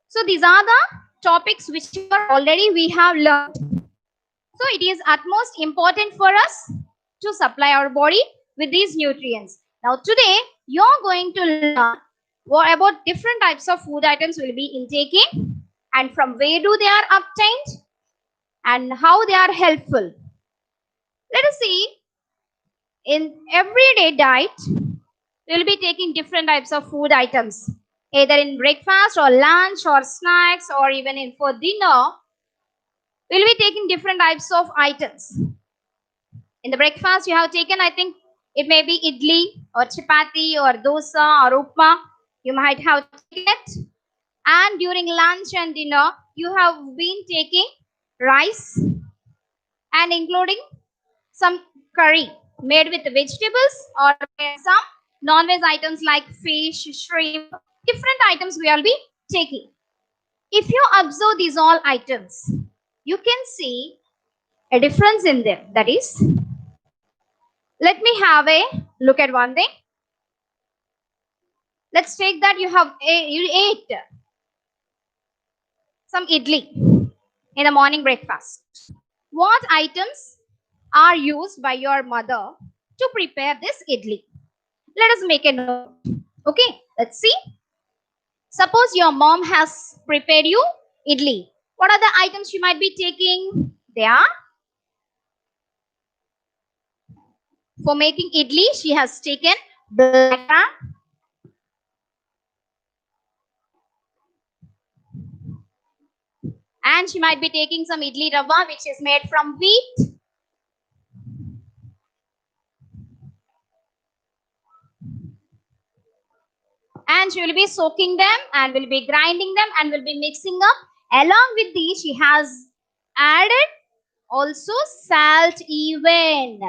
So these are the topics which already we have learned. So it is utmost important for us to supply our body with these nutrients. Now today you are going to learn what about different types of food items we'll be intaking and from where do they are obtained and how they are helpful. Let us see. In everyday diet, we'll be taking different types of food items, either in breakfast or lunch or snacks or even in for dinner. We'll be taking different types of items. In the breakfast, you have taken, I think it may be idli or chapati or dosa or upma. You might have taken it. And during lunch and dinner, you have been taking rice and including some curry made with vegetables or some non-veg items like fish, shrimp, different items we will be taking. If you observe these all items, you can see a difference in them. That is, let me have a look at one thing. Let's take that you ate some idli in the morning breakfast. What items are used by your mother to prepare this idli? Let us make a note. Okay, let's see. Suppose your mom has prepared you idli. What are the items she might be taking? They are, for making idli, she has taken black gram, and she might be taking some idli rava which is made from wheat. And she will be soaking them and will be grinding them and will be mixing up. Along with these, she has added also salt even.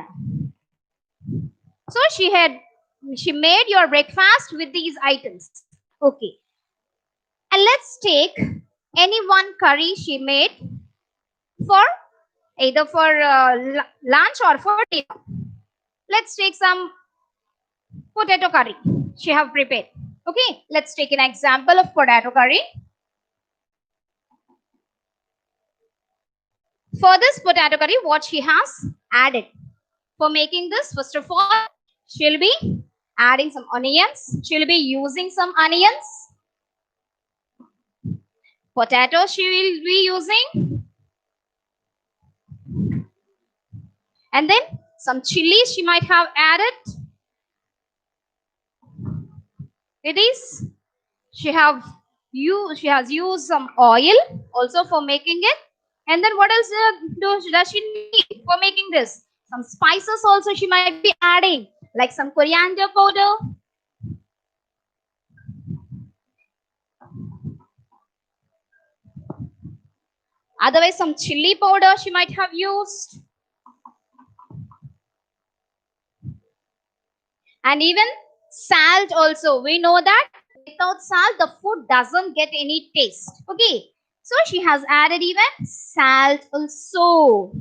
So she made your breakfast with these items. Okay. And let's take any one curry she made for either for lunch or for dinner. Let's take some potato curry she have prepared. Okay, let's take an example of potato curry. For this potato curry, what she has added. For making this, first of all, she'll be adding some onions. She'll be using some onions. Potato she will be using. And then some chilies she might have added. With this, she has used some oil also for making it. And then what else does she need for making this? Some spices also she might be adding, like some coriander powder. Otherwise, some chili powder she might have used. And even salt also. We know that without salt, the food doesn't get any taste. Okay. So she has added even salt also.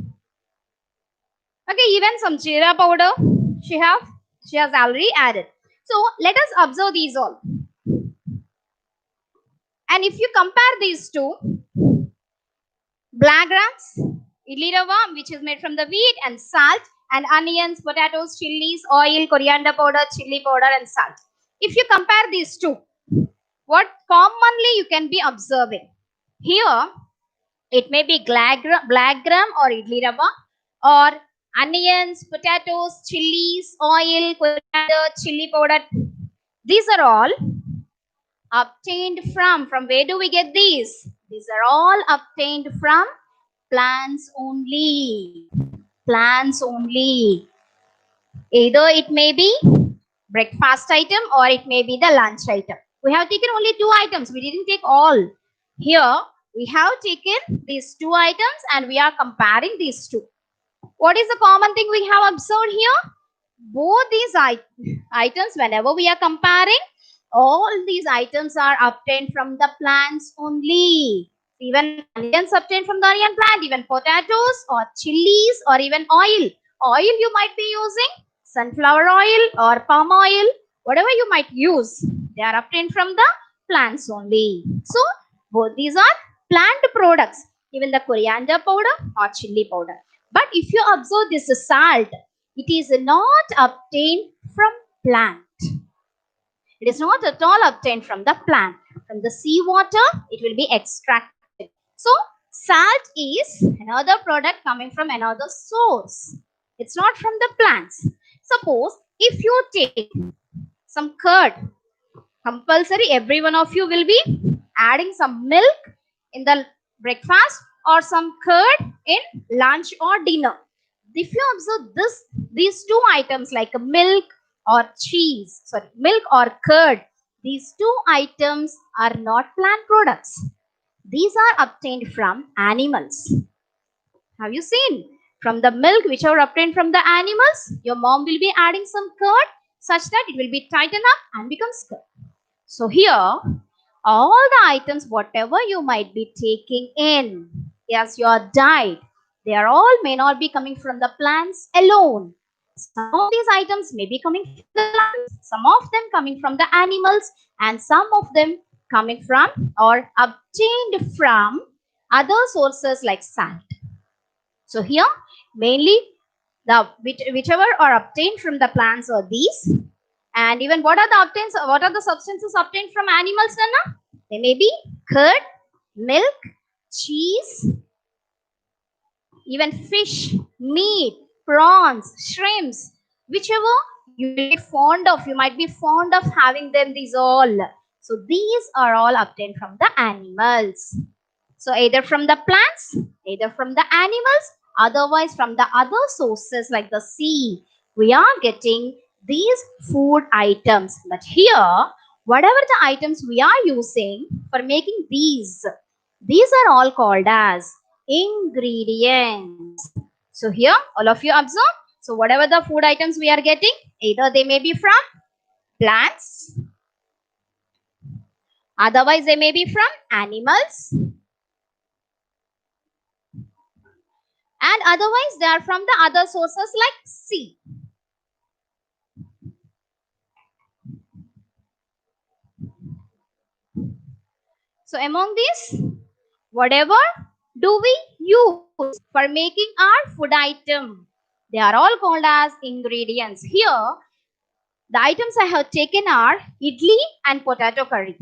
Okay, even some jeera powder she has already added. So let us observe these all. And if you compare these two, black grams, idli rava, which is made from the wheat, and salt, and onions, potatoes, chilies, oil, coriander powder, chili powder, and salt. If you compare these two, what commonly you can be observing? Here, it may be black gram or idli rava, or onions, potatoes, chilies, oil, coriander, chili powder. These are all obtained from where do we get these? These are all obtained from plants only. Plants only. Either it may be breakfast item or it may be the lunch item. We have taken only two items. We didn't take all. Here we have taken these two items and we are comparing these two. What is the common thing we have observed here? Both these items, whenever we are comparing, all these items are obtained from the plants only. Even onions obtained from the onion plant, even potatoes or chilies or even oil. Oil you might be using sunflower oil or palm oil, whatever you might use, they are obtained from the plants only. So both these are plant products, even the coriander powder or chili powder. But if you observe this salt, it is not obtained from plant. It is not at all obtained from the plant. From the seawater, it will be extracted. So salt is another product coming from another source. It's not from the plants. Suppose if you take some curd, compulsory every one of you will be adding some milk in the breakfast or some curd in lunch or dinner. If you observe these two items like milk or milk or curd, these two items are not plant products. These are obtained from animals. Have you seen? From the milk which are obtained from the animals, your mom will be adding some curd such that it will be tightened up and becomes curd. So here, all the items, whatever you might be taking in as your diet, they are all may not be coming from the plants alone. Some of these items may be coming from the plants, some of them coming from the animals, and some of them coming from or obtained from other sources like salt. So here, mainly whichever are obtained from the plants are these. And even what are the substances obtained from animals, Nana? They may be curd, milk, cheese, even fish, meat, prawns, shrimps, whichever you may be fond of. You might be fond of having them, these all. So these are all obtained from the animals. So either from the plants, either from the animals, otherwise from the other sources like the sea, we are getting these food items. But here, whatever the items we are using for making these are all called as ingredients. So here, all of you observe. So whatever the food items we are getting, either they may be from plants, otherwise they may be from animals, and otherwise they are from the other sources like sea. So among these, whatever do we use for making our food item, they are all called as ingredients. Here, the items I have taken are idli and potato curry.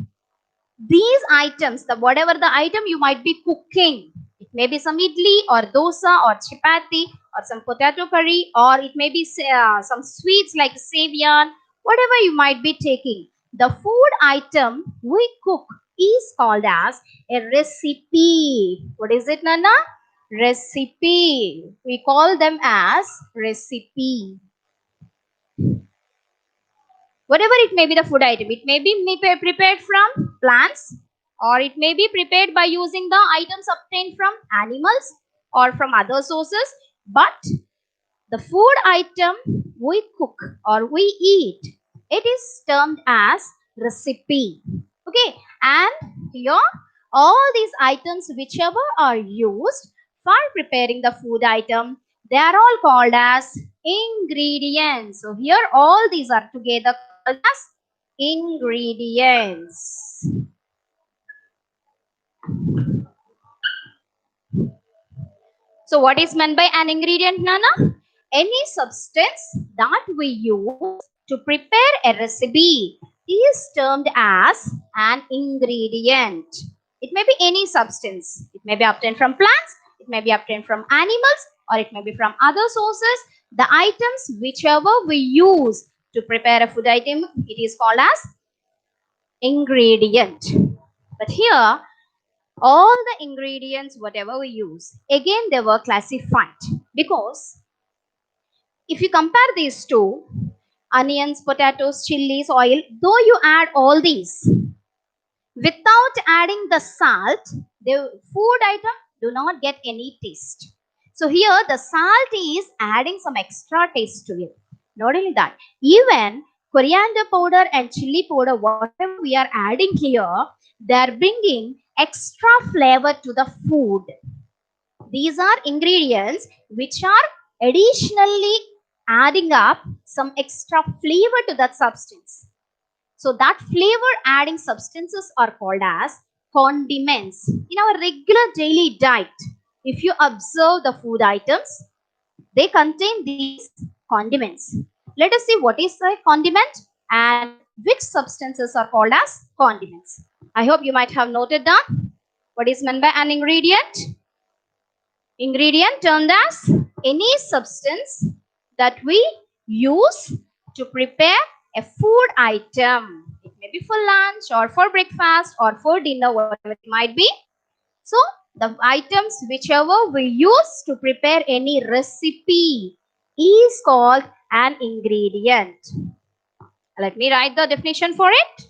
These items, whatever the item you might be cooking, it may be some idli or dosa or chapati or some potato curry, or it may be some sweets like saviyan, whatever you might be taking. The food item we cook is called as a recipe. What is it, Nana? Recipe. We call them as recipe. Whatever it may be the food item, it may be prepared from plants or it may be prepared by using the items obtained from animals or from other sources. But the food item we cook or we eat, it is termed as recipe. Okay, and here all these items whichever are used for preparing the food item, They are all called as ingredients. So here all these are together called as ingredients. So what is meant by an ingredient, Nana? Any substance that we use to prepare a recipe is termed as an ingredient. It may be any substance. It may be obtained from plants, it may be obtained from animals, or it may be from other sources. The items whichever we use to prepare a food item, it is called as ingredient. But here, all the ingredients, whatever we use, again they were classified, because if you compare these two, onions, potatoes, chilies, oil, though you add all these, without adding the salt, the food item do not get any taste. So here the salt is adding some extra taste to it. Not only that, even coriander powder and chili powder, whatever we are adding here, they are bringing extra flavor to the food. These are ingredients which are additionally adding up some extra flavor to that substance. So that flavor adding substances are called as condiments. In our regular daily diet, if you observe the food items, they contain these condiments. Let us see what is a condiment and which substances are called as condiments. I hope you might have noted down what is meant by an ingredient. Ingredient termed as any substance that we use to prepare a food item. It may be for lunch or for breakfast or for dinner, whatever it might be. So the items whichever we use to prepare any recipe is called an ingredient. Let me write the definition for it.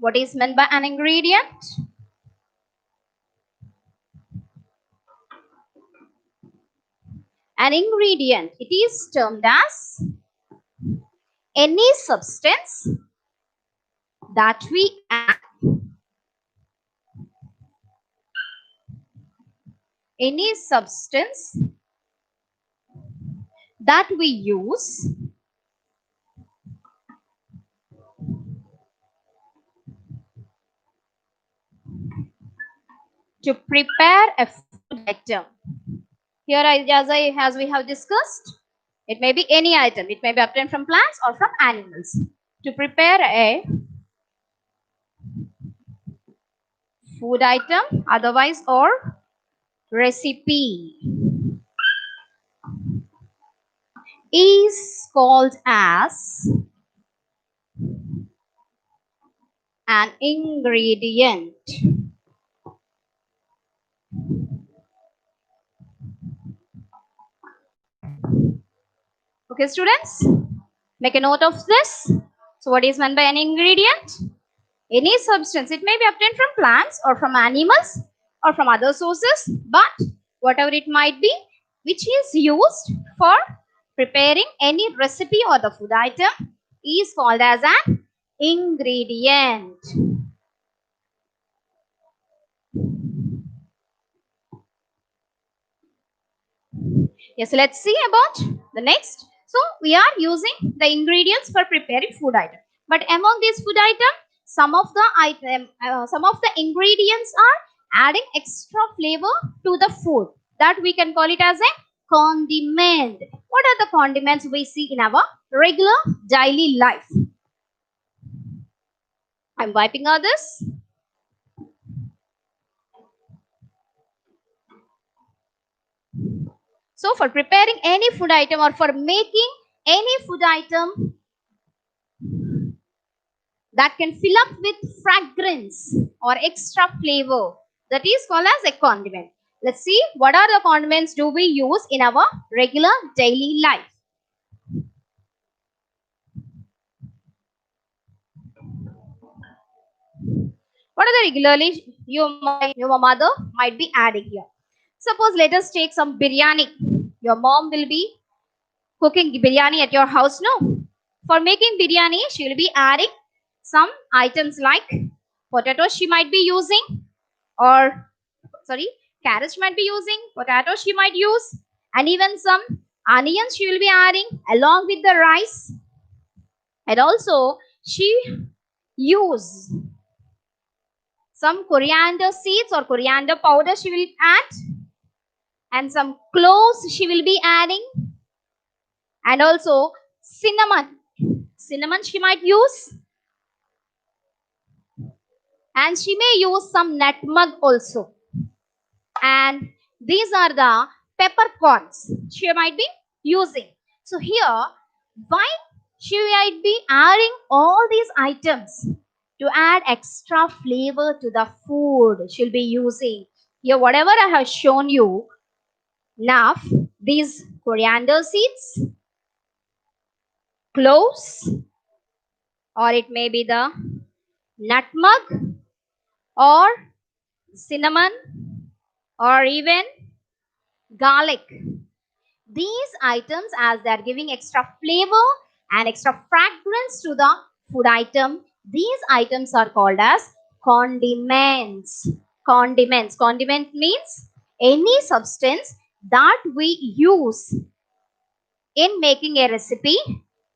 What is meant by an ingredient? An ingredient, it is termed as any substance that we add, any substance that we use to prepare a food item. Here, as we have discussed, it may be any item. It may be obtained from plants or from animals. To prepare a food item, otherwise or recipe, is called as an ingredient. Okay, students, make a note of this. So what is meant by an ingredient? Any substance. It may be obtained from plants or from animals or from other sources, but whatever it might be, which is used for preparing any recipe or the food item, is called as an ingredient. Yes, let's see about the next. So we are using the ingredients for preparing food item. But among these food item, some of the ingredients are adding extra flavor to the food. That we can call it as a condiment. What are the condiments we see in our regular daily life? I'm wiping out this. So for preparing any food item or for making any food item that can fill up with fragrance or extra flavor, that is called as a condiment. Let's see what are the condiments do we use in our regular daily life. What are the regularly your mother might be adding here? Suppose let us take some biryani. Your mom will be cooking biryani at your house? No. For making biryani, she will be adding some items like potatoes she might be using, or sorry, carrots she might be using, potatoes she might use, and even some onions she will be adding along with the rice. And also she use some coriander seeds or coriander powder she will add, and some cloves she will be adding, and also cinnamon she might use, and she may use some nutmeg also. And these are the peppercorns she might be using. So here, why she might be adding all these items? To add extra flavor to the food she'll be using. Here, whatever I have shown you, now these coriander seeds, cloves, or it may be the nutmeg, or cinnamon, or even garlic. These items, as they are giving extra flavor and extra fragrance to the food item, these items are called as condiments. Condiments. Condiment means any substance that we use in making a recipe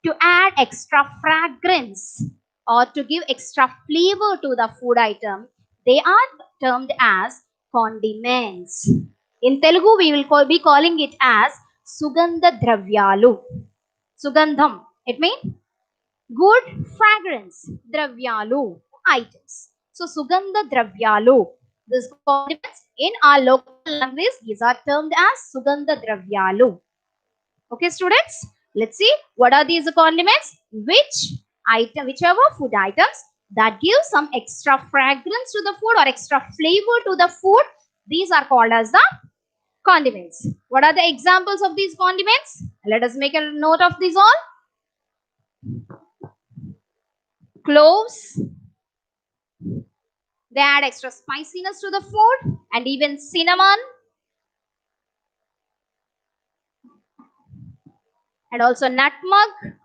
to add extra fragrance or to give extra flavor to the food item. They are termed as condiments. In Telugu, we will be calling it as Sugandha Dravyalu. Sugandham, it means good fragrance. Dravyalu, items. So Sugandha Dravyalu. These condiments in our local language, these are termed as Sugandha Dravyalu. Okay, students, let's see what are these condiments. Whichever food items that give some extra fragrance to the food or extra flavor to the food, these are called as the condiments. What are the examples of these condiments? Let us make a note of these all. Cloves, they add extra spiciness to the food, and even cinnamon, and also nutmeg,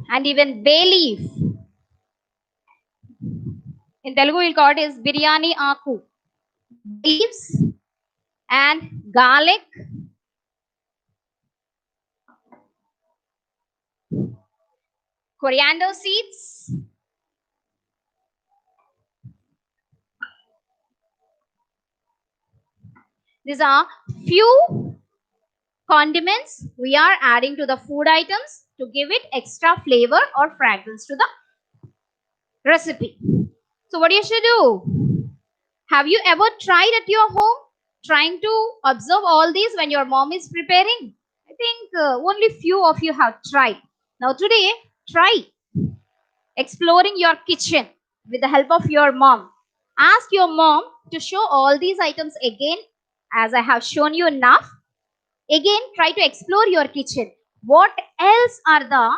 and even bay leaf. In Telugu, we'll call it as biryani aku. Leaves and garlic, coriander seeds, these are few condiments we are adding to the food items to give it extra flavor or fragrance to the recipe. So what you should do? Have you ever tried at your home trying to observe all these when your mom is preparing? I think only few of you have tried. Now today, try exploring your kitchen with the help of your mom. Ask your mom to show all these items again as I have shown you now. Again, try to explore your kitchen. What else are the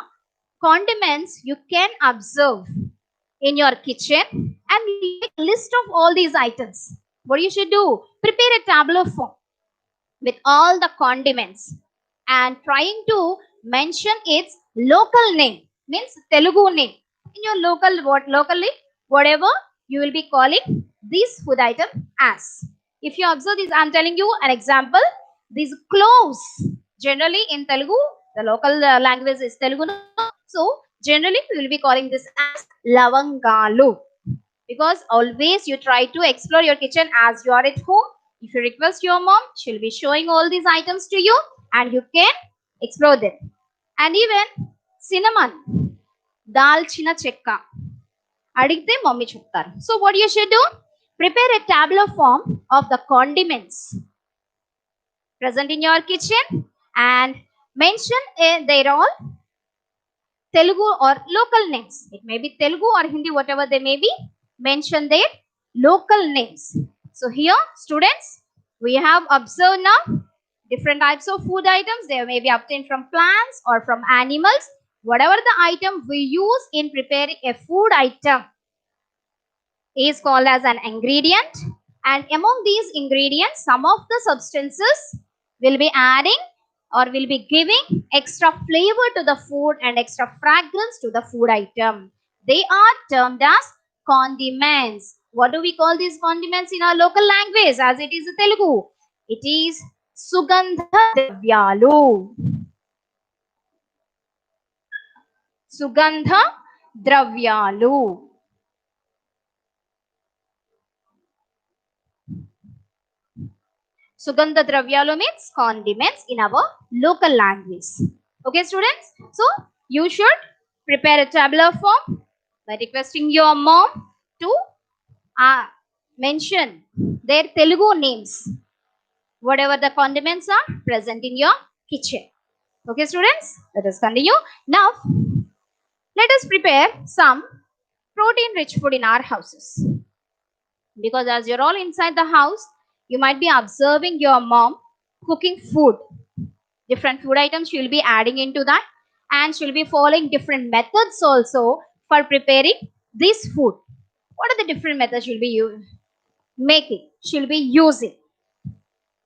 condiments you can observe in your kitchen, and make a list of all these items. What you should do? Prepare a tableau form with all the condiments and trying to mention its local name, means Telugu name. In your locally, whatever you will be calling this food item as. If you observe this, I'm telling you an example. These cloves, generally in Telugu, the local language is Telugu. So generally we will be calling this as lavangalu, because always you try to explore your kitchen as you are at home. If you request your mom, she'll be showing all these items to you and you can explore them. And even cinnamon, dalchina chekka, adigte mommy cheptaru. So what you should do? Prepare a tableau form of the condiments present in your kitchen and mention their all Telugu or local names. It may be Telugu or Hindi, whatever they may be. Mention their local names. So here, students, we have observed now different types of food items. They may be obtained from plants or from animals. Whatever the item we use in preparing a food item is called as an ingredient. And among these ingredients, some of the substances will be adding or will be giving extra flavor to the food and extra fragrance to the food item. They are termed as condiments. What do we call these condiments in our local language as it is Telugu? It is Sugandha Dravyalu. Sugandha Dravyalu. Sugandha Dravyalu means condiments in our local language. Okay, students? So, you should prepare a tabular form by requesting your mom to mention their Telugu names, whatever the condiments are present in your kitchen. Okay, students? Let us continue. Now, let us prepare some protein-rich food in our houses. Because as you're all inside the house, you might be observing your mom cooking food. Different food items she will be adding into that, and she'll be following different methods also for preparing this food. What are the different methods she'll be making? She'll be using.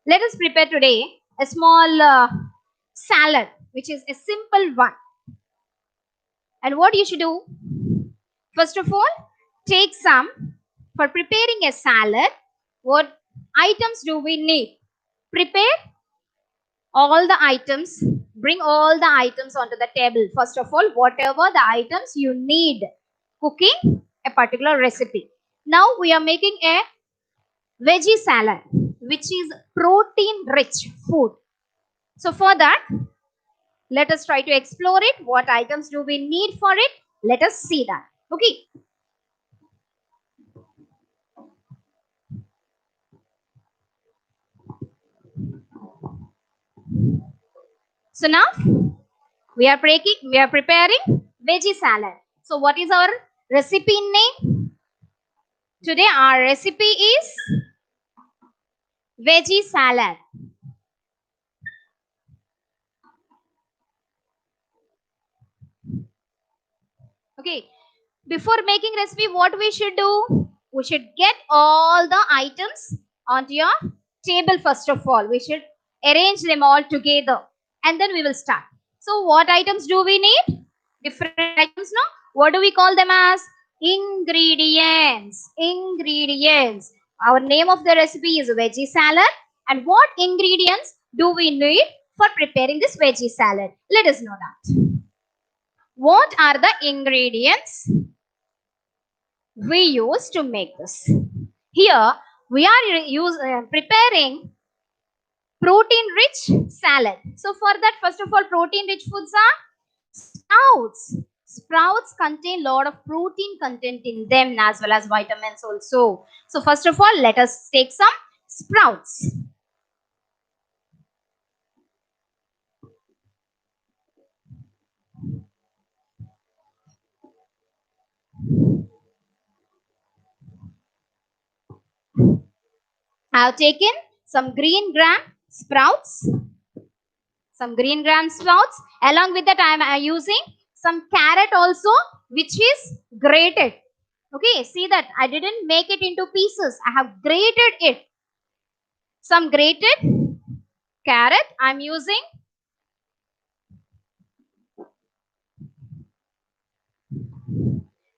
Let us prepare today a small salad, which is a simple one. And what you should do? First of all, take some. For preparing a salad, what items do we need? Prepare all the items, bring all the items onto the table. First of all, whatever the items you need cooking a particular recipe. Now we are making a veggie salad, which is protein rich food. So for that, let us try to explore it. What items do we need for it? Let us see that. Okay. So now we are preparing veggie salad. So what is our recipe name? Today our recipe is veggie salad. Okay. Before making recipe, what we should do? We should get all the items onto your table first of all. We should arrange them all together and then we will start. So what items do we need? Different items, no? What do we call them as? Ingredients. Ingredients. Our name of the recipe is veggie salad. And what ingredients do we need for preparing this veggie salad? Let us know that. What are the ingredients we use to make this? Here we are preparing protein rich salad. So for that, first of all, protein rich foods are sprouts. Sprouts contain lot of protein content in them as well as vitamins also. So first of all, let us take some sprouts. I have taken some green gram sprouts. Some green gram sprouts. Along with that, I am using some carrot also, which is grated. Okay, see that I didn't make it into pieces. I have grated it. Some grated carrot I'm using.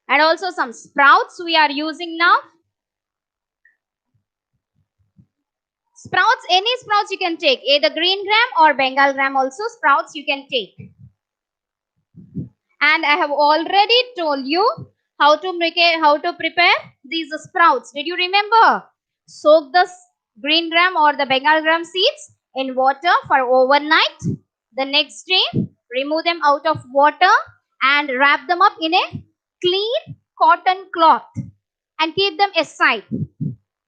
And also some sprouts we are using now. Sprouts, any sprouts you can take, either green gram or Bengal gram also sprouts you can take. And I have already told you how to prepare these sprouts. Did you remember? Soak the green gram or the Bengal gram seeds in water for overnight. The next day, remove them out of water and wrap them up in a clean cotton cloth and keep them aside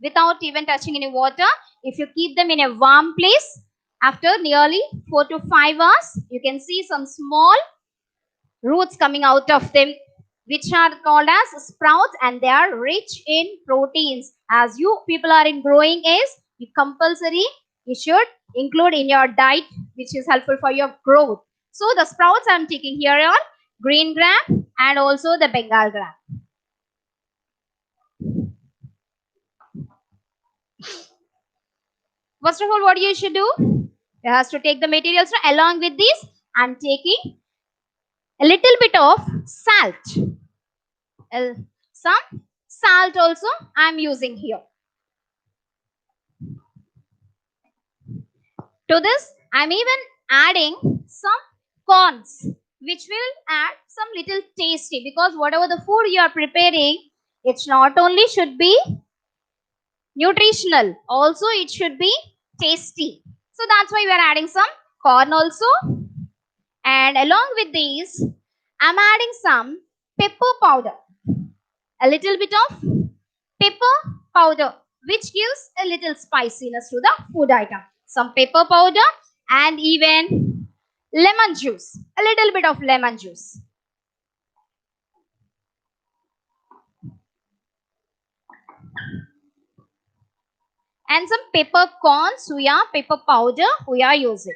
without even touching any water. If you keep them in a warm place, after nearly 4 to 5 hours, you can see some small roots coming out of them, which are called as sprouts, and they are rich in proteins. As you people are in growing age, you compulsory you should include in your diet, which is helpful for your growth. So the sprouts I'm taking here are green gram and also the Bengal gram. First of all, what you should do? You have to take the materials along with this. I'm taking a little bit of salt. Some salt also I'm using here. To this, I'm even adding some corns, which will add some little tasty, because whatever the food you are preparing, it's not only should be nutritional, also it should be tasty. So that's why we are adding some corn also. And along with these, I'm adding some pepper powder. A little bit of pepper powder, which gives a little spiciness to the food item. Some pepper powder and even lemon juice. A little bit of lemon juice. And some peppercorns, pepper powder we are using.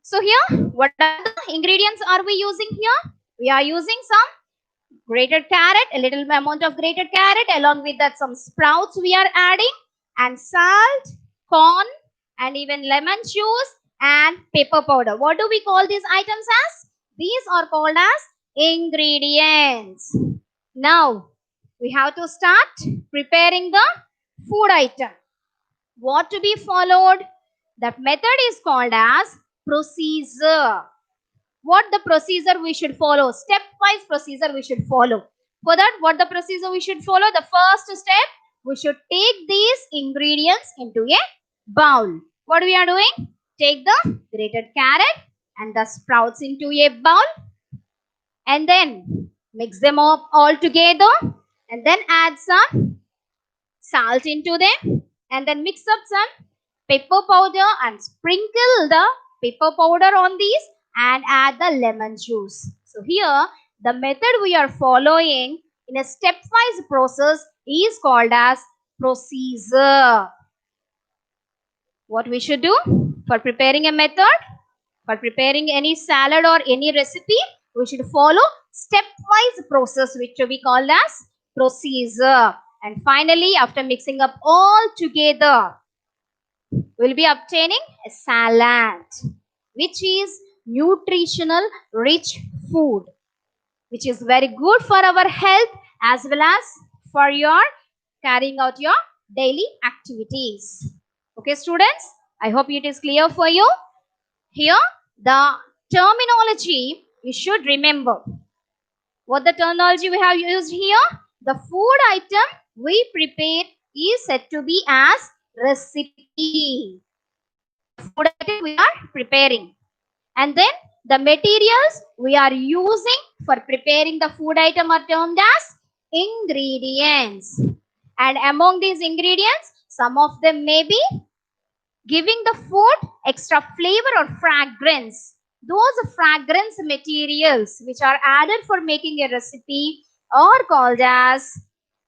So here, what are the ingredients are we using here? We are using some grated carrot, a little amount of grated carrot, along with that some sprouts we are adding, and salt, corn, and even lemon juice and pepper powder. What do we call these items as? These are called as ingredients. Now, we have to start preparing the food item. What to be followed? That method is called as procedure. What the procedure we should follow? Stepwise procedure we should follow. For that, what the procedure we should follow? The first step, we should take these ingredients into a bowl. What we are doing? Take the grated carrot and the sprouts into a bowl, and then mix them up all together, and then add some salt into them, and then mix up some pepper powder and sprinkle the pepper powder on these and add the lemon juice. So here the method we are following in a stepwise process is called as procedure. What we should do for preparing a method, for preparing any salad or any recipe, we should follow stepwise process, which we call as procedure. And finally, after mixing up all together, we'll be obtaining a salad, which is nutritional rich food, which is very good for our health as well as for your carrying out your daily activities. Okay, students, I hope it is clear for you. Here, the terminology you should remember. What the terminology we have used here? The food item we prepare is said to be as recipe. Food item we are preparing. And then the materials we are using for preparing the food item are termed as ingredients. And among these ingredients, some of them may be giving the food extra flavor or fragrance. Those fragrance materials which are added for making a recipe are called as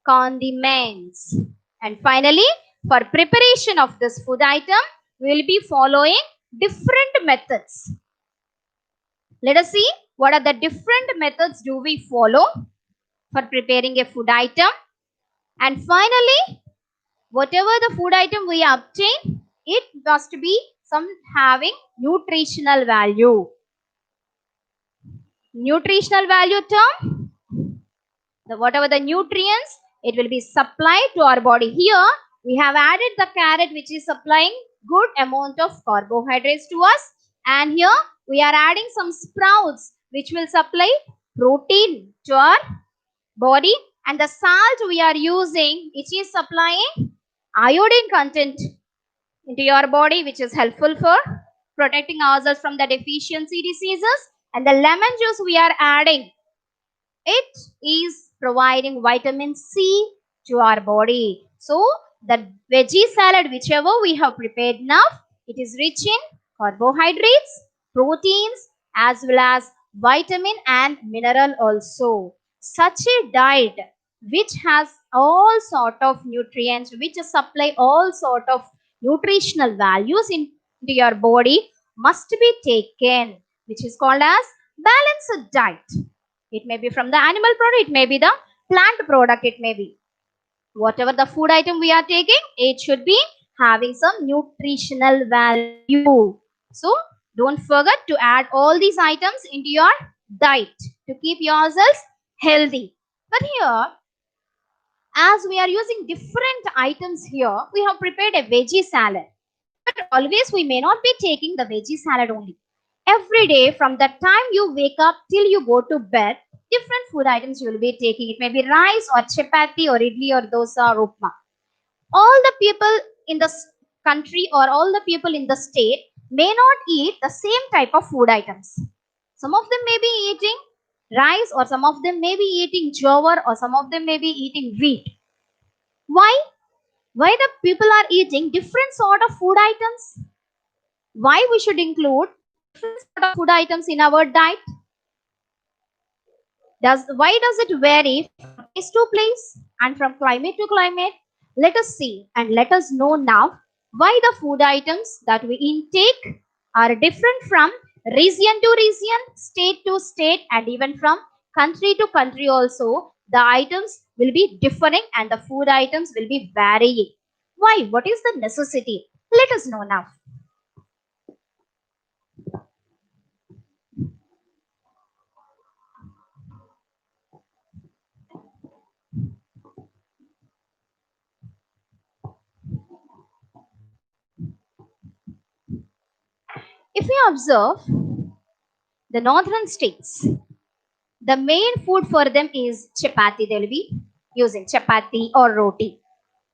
condiments. And finally, for preparation of this food item, we will be following different methods. Let us see what are the different methods do we follow for preparing a food item. And finally, whatever the food item we obtain, it must be some having nutritional value. Nutritional value term, whatever the nutrients, it will be supplied to our body. Here, we have added the carrot, which is supplying good amount of carbohydrates to us. And here, we are adding some sprouts, which will supply protein to our body. And the salt we are using, which is supplying iodine content into your body, which is helpful for protecting ourselves from the deficiency diseases. And the lemon juice we are adding, it is providing vitamin C to our body. So the veggie salad, whichever we have prepared now, it is rich in carbohydrates, proteins, as well as vitamin and mineral also. Such a diet which has all sort of nutrients, which supply all sort of nutritional values into your body, must be taken, which is called as balanced diet. It may be from the animal product, it may be the plant product, it may be. Whatever the food item we are taking, it should be having some nutritional value. So don't forget to add all these items into your diet to keep yourselves healthy. But here, as we are using different items here, we have prepared a veggie salad. But always we may not be taking the veggie salad only. Every day from the time you wake up till you go to bed, different food items you will be taking. It may be rice or chapati or idli or dosa or upma. All the people in the country or all the people in the state may not eat the same type of food items. Some of them may be eating rice, or some of them may be eating jowar, or some of them may be eating wheat. Why? Why the people are eating different sort of food items? Why we should include different sort of food items in our diet? Why does it vary from place to place and from climate to climate? Let us see and let us know now why the food items that we intake are different from region to region, state to state, and even from country to country also. The items will be differing and the food items will be varying. Why? What is the necessity? Let us know now. If we observe the northern states, the main food for them is chapati. They will be using chapati or roti,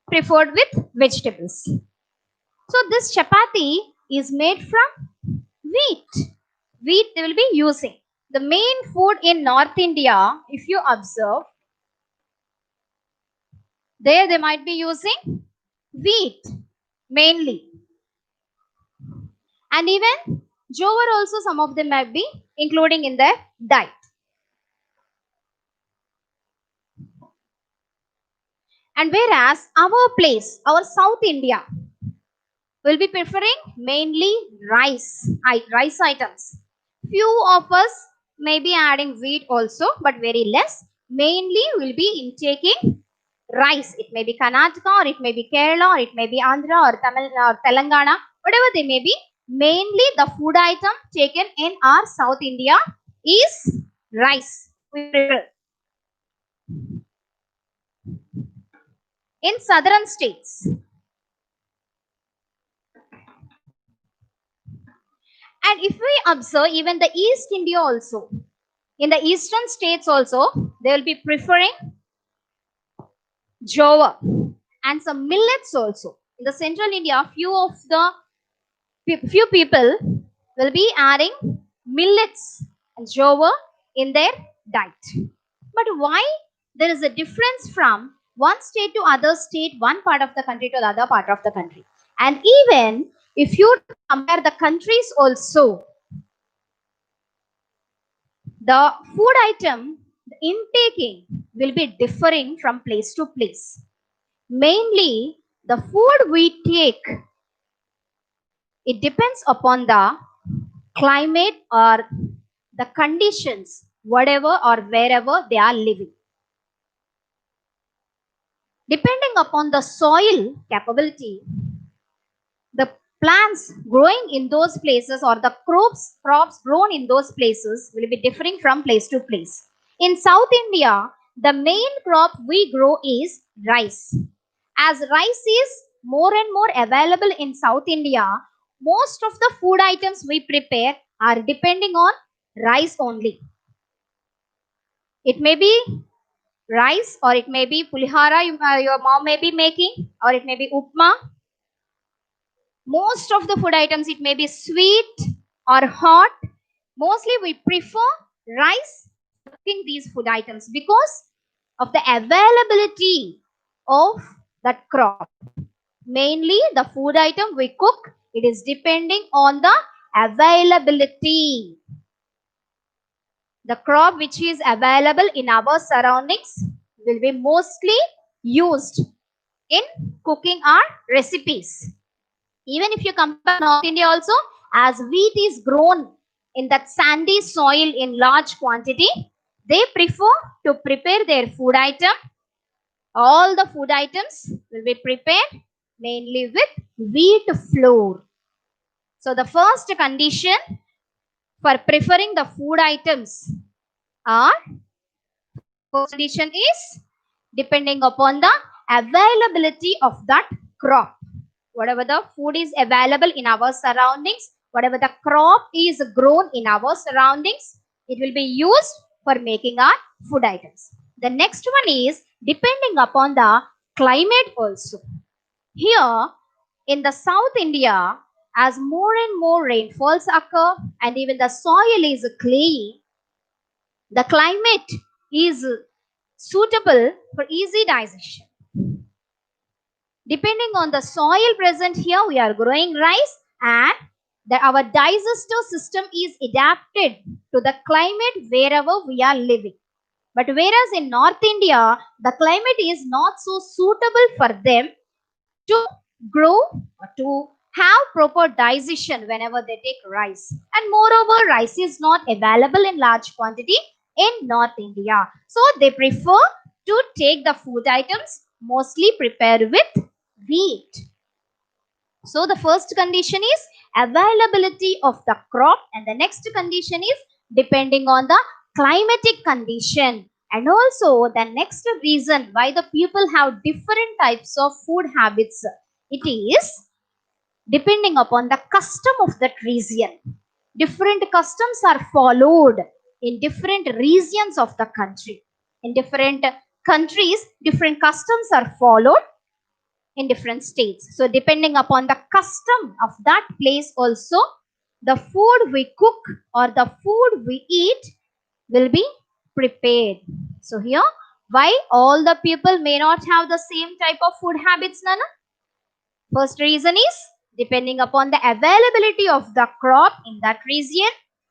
preferred with vegetables. So this chapati is made from wheat. Wheat they will be using. The main food in North India, if you observe, there they might be using wheat mainly. And even jowar also some of them might be including in their diet. And whereas our place, our South India, will be preferring mainly rice items. Few of us may be adding wheat also, but very less. Mainly will be intaking rice. It may be Karnataka, or it may be Kerala, or it may be Andhra, or Tamil, or Telangana, whatever they may be. Mainly the food item taken in our South India is rice. We prefer. In southern states, and if we observe even the East India also, in the eastern states also, they will be preferring jowar and some millets also. In the central India, few people will be adding millets and jowar in their diet. But why there is a difference from one state to other state, one part of the country to the other part of the country? And even if you compare the countries also, the food item intaking will be differing from place to place. Mainly, the food we take, it depends upon the climate or the conditions, whatever or wherever they are living. Depending upon the soil capability, the plants growing in those places or the crops grown in those places will be differing from place to place. In South India, the main crop we grow is rice. As rice is more and more available in South India, most of the food items we prepare are depending on rice only. It may be rice, or it may be pulihara your mom may be making, or it may be upma. Most of the food items, it may be sweet or hot. Mostly we prefer rice cooking these food items because of the availability of that crop. Mainly the food item we cook, it is depending on the availability. The crop which is available in our surroundings will be mostly used in cooking our recipes. Even if you compare North India also, as wheat is grown in that sandy soil in large quantity, they prefer to prepare their food item. All the food items will be prepared mainly with wheat flour. So the first condition for preferring the food items are, first condition is depending upon the availability of that crop. Whatever the food is available in our surroundings, whatever the crop is grown in our surroundings, it will be used for making our food items. The next one is depending upon the climate also. Here in the South India, as more and more rainfalls occur and even the soil is clayey, the climate is suitable for easy digestion. Depending on the soil present here, we are growing rice, and our digestive system is adapted to the climate wherever we are living. But whereas in North India, the climate is not so suitable for them to grow or to have proper digestion whenever they take rice. And moreover, rice is not available in large quantity in North India. So they prefer to take the food items mostly prepared with wheat. So the first condition is availability of the crop, and the next condition is depending on the climatic condition. And also the next reason why the people have different types of food habits, it is depending upon the custom of that region. Different customs are followed in different regions of the country. In different countries, different customs are followed in different states. So depending upon the custom of that place also, the food we cook or the food we eat will be prepared. So here, why all the people may not have the same type of food habits, Nana? First reason is depending upon the availability of the crop in that region.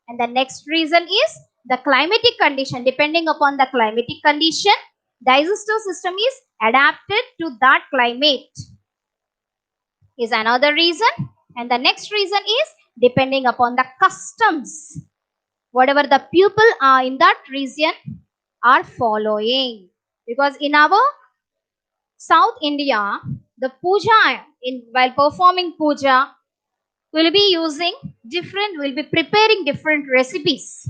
And the next reason is the climatic condition. Depending upon the climatic condition, digestive system is adapted to that climate is another reason. And the next reason is depending upon the customs, whatever the people are in that region are following. Because in our South India, the puja, while performing puja, will be using different, will be preparing different recipes.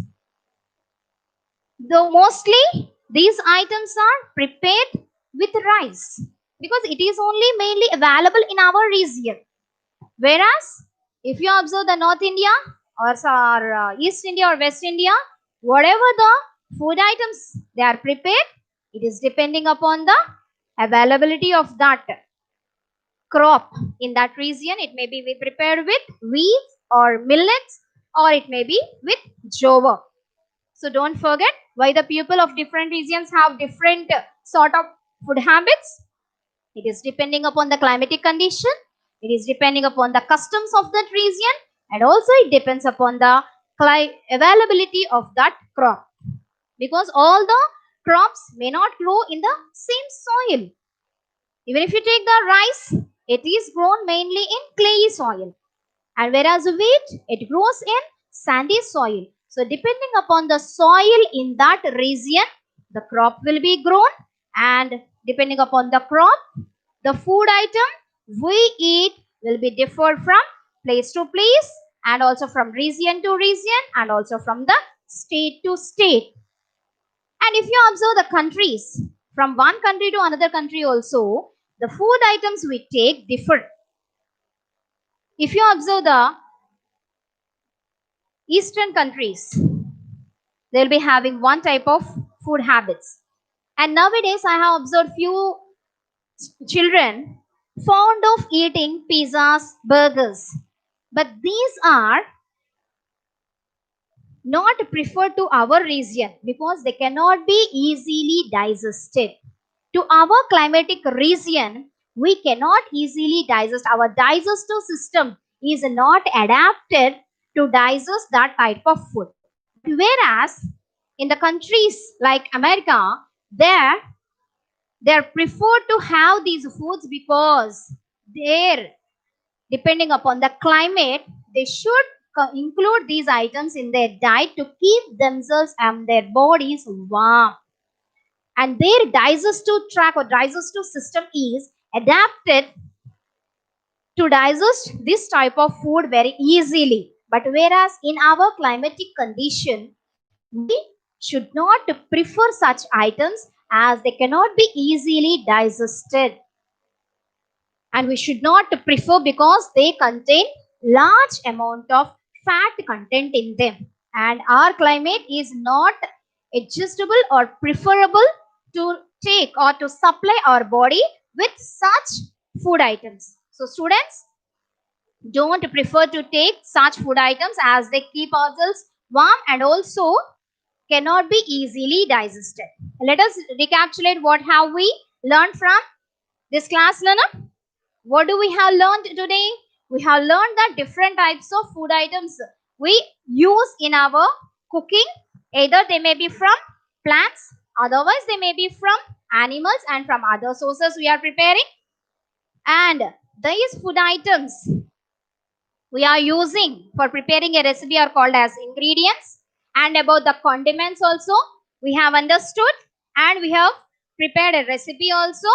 Though mostly these items are prepared with rice because it is only mainly available in our region. Whereas if you observe the North India or East India or West India, whatever the food items they are prepared, it is depending upon the availability of that crop in that region. It may be prepared with wheat or millets, or it may be with jowar. So don't forget why the people of different regions have different sort of food habits. It is depending upon the climatic condition. It is depending upon the customs of that region, and also it depends upon the availability of that crop. Because all the crops may not grow in the same soil. Even if you take the rice, it is grown mainly in clayey soil. And whereas wheat, it grows in sandy soil. So depending upon the soil in that region, the crop will be grown, and depending upon the crop, the food item we eat will be differ from place to place, and also from region to region, and also from the state to state. And if you observe the countries, from one country to another country also, the food items we take differ. If you observe the Eastern countries, they will be having one type of food habits. And nowadays, I have observed few children fond of eating pizzas, burgers. But these are not preferred to our region because they cannot be easily digested. To our climatic region, we cannot easily digest. Our digestive system is not adapted to digest that type of food. Whereas in the countries like America, they are preferred to have these foods because they're depending upon the climate, they should include these items in their diet to keep themselves and their bodies warm. And their digestive tract or digestive system is adapted to digest this type of food very easily. But whereas in our climatic condition, we should not prefer such items as they cannot be easily digested. And we should not prefer because they contain large amount of fat content in them. And our climate is not adjustable or preferable to take or to supply our body with such food items. So students, don't prefer to take such food items as they keep ourselves warm and also cannot be easily digested. Let us recapitulate what have we learned from this class, Lana. What do we have learned today? We have learned that different types of food items we use in our cooking. Either they may be from plants, otherwise they may be from animals and from other sources we are preparing. And these food items we are using for preparing a recipe are called as ingredients. And about the condiments also we have understood, and we have prepared a recipe also,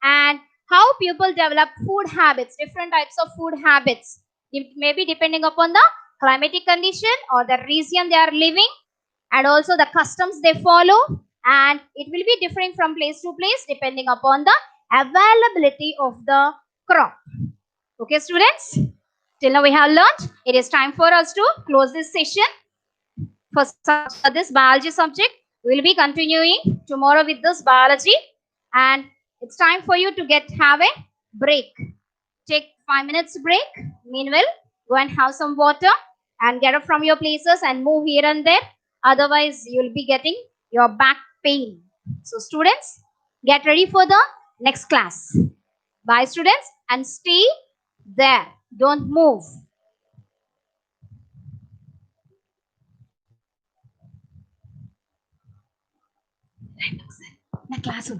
and how people develop food habits, different types of food habits. It may be depending upon the climatic condition or the region they are living, and also the customs they follow, and it will be differing from place to place depending upon the availability of the crop. Okay, students? Till now we have learned. It is time for us to close this session. For this biology subject, we will be continuing tomorrow with this biology. And it's time for you to have a break. Take 5 minutes break. Meanwhile, go and have some water and get up from your places and move here and there. Otherwise, you'll be getting your back pain. So students, get ready for the next class. Bye students, and stay there. Don't move. Na class.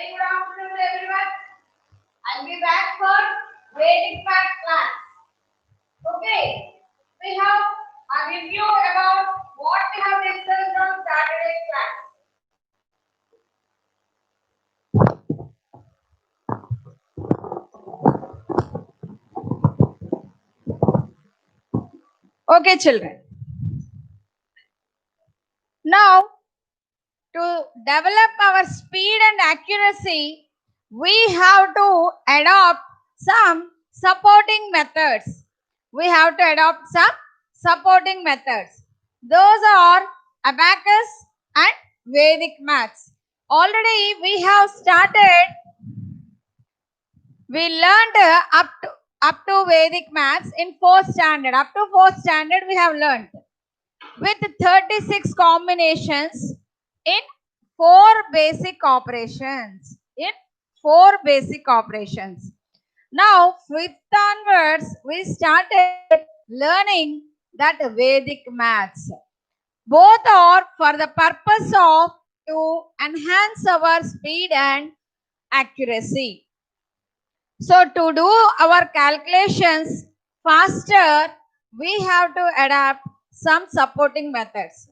Very good afternoon, everyone. I'll be back for Vedic math class. Okay, we have a review about what we have discussed on Saturday class. Okay, children. Now, to develop our speed and accuracy, we have to adopt some supporting methods. We have to adopt some supporting methods. Those are abacus and Vedic maths. Already we have started, we learned up to Vedic maths in 4th standard. Up to 4th standard we have learned with 36 combinations in 4 basic operations. Now, 5th onwards, we started learning that Vedic maths. Both are for the purpose of to enhance our speed and accuracy. So, to do our calculations faster, we have to adapt some supporting methods.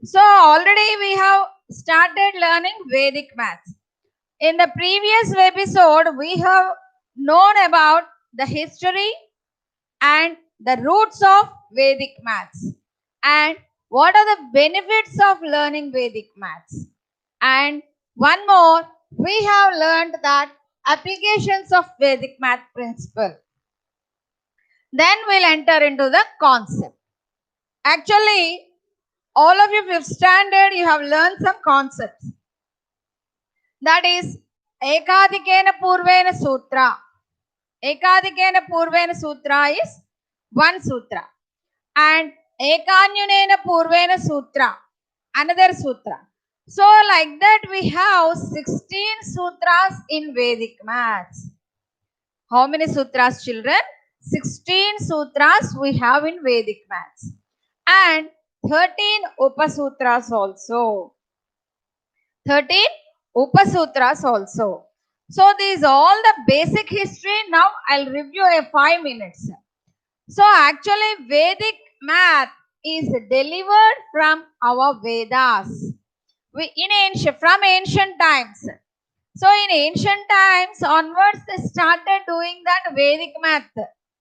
So already we have started learning Vedic maths. In the previous episode, we have known about the history and the roots of Vedic maths and what are the benefits of learning Vedic maths. And one more, we have learned that applications of Vedic math principle. Then we'll enter into the concept. Actually, all of you 5th standard, you have learned some concepts. That is Ekadikena Purvena Sutra. Ekadikena Purvena Sutra is one sutra. And Ekanyunena Purvena Sutra, another sutra. So like that we have 16 sutras in Vedic maths. How many sutras, children? 16 sutras we have in Vedic maths. And 13 Upasutras also. 13 Upasutras also. So these all the basic history. Now I'll review a 5 minutes. So actually Vedic math is delivered from our Vedas. From ancient times. So in ancient times onwards they started doing that Vedic math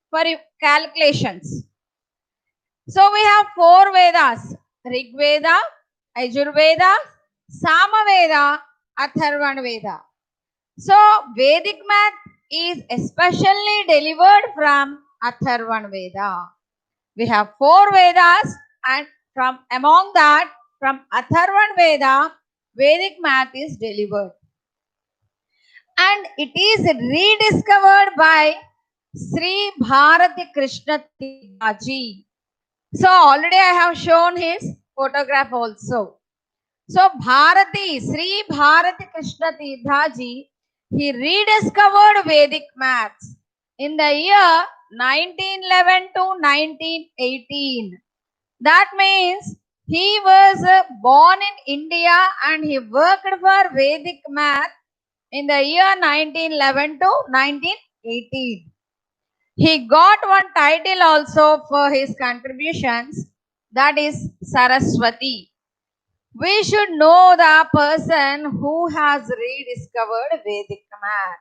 for calculations. So we have 4 Vedas, Rig Veda, Ajurveda, Samaveda, Atharvana Veda. So Vedic math is especially delivered from Atharvana Veda. We have 4 Vedas and from among that, from Atharvana Veda, Vedic math is delivered. And it is rediscovered by Sri Bharati Krishna Tirthaji. So already I have shown his photograph also. So Bharati, Sri Bharati Krishna Tirthaji, he rediscovered Vedic maths in the year 1911 to 1918. That means he was born in India and he worked for Vedic math in the year 1911 to 1918. He got one title also for his contributions, that is Saraswati. We should know the person who has rediscovered Vedic math.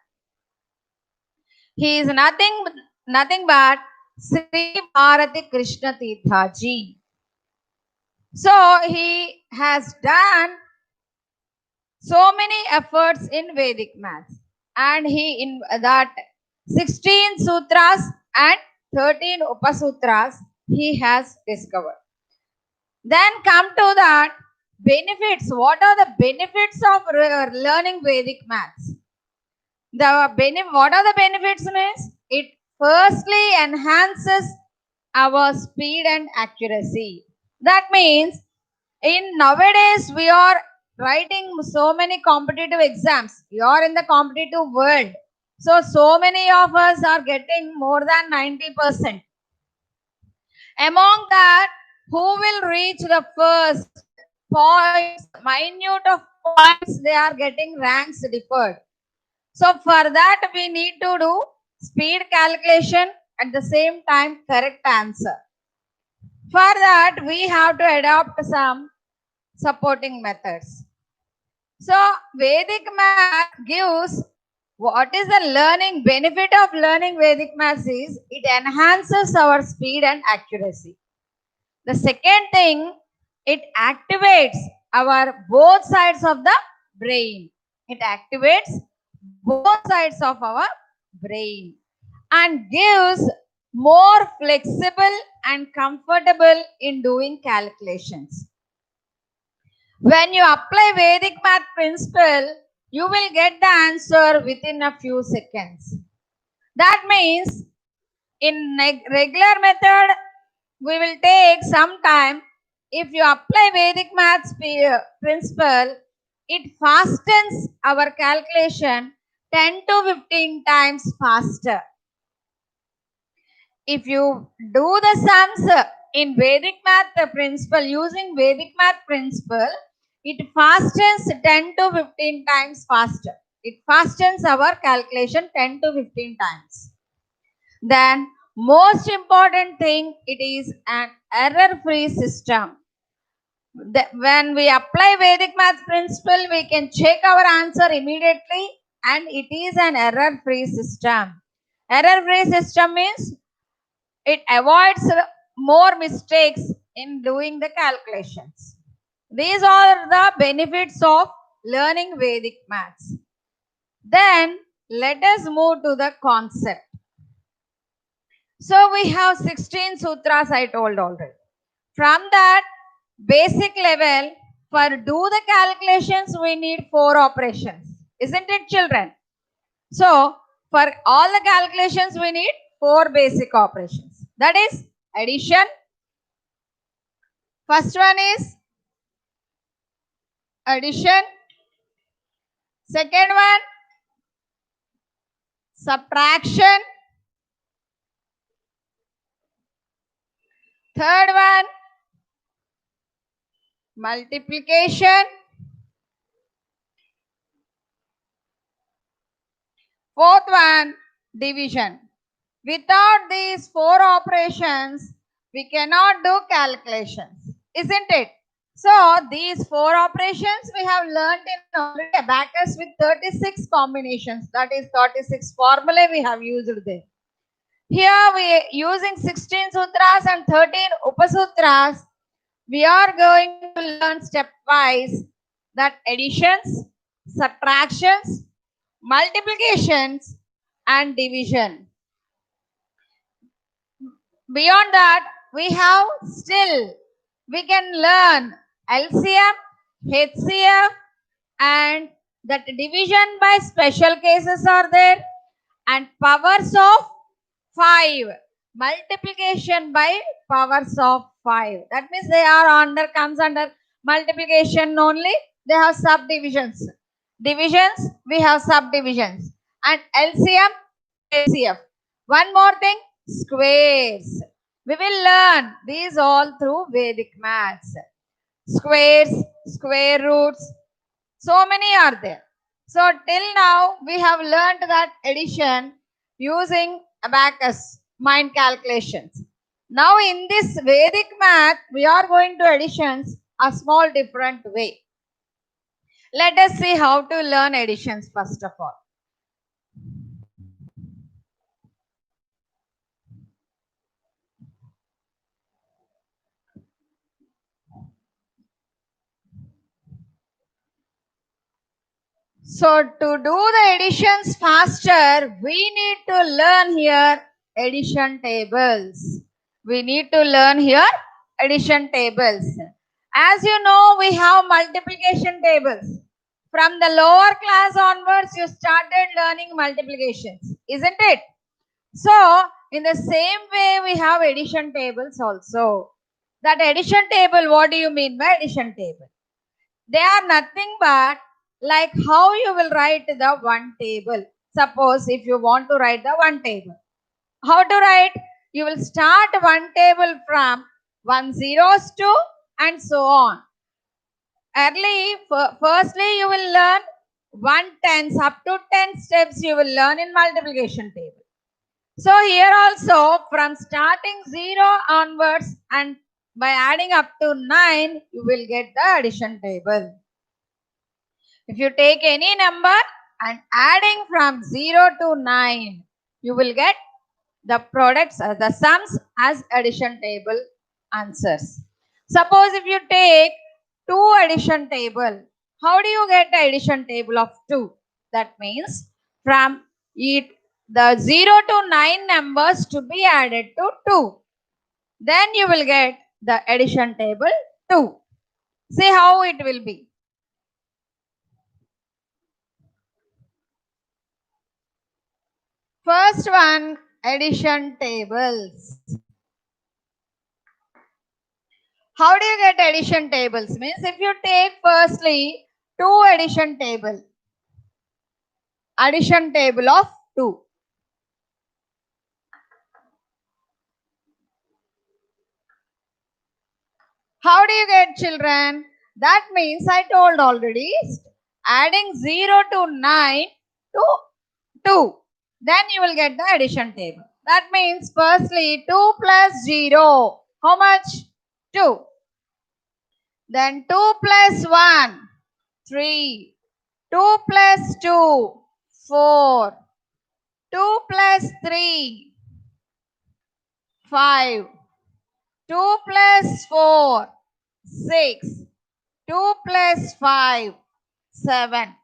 He is nothing but Sri Bharati Krishna Tirthaji. So he has done so many efforts in Vedic math, and he in that 16 sutras and 13 upasutras he has discovered. Then come to that benefits. What are the benefits of learning Vedic maths? What are the benefits means? It firstly enhances our speed and accuracy. That means in nowadays we are writing so many competitive exams. You are in the competitive world. So many of us are getting more than 90%. Among that, who will reach the first points, minute of points, they are getting ranks deferred. So for that we need to do speed calculation, at the same time correct answer. For that we have to adopt some supporting methods. So Vedic math gives, what is the learning benefit of learning Vedic maths is it enhances our speed and accuracy. The second thing, it activates our both sides of the brain. It activates both sides of our brain and gives more flexible and comfortable in doing calculations. When you apply Vedic math principle, you will get the answer within a few seconds. That means in regular method, we will take some time. If you apply Vedic maths principle, it fastens our calculation 10 to 15 times faster. If you do the sums in Vedic math principle, using Vedic math principle, it fastens 10 to 15 times faster. It fastens our calculation 10 to 15 times. Then most important thing, it is an error-free system. When we apply Vedic math principle, we can check our answer immediately and it is an error-free system. Error-free system means it avoids more mistakes in doing the calculations. These are the benefits of learning Vedic maths. Then let us move to the concept. So we have 16 sutras I told already. From that basic level, for do the calculations we need 4 operations. Isn't it, children? So for all the calculations we need 4 basic operations. That is addition. First one is addition. Second one, subtraction. Third one, multiplication. Fourth one, division. Without these 4 operations, we cannot do calculations, isn't it? So these 4 operations we have learned in already abacus with 36 combinations. That is 36 formulae we have used there. Here we are using 16 sutras and 13 upasutras. We are going to learn stepwise that additions, subtractions, multiplications and division. Beyond that, we can learn LCM, HCF and that division by special cases are there and powers of 5, multiplication by powers of 5. That means they are comes under multiplication only. They have subdivisions. Divisions, we have subdivisions. And LCM, HCF. One more thing, squares. We will learn these all through Vedic maths. Squares, square roots, so many are there. So till now we have learned that addition using abacus, mind calculations. Now in this Vedic math, we are going to additions a small different way. Let us see how to learn additions first of all. So to do the additions faster, we need to learn here addition tables. We need to learn here addition tables. As you know, we have multiplication tables. From the lower class onwards, you started learning multiplications, isn't it? So in the same way, we have addition tables also. That addition table, what do you mean by addition table? They are nothing but like how you will write the one table. Suppose if you want to write the one table. How to write? You will start one table from 1 zeros to and so on. Firstly, you will learn 1/10 up to 10 steps you will learn in multiplication table. So here also from starting 0 onwards and by adding up to 9 you will get the addition table. If you take any number and adding from 0 to 9 you will get the products the sums as addition table answers. Suppose if you take 2 addition table, how do you get the addition table of 2? That means from it the 0 to 9 numbers to be added to 2. Then you will get the addition table 2. See how it will be. First one, addition tables. How do you get addition tables? Means if you take firstly 2 addition table of 2. How do you get, children? That means I told already, adding 0 to 9 to 2. Then you will get the addition table. That means firstly 2 plus 0. How much? 2. Then 2 plus 1. 3. 2 plus 2. 4. 2 plus 3. 5. 2 plus 4. 6. 2 plus 5. 7.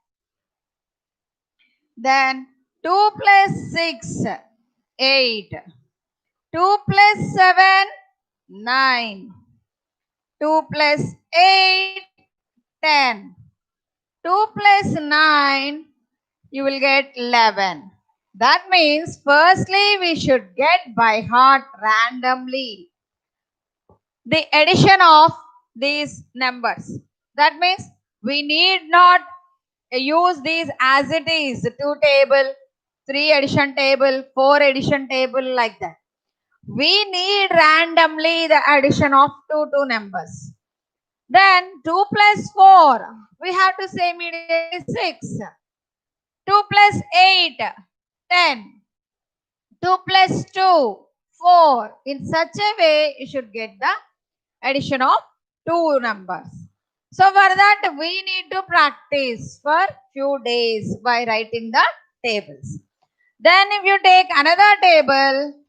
Then 2 plus 6. 8. 2 plus 7. 9. 2 plus 8. 10. 2 plus 9. You will get 11. That means firstly we should get by heart randomly the addition of these numbers. That means we need not use these as it is, 2 table, 3 addition table, 4 addition table, like that. We need randomly the addition of two numbers. Then 2 plus 4, we have to say immediately 6. 2 plus 8, 10. 2 plus 2, 4. In such a way, you should get the addition of 2 numbers. So for that, we need to practice for few days by writing the tables. Then if you take another table,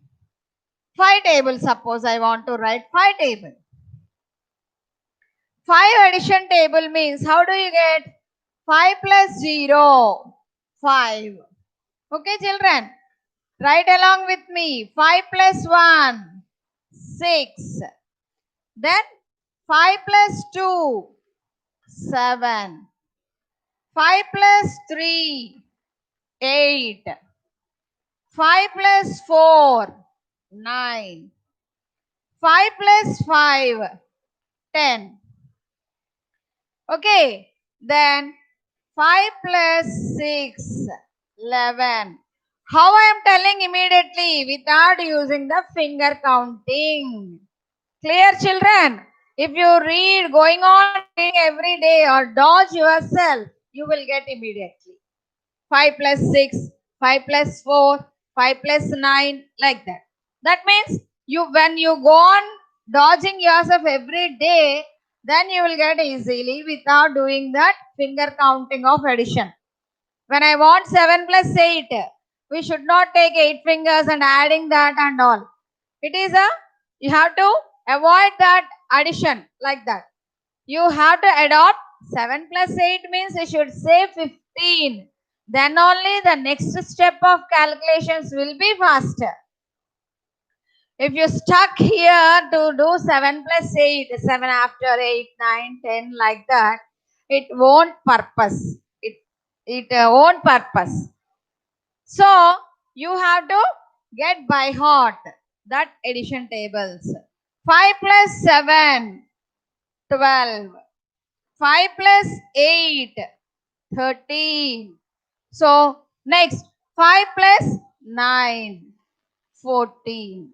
5 tables, suppose I want to write 5 table. 5 addition table means, how do you get 5 plus 0? 5. Okay, children, write along with me. 5 plus 1, 6. Then 5 plus 2, 7. 5 plus 3, 8. 5 plus 4, 9. 5 plus 5, 10. Okay, then 5 plus 6, 11. How I am telling immediately without using the finger counting. Clear, children? If you read, going on reading every day or dodge yourself, you will get immediately. 5 plus 6, 5 plus 4, 5 plus 9, like that. That means when you go on dodging yourself every day, then you will get easily without doing that finger counting of addition. When I want 7 plus 8, we should not take 8 fingers and adding that and all. It is you have to avoid that addition like that. You have to adopt 7 plus 8 means you should say 15. Then only the next step of calculations will be faster. If you stuck here to do 7 plus 8, 7 after 8, 9, 10, like that, it won't purpose. It won't purpose. So, you have to get by heart that addition tables. 5 plus 7, 12. 5 plus 8, 13. So, next, 5 plus 9, 14.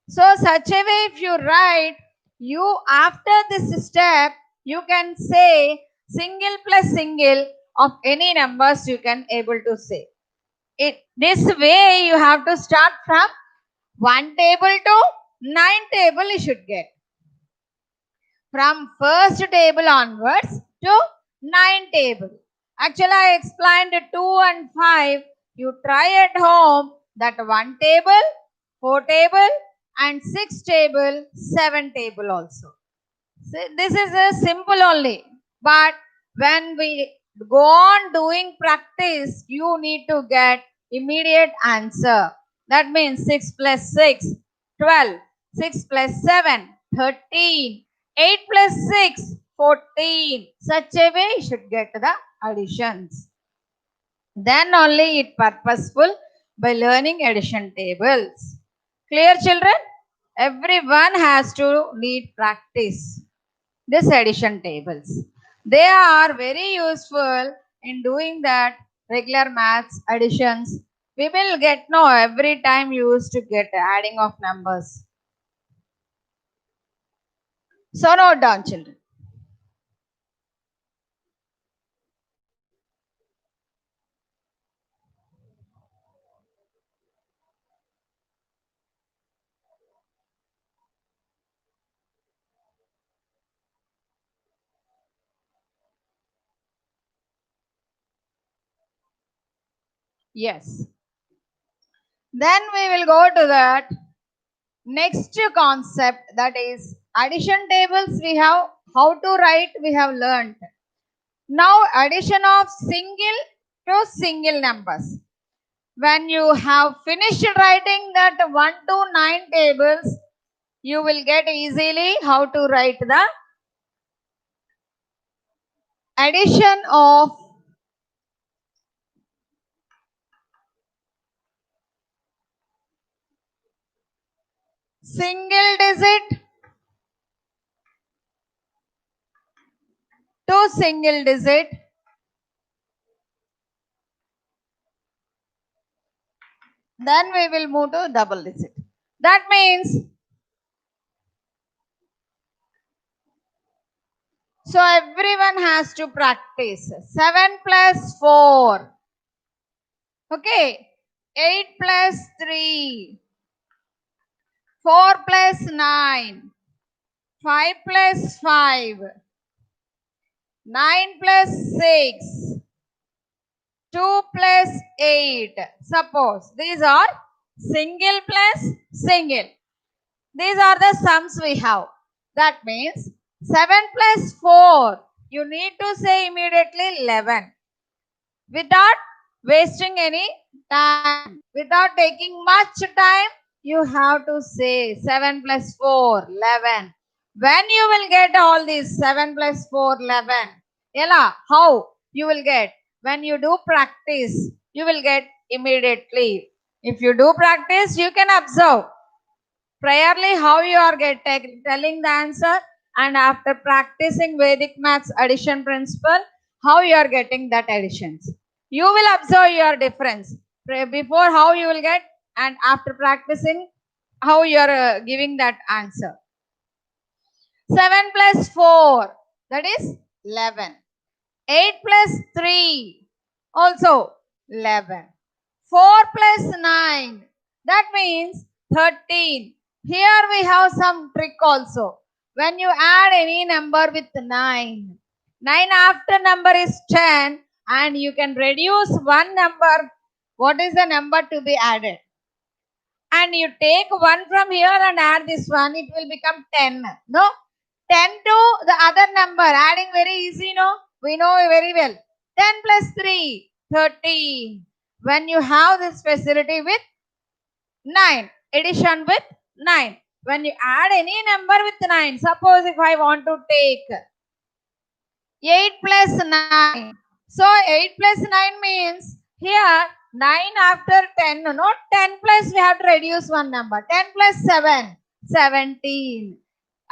So, such a way if you write, you after this step, you can say single plus single of any numbers you can able to say. This way you have to start from 1 table to 9 table you should get. From first table onwards to 9 table. Actually, I explained 2 and 5. You try at home that 1 table, 4 table and 6 table, 7 table also. So this is a simple only. But when we go on doing practice, you need to get immediate answer. That means 6 plus 6, 12. 6 plus 7, 13. 8 plus 6, 14. Such a way you should get the additions. Then only it purposeful by learning addition tables. Clear, children? Everyone has to need practice. This addition tables. They are very useful in doing that regular maths additions. We will get know every time used to get adding of numbers. So note down, children. Yes. Then we will go to that next concept, that is addition tables. We have how to write, we have learned. Now addition of single to single numbers. When you have finished writing that 1 to 9 tables, you will get easily how to write the addition of single digit to single digit. Then we will move to double digit. That means, so everyone has to practice. 7 plus 4. Okay. 8 plus 3. 4 plus 9. 5 plus 5. 9 plus 6. 2 plus 8. Suppose these are single plus single. These are the sums we have. That means 7 plus 4. You need to say immediately 11. Without wasting any time. Without taking much time, you have to say 7 plus 4, 11. When you will get all these 7 plus 4, 11. Ella, how you will get? When you do practice, you will get immediately. If you do practice, you can observe priorly how you are telling the answer, and after practicing Vedic maths addition principle, how you are getting that additions. You will observe your difference before how you will get, and after practicing how you are giving that answer. 7 plus 4, that is 11. 8 plus 3, also 11. 4 plus 9, that means 13. Here we have some trick also. When you add any number with 9, 9 after number is 10, and you can reduce one number. What is the number to be added? And you take 1 from here and add this one, it will become 10. No? 10 to the other number, adding very easy, no? We know very well. 10 plus 3, 13. When you have this facility with 9, addition with 9. When you add any number with 9, suppose if I want to take 8 plus 9. So 8 plus 9 means here 9 after 10, no, 10 plus we have to reduce one number. 10 plus 7, 17.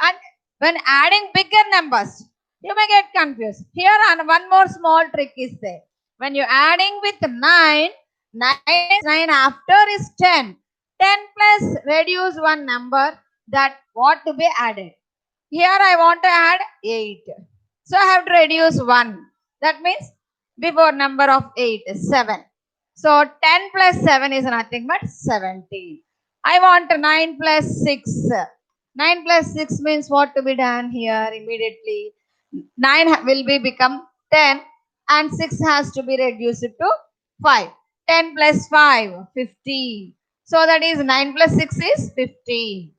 And when adding bigger numbers, you may get confused. Here and one more small trick is there. When you're adding with 9, 9 after is 10. 10 plus reduce one number, that what to be added. Here I want to add 8. So I have to reduce 1. That means before number of 8 is 7. So 10 plus 7 is nothing but 17. I want 9 plus 6. 9 plus 6 means what to be done here immediately? 9 will be become 10 and 6 has to be reduced to 5. 10 plus 5, 15. So that is 9 plus 6 is 15.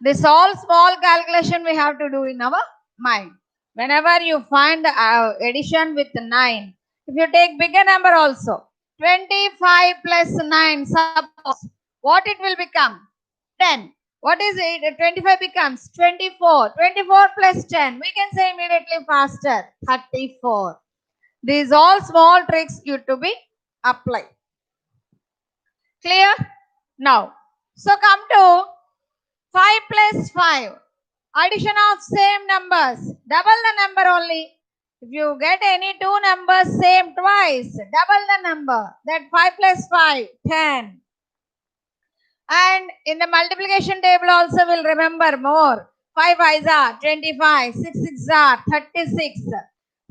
This all small calculation we have to do in our mind. Whenever you find the addition with 9, if you take bigger number also, 25 plus 9, suppose, what it will become? 10. What is it? 25 becomes 24. 24 plus 10, we can say immediately faster, 34. These all small tricks you to be applied. Clear? Now, so come to 5 plus 5. Addition of same numbers. Double the number only. If you get any two numbers same twice, double the number. That 5 plus 5, 10. And in the multiplication table also will remember more. 5 5s are 25, 6 6 are 36.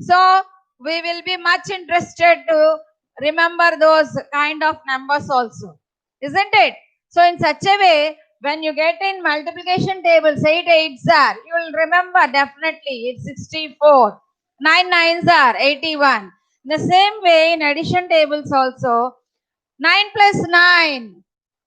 So we will be much interested to remember those kind of numbers also. Isn't it? So in such a way, when you get in multiplication tables, 8 8s are, you will remember definitely it's 64. 9 9s are 81. The same way in addition tables also, 9 plus 9,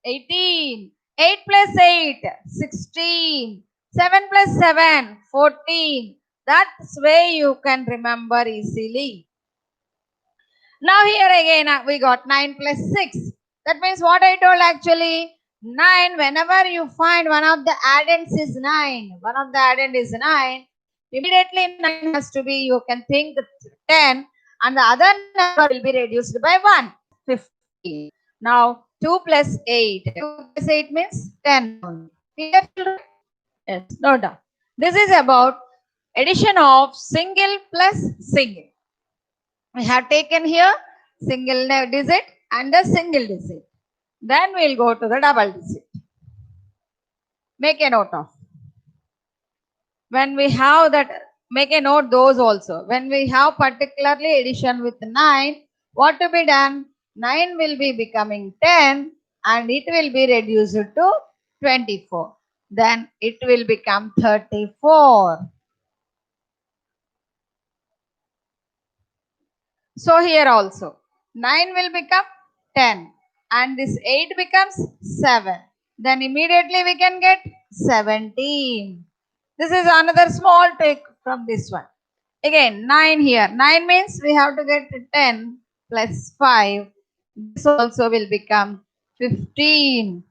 18. 8 plus 8, 16. 7 plus 7, 14. That's way you can remember easily. Now here again we got 9 plus 6. That means what I told actually, 9, whenever you find one of the addends is 9, one of the addend is 9, immediately 9 has to be, you can think 10 and the other number will be reduced by 1, 15. Now 2 plus 8, 2 plus 8 means 10 only. Clear children? Yes, no doubt. This is about addition of single plus single. We have taken here single digit and a single digit. Then we'll go to the double digit. Make a note of. When we have that, make a note those also. When we have particularly addition with 9, what to be done? 9 will be becoming 10 and it will be reduced to 24. Then it will become 34. So here also 9 will become 10 and this 8 becomes 7. Then immediately we can get 17. This is another small trick from this one. Again 9 here. 9 means we have to get 10 plus 5. This also will become 15.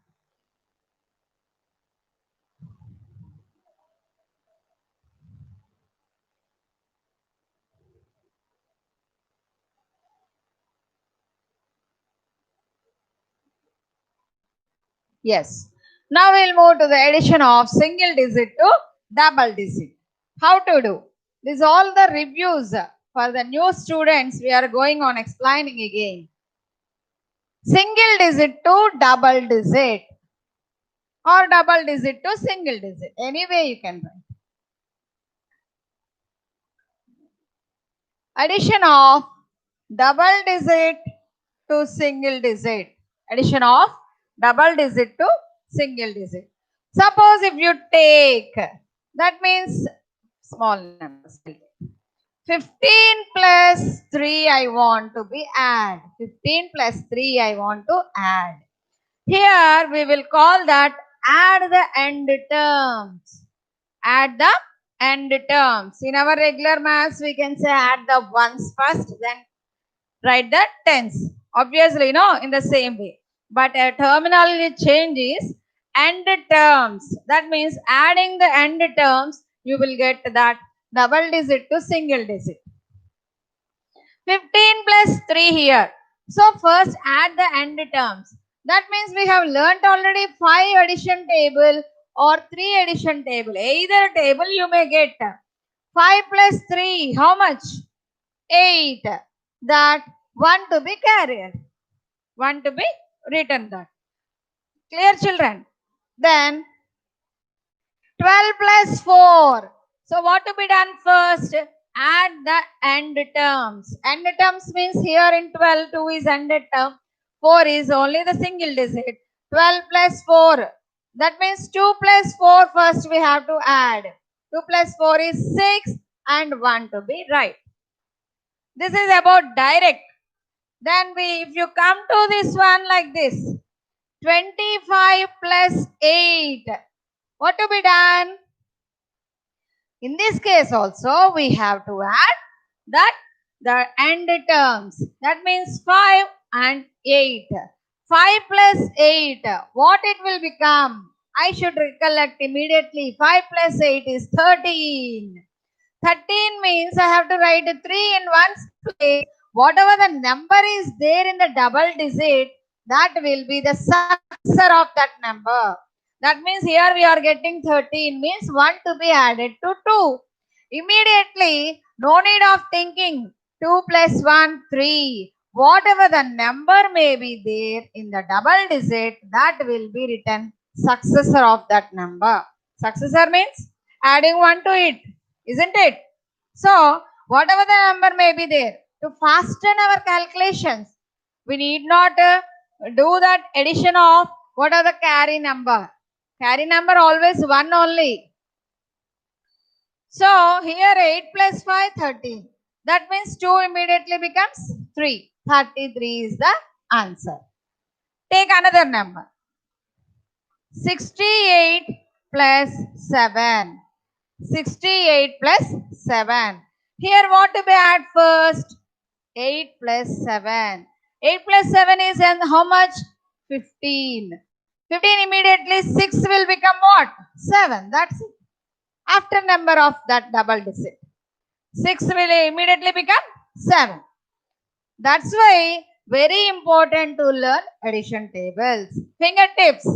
Yes. Now we'll move to the addition of single digit to double digit. How to do? This is all the reviews for the new students we are going on explaining again. Single digit to double digit or double digit to single digit. Any way you can write. Addition of double digit to single digit. Addition of double digit to single digit. Suppose if you take, that means small numbers. 15 plus 3 I want to be add. 15 plus 3 I want to add. Here we will call that add the end terms. Add the end terms. In our regular maths we can say add the ones first, then write the tens. Obviously, no, in the same way. But a terminology change is end terms. That means adding the end terms, you will get that double digit to single digit. 15 plus 3 here. So first add the end terms. That means we have learnt already 5 addition table or 3 addition table. Either table you may get 5 plus 3. How much? 8. That 1 to be carried. 1 to be written that. Clear children? Then 12 plus 4. So what to be done first? add the end terms. End terms means here in 12, 2 is ended term, 4 is only the single digit. 12 plus 4, that means 2 plus 4 first we have to add. 2 plus 4 is 6 and 1 to be right. This is about direct. Then if you come to this one like this, 25 plus 8, what to be done? In this case also, we have to add that the end terms. That means 5 and 8. 5 plus 8, what it will become? I should recollect immediately. 5 plus 8 is 13. 13 means I have to write 3 in one place. Whatever the number is there in the double digit, that will be the successor of that number. That means here we are getting 13 means 1 to be added to 2. Immediately, no need of thinking. 2 plus 1, 3. Whatever the number may be there in the double digit, that will be written successor of that number. Successor means adding 1 to it, isn't it? So, whatever the number may be there, to fasten our calculations, we need not do that addition of what are the carry number. Carry number always 1 only. So, here 8 plus 5, 13. That means 2 immediately becomes 3. 33 is the answer. Take another number. 68 plus 7. 68 plus 7. Here what to be add first? 8 plus 7. 8 plus 7 is how much? 15. 15 immediately 6 will become what? 7. That's it. After number of that double digit. 6 will immediately become 7. That's why very important to learn addition tables. Fingertips.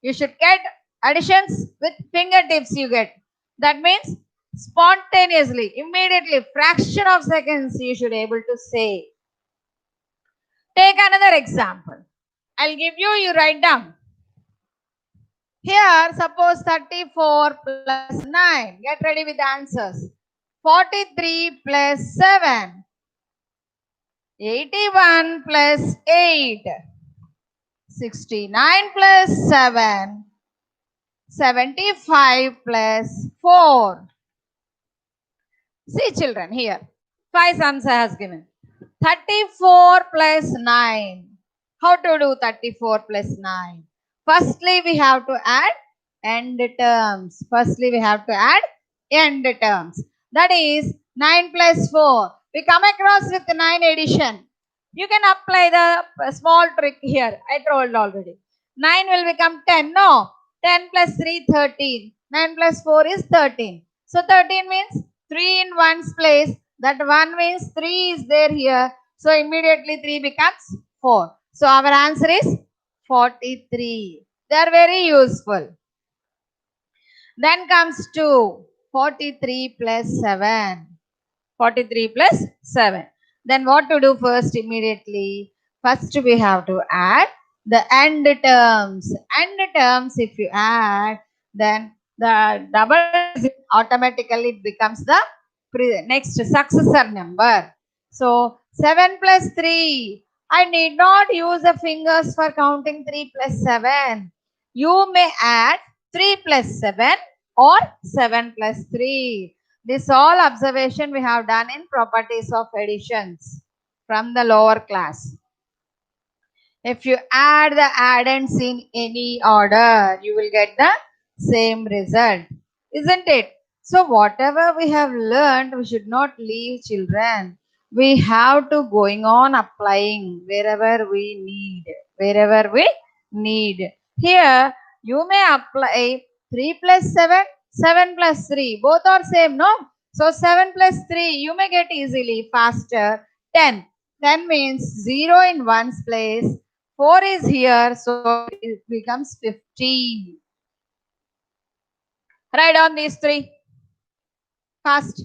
You should get additions with fingertips you get. That means spontaneously, immediately, fraction of seconds you should able to say. Take another example. I'll give you, you write down. Here, suppose 34 plus 9. Get ready with the answers. 43 plus 7. 81 plus 8. 69 plus 7. 75 plus 4. See children here. 5 answer has given. 34 plus 9. How to do 34 plus 9? Firstly, we have to add end terms. Firstly, we have to add end terms. That is 9 plus 4. We come across with 9 addition. You can apply the small trick here. I told already. 9 will become 10. No. 10 plus 3, 13. 9 plus 4 is 13. So 13 means 3 in one's place. That 1 means 3 is there here. So immediately 3 becomes 4. So our answer is 43. They are very useful. Then comes 2. 43 plus 7. 43 plus 7. Then what to do first immediately? First we have to add the end terms. End terms if you add, then the double automatically becomes the next successor number. So 7 plus 3. I need not use the fingers for counting 3 plus 7. You may add 3 plus 7 or 7 plus 3. This all observation we have done in properties of additions from the lower class. If you add the addends in any order, you will get the same result, isn't it? So whatever we have learned, we should not leave children. We have to going on applying wherever we need. Wherever we need. Here, you may apply 3 plus 7, 7 plus 3. Both are same, no? So 7 plus 3, you may get easily faster. 10. 10 means 0 in one's place. 4 is here, so it becomes 15. Write down these 3. Fast.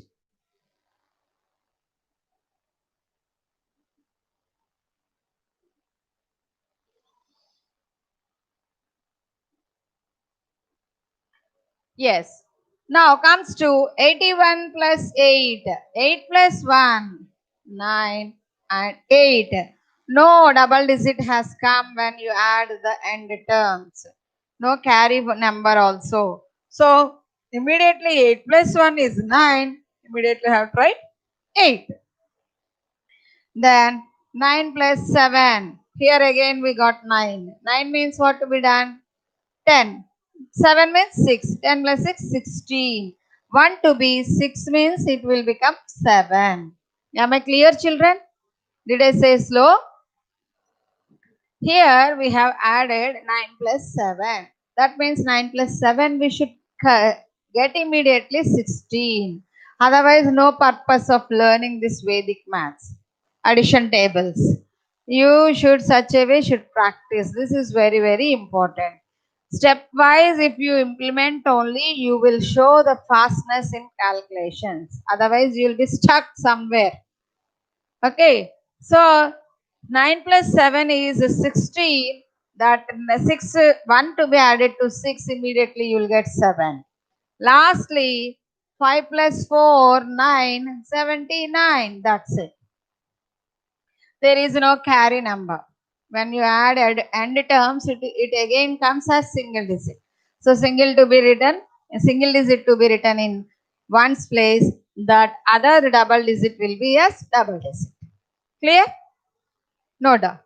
Yes. Now comes to 81 plus 8. 8 plus 1, 9 and 8. No double digit has come when you add the end terms. No carry number also. So immediately 8 plus 1 is 9. Immediately have to write 8. Then 9 plus 7. Here again we got 9. 9 means what to be done? 10. 7 means 6. 10 plus 6, 16. 1 to be 6 means it will become 7. Am I clear, children? Did I say slow? Here we have added 9 plus 7. That means 9 plus 7 we should get immediately 16. Otherwise, no purpose of learning this Vedic maths. Addition tables. You should such a way should practice. This is very, very important. Stepwise, if you implement only, you will show the fastness in calculations. Otherwise, you will be stuck somewhere. Okay. So, 9 plus 7 is 16. That 6, 1 to be added to 6, immediately you will get 7. Lastly, 5 plus 4, 9, 79. That's it. There is no carry number. When you add end terms, it again comes as single digit. So single to be written, a single digit to be written in one's place, that other double digit will be as double digit. Clear? No doubt.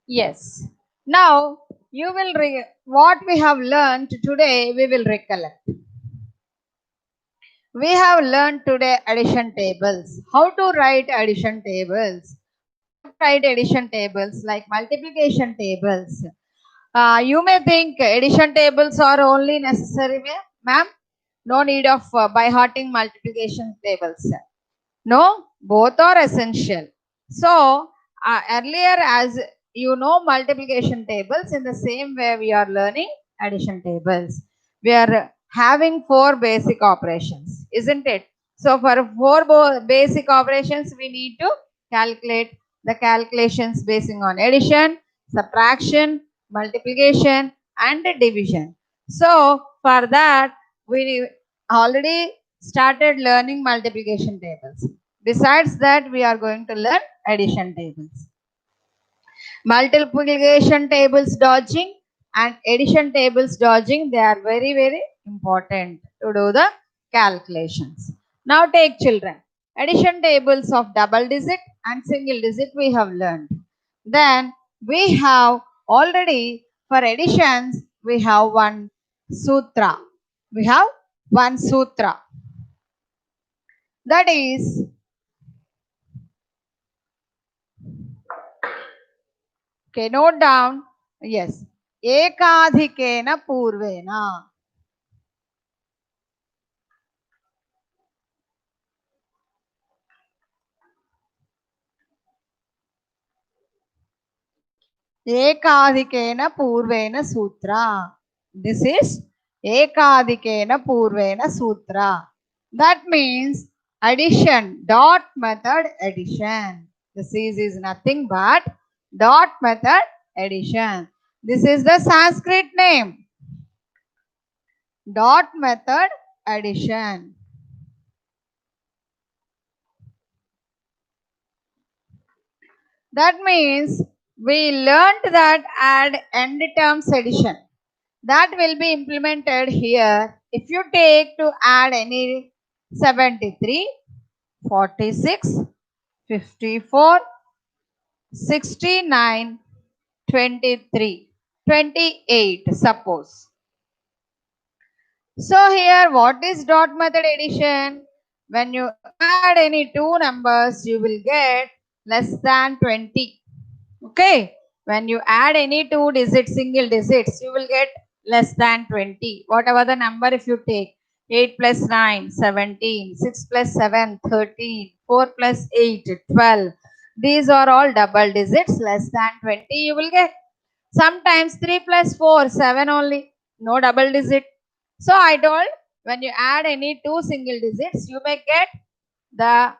Yes. Now you will what we have learned today, we will recollect. We have learned today addition tables. How to write addition tables? Write addition tables like multiplication tables. You may think addition tables are only necessary, ma'am. No need of by hearting multiplication tables. No, both are essential. So earlier, as you know, multiplication tables, in the same way we are learning addition tables. We are having 4 basic operations, isn't it? So for 4 basic operations, we need to calculate the calculations basing on addition, subtraction, multiplication and division. So for that, we already started learning multiplication tables. Besides that, we are going to learn addition tables. Multiplication tables dodging and addition tables dodging, they are very, very important to do the calculations. Now take children. Addition tables of double digit and single digit we have learned. Then we have already, for additions, we have one sutra. We have one sutra. That is, okay, note down. Yes. Ekadhikena purvena. Ekadhikena purvena sutra. This is Ekadhikena purvena sutra. That means addition, dot method addition. This is nothing but dot method addition. This is the Sanskrit name. Dot method addition. That means we learned that add end terms addition. That will be implemented here. If you take to add any 73, 46, 54, 69, 23, 28, suppose. So here, what is dot method addition? When you add any 2 numbers, you will get less than 20. Okay. When you add any 2 digits, single digits, you will get less than 20. Whatever the number, if you take 8 plus 9, 17, 6 plus 7, 13, 4 plus 8, 12. These are all double digits, less than 20 you will get. Sometimes 3 plus 4, 7 only, no double digit. So I told, when you add any two single digits, you may get the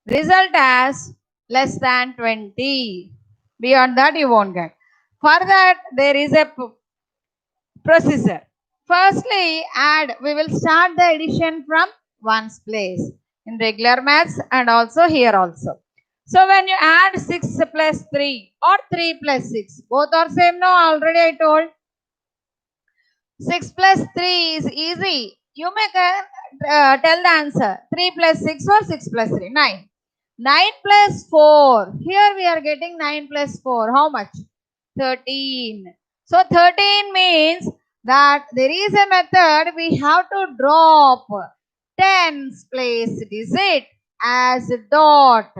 result as less than 20. Beyond that, you won't get. For that, there is a procedure. Firstly, we will start the addition from ones place in regular maths and also here also. So when you add 6 plus 3 or 3 plus 6, both are same. No, already I told. 6 plus 3 is easy. You may tell the answer. 3 plus 6 or 6 plus 3, 9. 9 plus 4. Here we are getting 9 plus 4. How much? 13. So 13 means that there is a method we have to drop tens place digit as dot.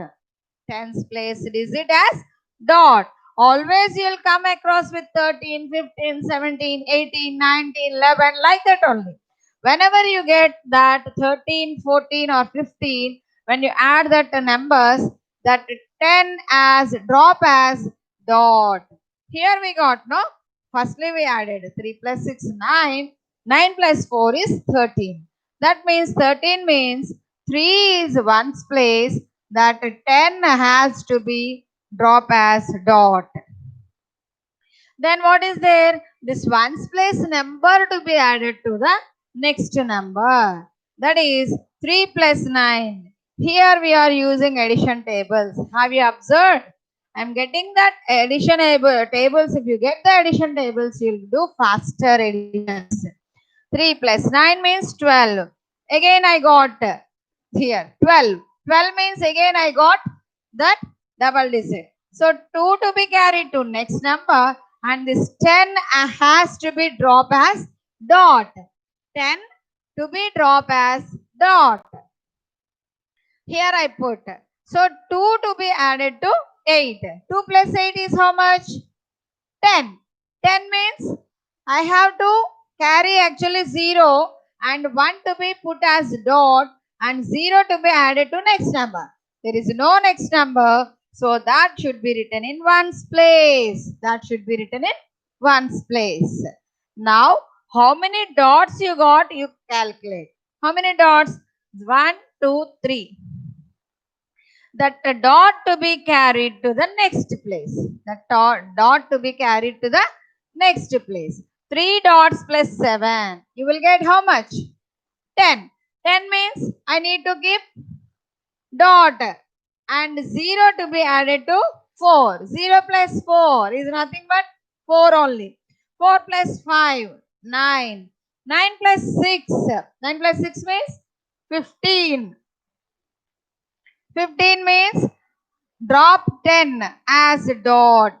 Tens place digit as dot. Always you'll come across with 13, 15, 17, 18, 19, 11 like that only. Whenever you get that 13, 14 or 15, when you add that numbers, that 10 as drop as dot. Here we got, no? Firstly we added 3 plus 6, 9. 9 plus 4 is 13. That means 13 means 3 is ones place, that 10 has to be drop as dot. Then what is there? This ones place number to be added to the next number. That is 3 plus 9. Here we are using addition tables. Have you observed? I am getting that addition tables. If you get the addition tables, you will do faster additions. 3 plus 9 means 12. Again I got here 12. 12 means again I got that double digit. So 2 to be carried to next number, and this 10 has to be dropped as dot. 10 to be dropped as dot. Here I put. So 2 to be added to 8. 2 plus 8 is how much? 10. 10 means I have to carry actually 0 and 1 to be put as dot and 0 to be added to next number. There is no next number, so that should be written in ones place. That should be written in ones place. Now, how many dots you got? You calculate. How many dots? 1, 2, 3. That dot to be carried to the next place. That dot to be carried to the next place. 3 dots plus 7. You will get how much? 10. 10 means I need to give dot and 0 to be added to 4. 0 plus 4 is nothing but 4 only. 4 plus 5, 9. 9 plus 6. 9 plus 6 means 15. 15 means drop 10 as dot,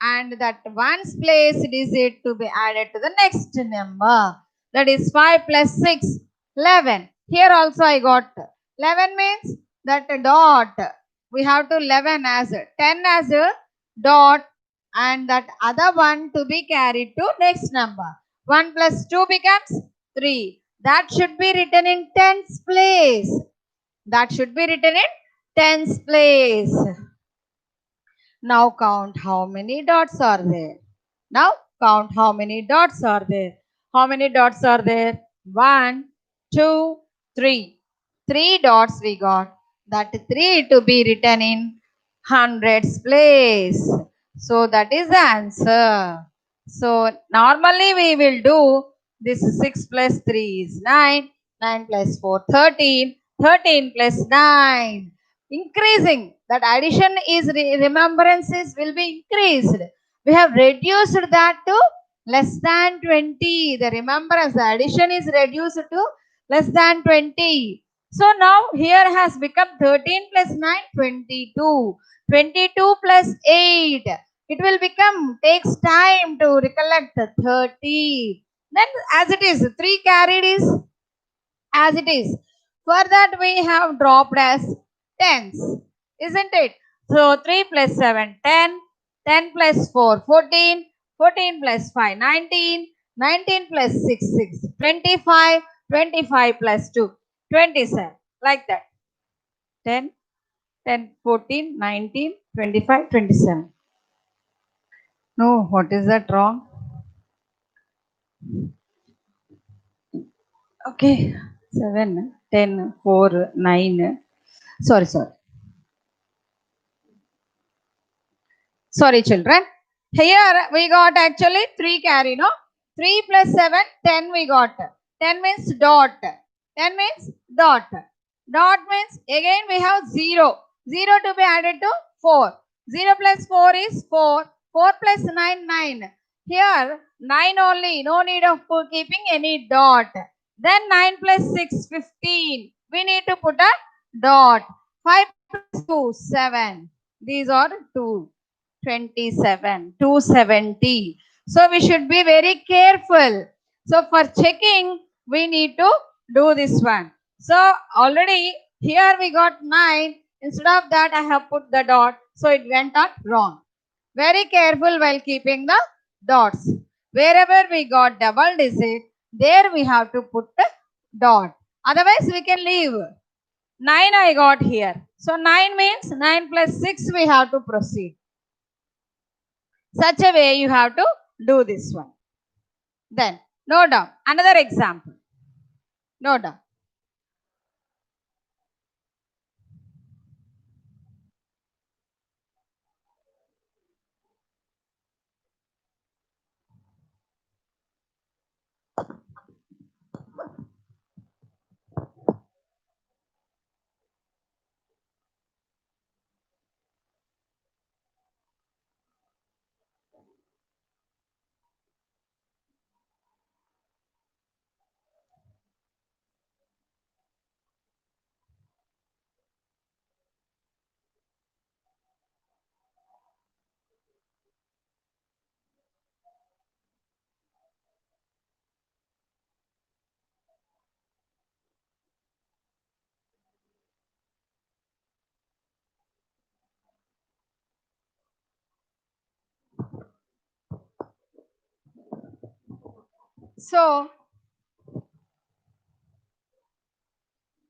and that ones place digit to be added to the next number. That is 5 plus 6, 11. Here also I got 11 means that dot. We have to 11 as 10 as a dot, and that other one to be carried to next number. 1 plus 2 becomes 3. That should be written in tens place. That should be written in tens place. Now count how many dots are there. Now count how many dots are there. How many dots are there? 1, 2, 3. 3 dots we got. That 3 to be written in hundreds place. So that is the answer. So normally we will do this 6 plus 3 is 9. 9 plus 4, 13. 13 plus 9. Increasing. That addition is remembrances will be increased. We have reduced that to less than 20. The remembrance, the addition is reduced to less than 20. So now here has become 13 plus 9, 22. 22 plus 8. It will become, takes time to recollect the 30. Then as it is, 3 carried is as it is. For that we have dropped as tens, isn't it? So 3 plus 7, 10. 10 plus 4, 14. 14 plus 5, 19. 19 plus 6, 6. 25. 25 plus 2, 27. Like that. 10, 10, 14, 19, 25, 27. No, what is that wrong? Okay, 7, 10, 4, 9. Sorry. Sorry, children. Here we got actually 3 carry, no? 3 plus 7, 10 we got. 10 means dot. 10 means dot. Dot means again we have 0. 0 to be added to 4. 0 plus 4 is 4. 4 plus 9, 9. Here 9 only. No need of keeping any dot. Then 9 plus 6, 15. We need to put a dot. 5 plus 2, 7. These are 2. 27, 270. So we should be very careful. So for checking, we need to do this one. So already here we got 9. Instead of that, I have put the dot. So it went out wrong. Very careful while keeping the dots. Wherever we got double digit, there we have to put the dot. Otherwise, we can leave. 9 I got here. So 9 means 9 plus 6 we have to proceed. Such a way you have to do this one. Then note down another example. Note down. So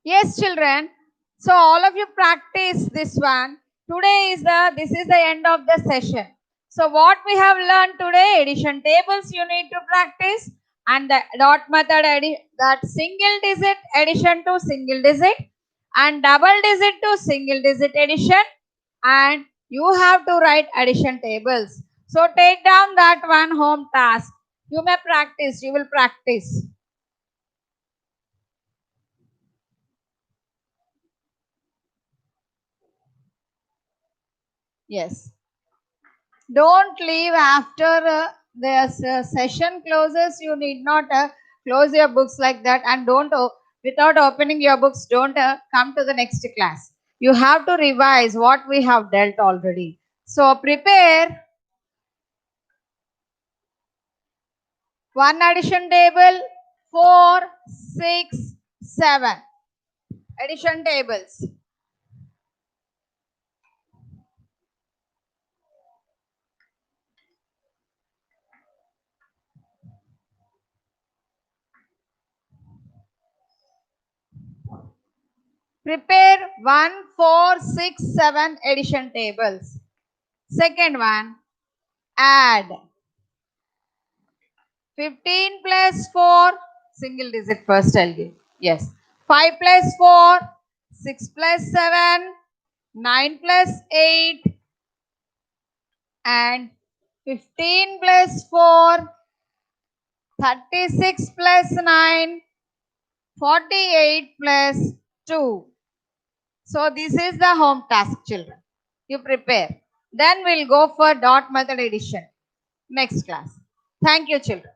yes, children. So all of you practice this one. This is the end of the session. So what we have learned today, addition tables you need to practice, and the dot method that single digit addition to single digit and double digit to single digit addition, and you have to write addition tables. So take down that one home task. You may practice, you will practice. Yes. Don't leave after the session closes. You need not close your books like that, and don't without opening your books, don't come to the next class. You have to revise what we have dealt already. So prepare one addition table, 4, 6, 7 addition tables. Prepare 1, 4, 6, 7 addition tables. Second one, add 15 plus 4, single digit first I'll give. Yes. 5 plus 4, 6 plus 7, 9 plus 8, and 15 plus 4, 36 plus 9, 48 plus 2. So this is the home task, children. You prepare. Then we'll go for dot method addition next class. Thank you, children.